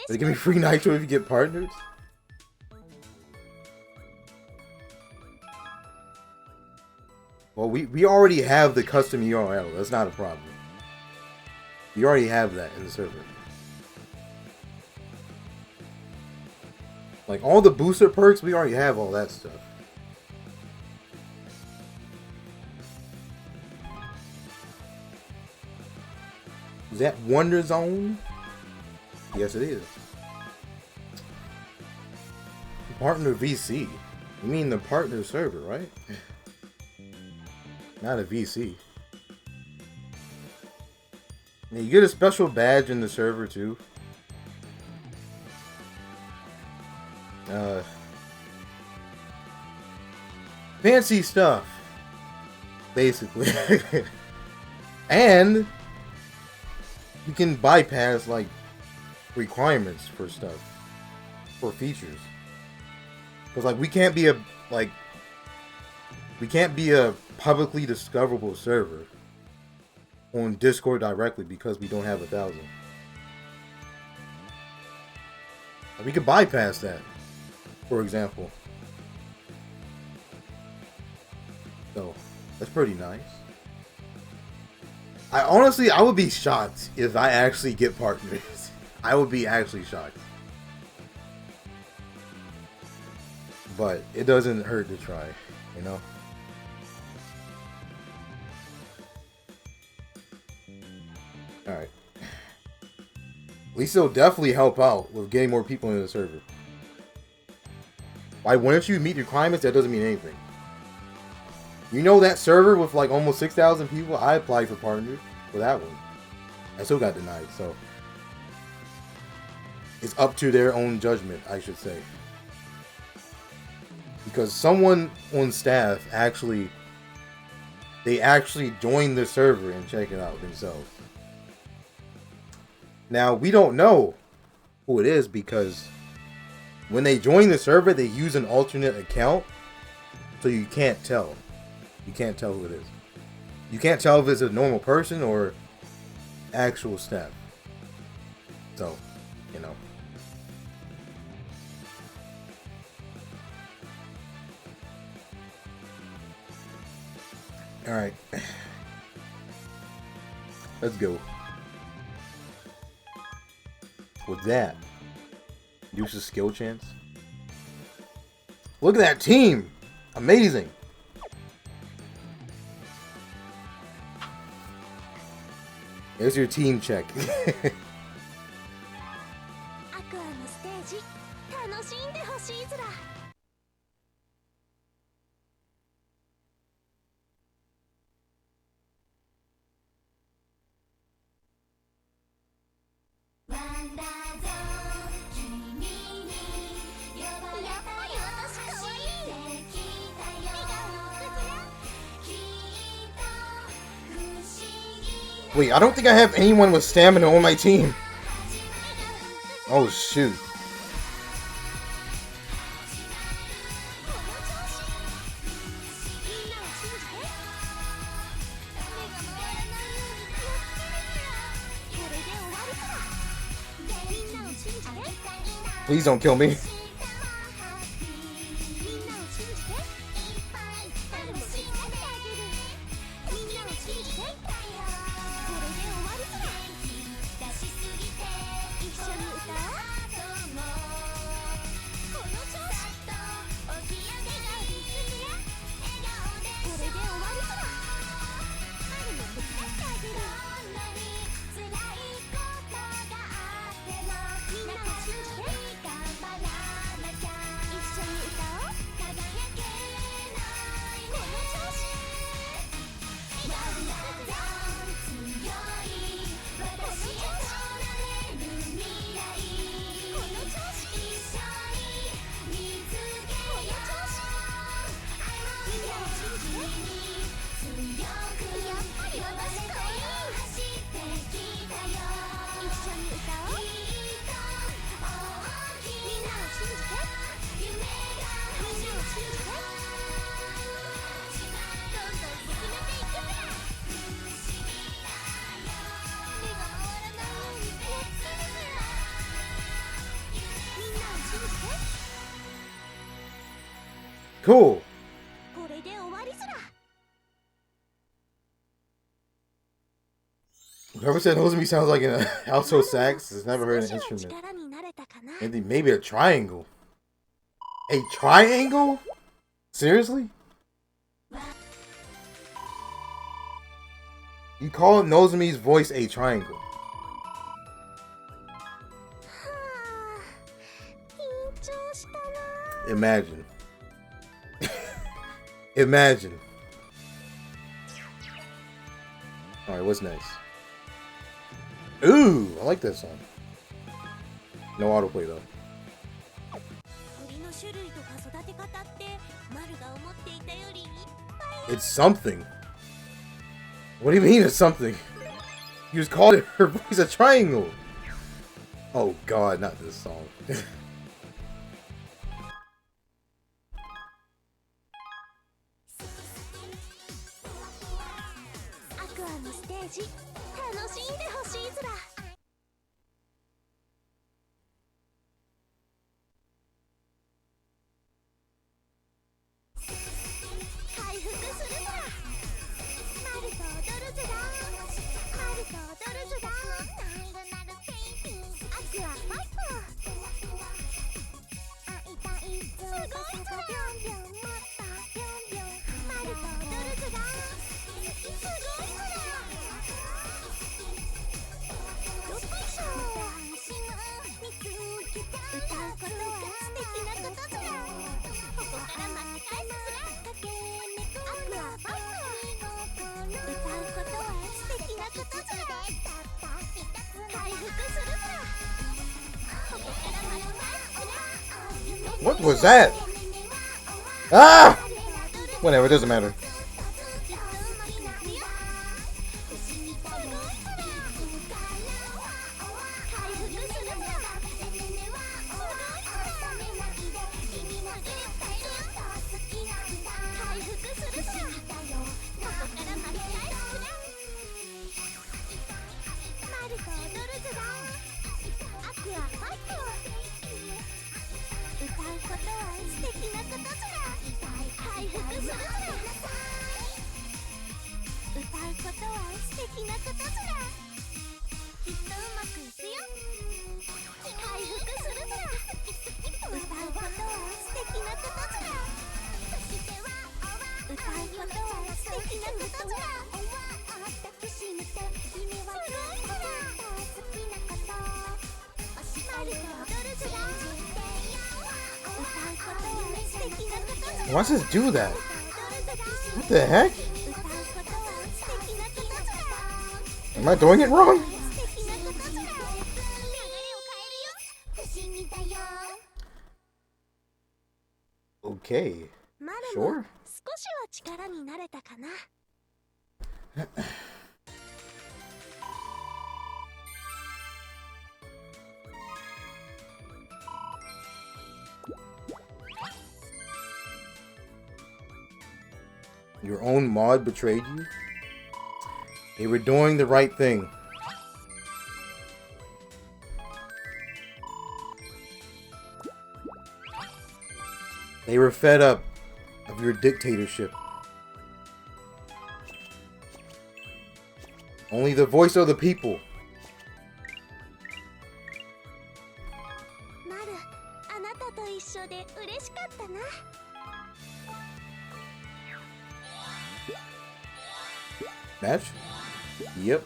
they give me free nitro if you get partners. Well, we already have the custom URL. That's not a problem. You already have that in the server. Like all the booster perks, we already have all that stuff. Is that Wonder Zone? Yes, it is. Partner VC. You mean the partner server, right? Not a VC. Yeah, you get a special badge in the server too. Fancy stuff, basically. And you can bypass like requirements for stuff, for features. Because like we can't be a publicly discoverable server on Discord directly because we don't have 1,000. We could bypass that, for example. So that's pretty nice. I would be shocked if I actually get partners. I would be actually shocked. But it doesn't hurt to try, you know? Alright. At least it'll definitely help out with getting more people into the server. Why wouldn't you meet the requirements? That doesn't mean anything. You know that server with like almost 6,000 people? I applied for partner for that one. I still got denied, so it's up to their own judgment, I should say. Because someone on staff actually joined the server and check it out themselves. Now, we don't know who it is because when they join the server, they use an alternate account, so you can't tell. You can't tell who it is. You can't tell if it's a normal person or actual staff. So, you know. Alright. Let's go. What's that? Use a skill chance. Look at that team! Amazing! There's your team check. アクアのステージ楽しんでほしいずら。ワンダーゾーン君に呼ばれたよ。やっぱり私可愛い。できたよ。笑顔きっと不思議。 Wait, I don't think I have anyone with stamina on my team. Oh shoot. Please don't kill me. Cool. Whoever said Hosemi sounds like an alto sax has never heard an instrument. Maybe a triangle. A triangle? Seriously? You call Nozomi's voice a triangle? Imagine. Imagine. Alright, what's next? Ooh, I like that song. No autoplay though. It's something. What do you mean it's something? You just called it her voice a triangle. Oh god, not this song. What was that? Ah! Whatever, it doesn't matter. Why does this do that? What the heck? Am I doing it wrong? Okay. Sure. Your own mod betrayed you? They were doing the right thing. They were fed up of your dictatorship. Only the voice of the people. Match? Yep.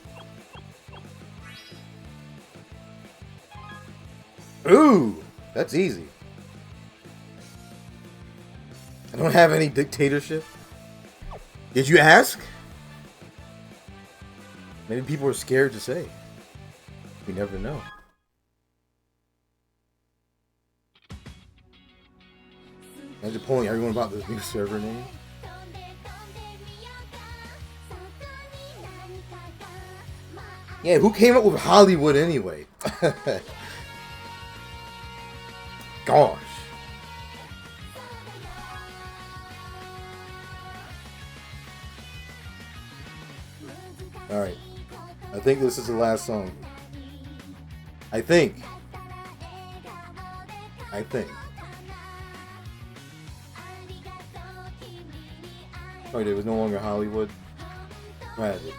Ooh, that's easy. I don't have any dictatorship. Did you ask? Maybe people are scared to say. You never know. Imagine polling everyone about this new server name. Yeah, who came up with Hollywood anyway? Gosh. Alright. I think this is the last song. I think. Oh, it was no longer Hollywood. Tragic.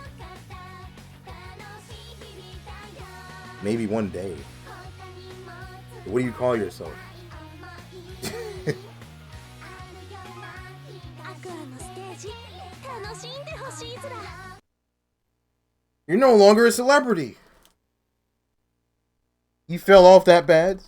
Maybe one day. What do you call yourself? You're no longer a celebrity. You fell off that bad?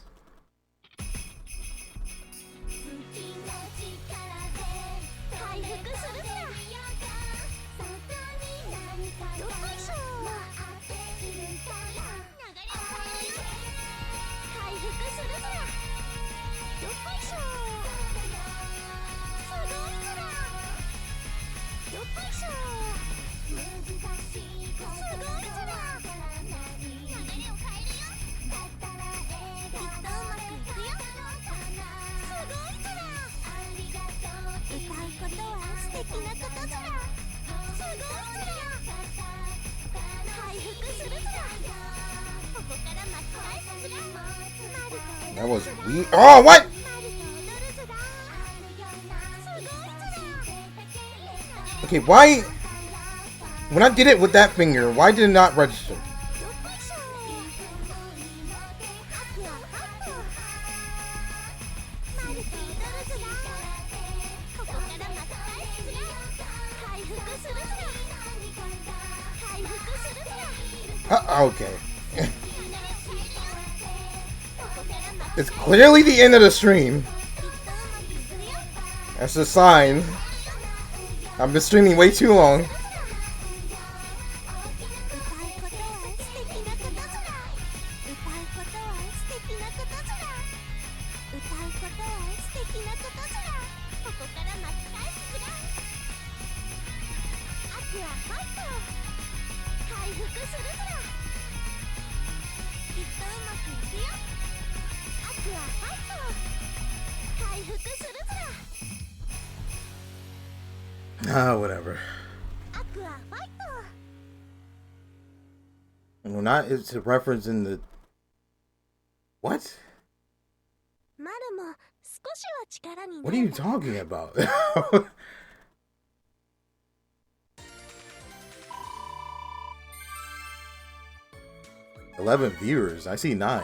That was weird. Oh, what? Okay, why? When I did it with that finger, why did it not register? Okay. It's clearly the end of the stream. That's a sign. I've been streaming way too long. ことは素敵なことずら。ここから巻き返すずら。悪はファイト。回復するずら。きっとうまくいくよ。悪はファイト。回復するずら。Ah, whatever. 悪はファイト。 Well, not it's a reference in the what? マルも少しは力にな What are you れた。 talking about? 11 viewers. I see 9.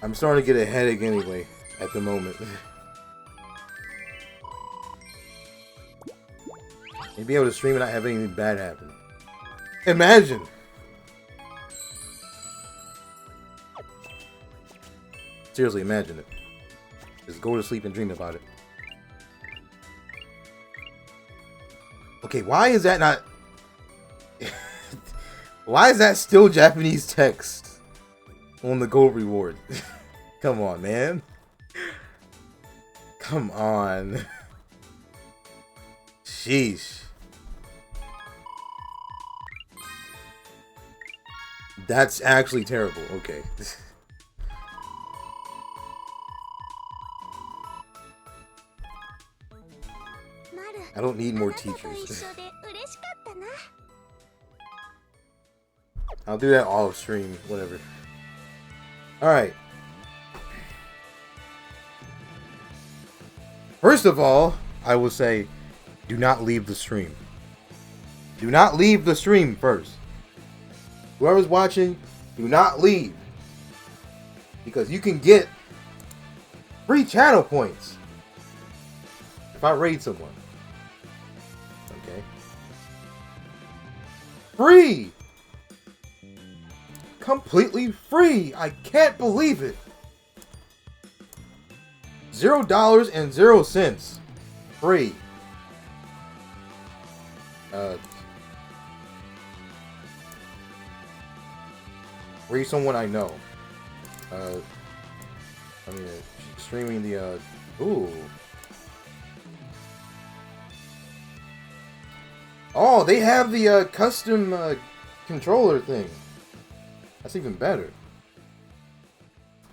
I'm starting to get a headache anyway at the moment. You'd be able to stream and not have anything bad happen. Imagine! Seriously, imagine it. Just go to sleep and dream about it. Okay, why is that not... Why is that still Japanese text on the gold reward? Come on, man. Come on. Sheesh. That's actually terrible. Okay. I don't need more teachers. I'll do that off stream, whatever. Alright. First of all, I will say, do not leave the stream. Do not leave the stream first. Whoever's watching, do not leave. Because you can get free channel points if I raid someone. Okay. Free! Completely free! I can't believe it! $0.00 free. Read someone I know. I mean, streaming the, ooh. Oh, they have the, custom, controller thing. That's even better.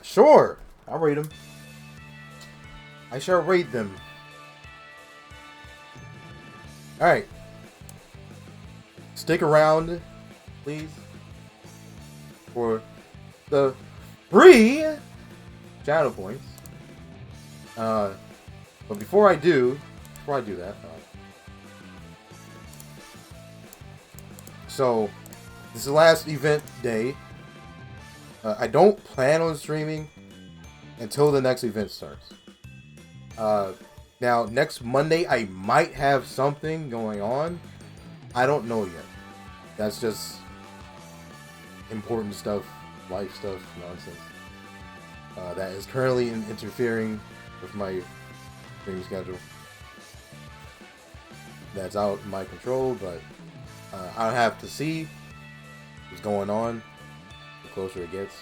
Sure! I'll rate them. I shall rate them. Alright. Stick around, please, for the free channel points. But before I do that, so this is the last event day. I don't plan on streaming until the next event starts. Now next Monday I might have something going on. I don't know yet. That's just important stuff, life stuff, nonsense. That is currently interfering with my stream schedule. That's out of my control, but I'll have to see what's going on the closer it gets.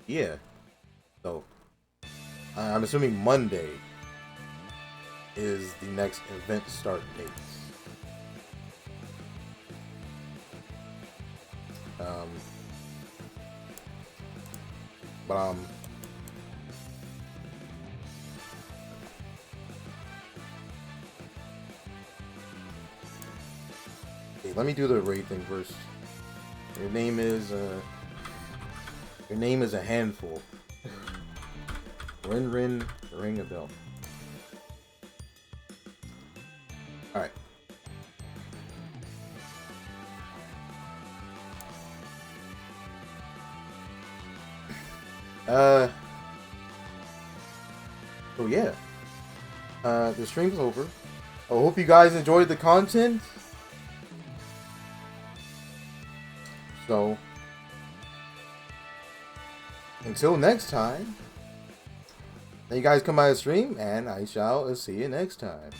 Yeah. So, I'm assuming Monday is the next event start date. Okay, let me do the raid thing first. Your name is a handful. Rin, ring a bell. Alright. So yeah. The stream's over. I hope you guys enjoyed the content. So, until next time, then you guys come by the stream, and I shall see you next time.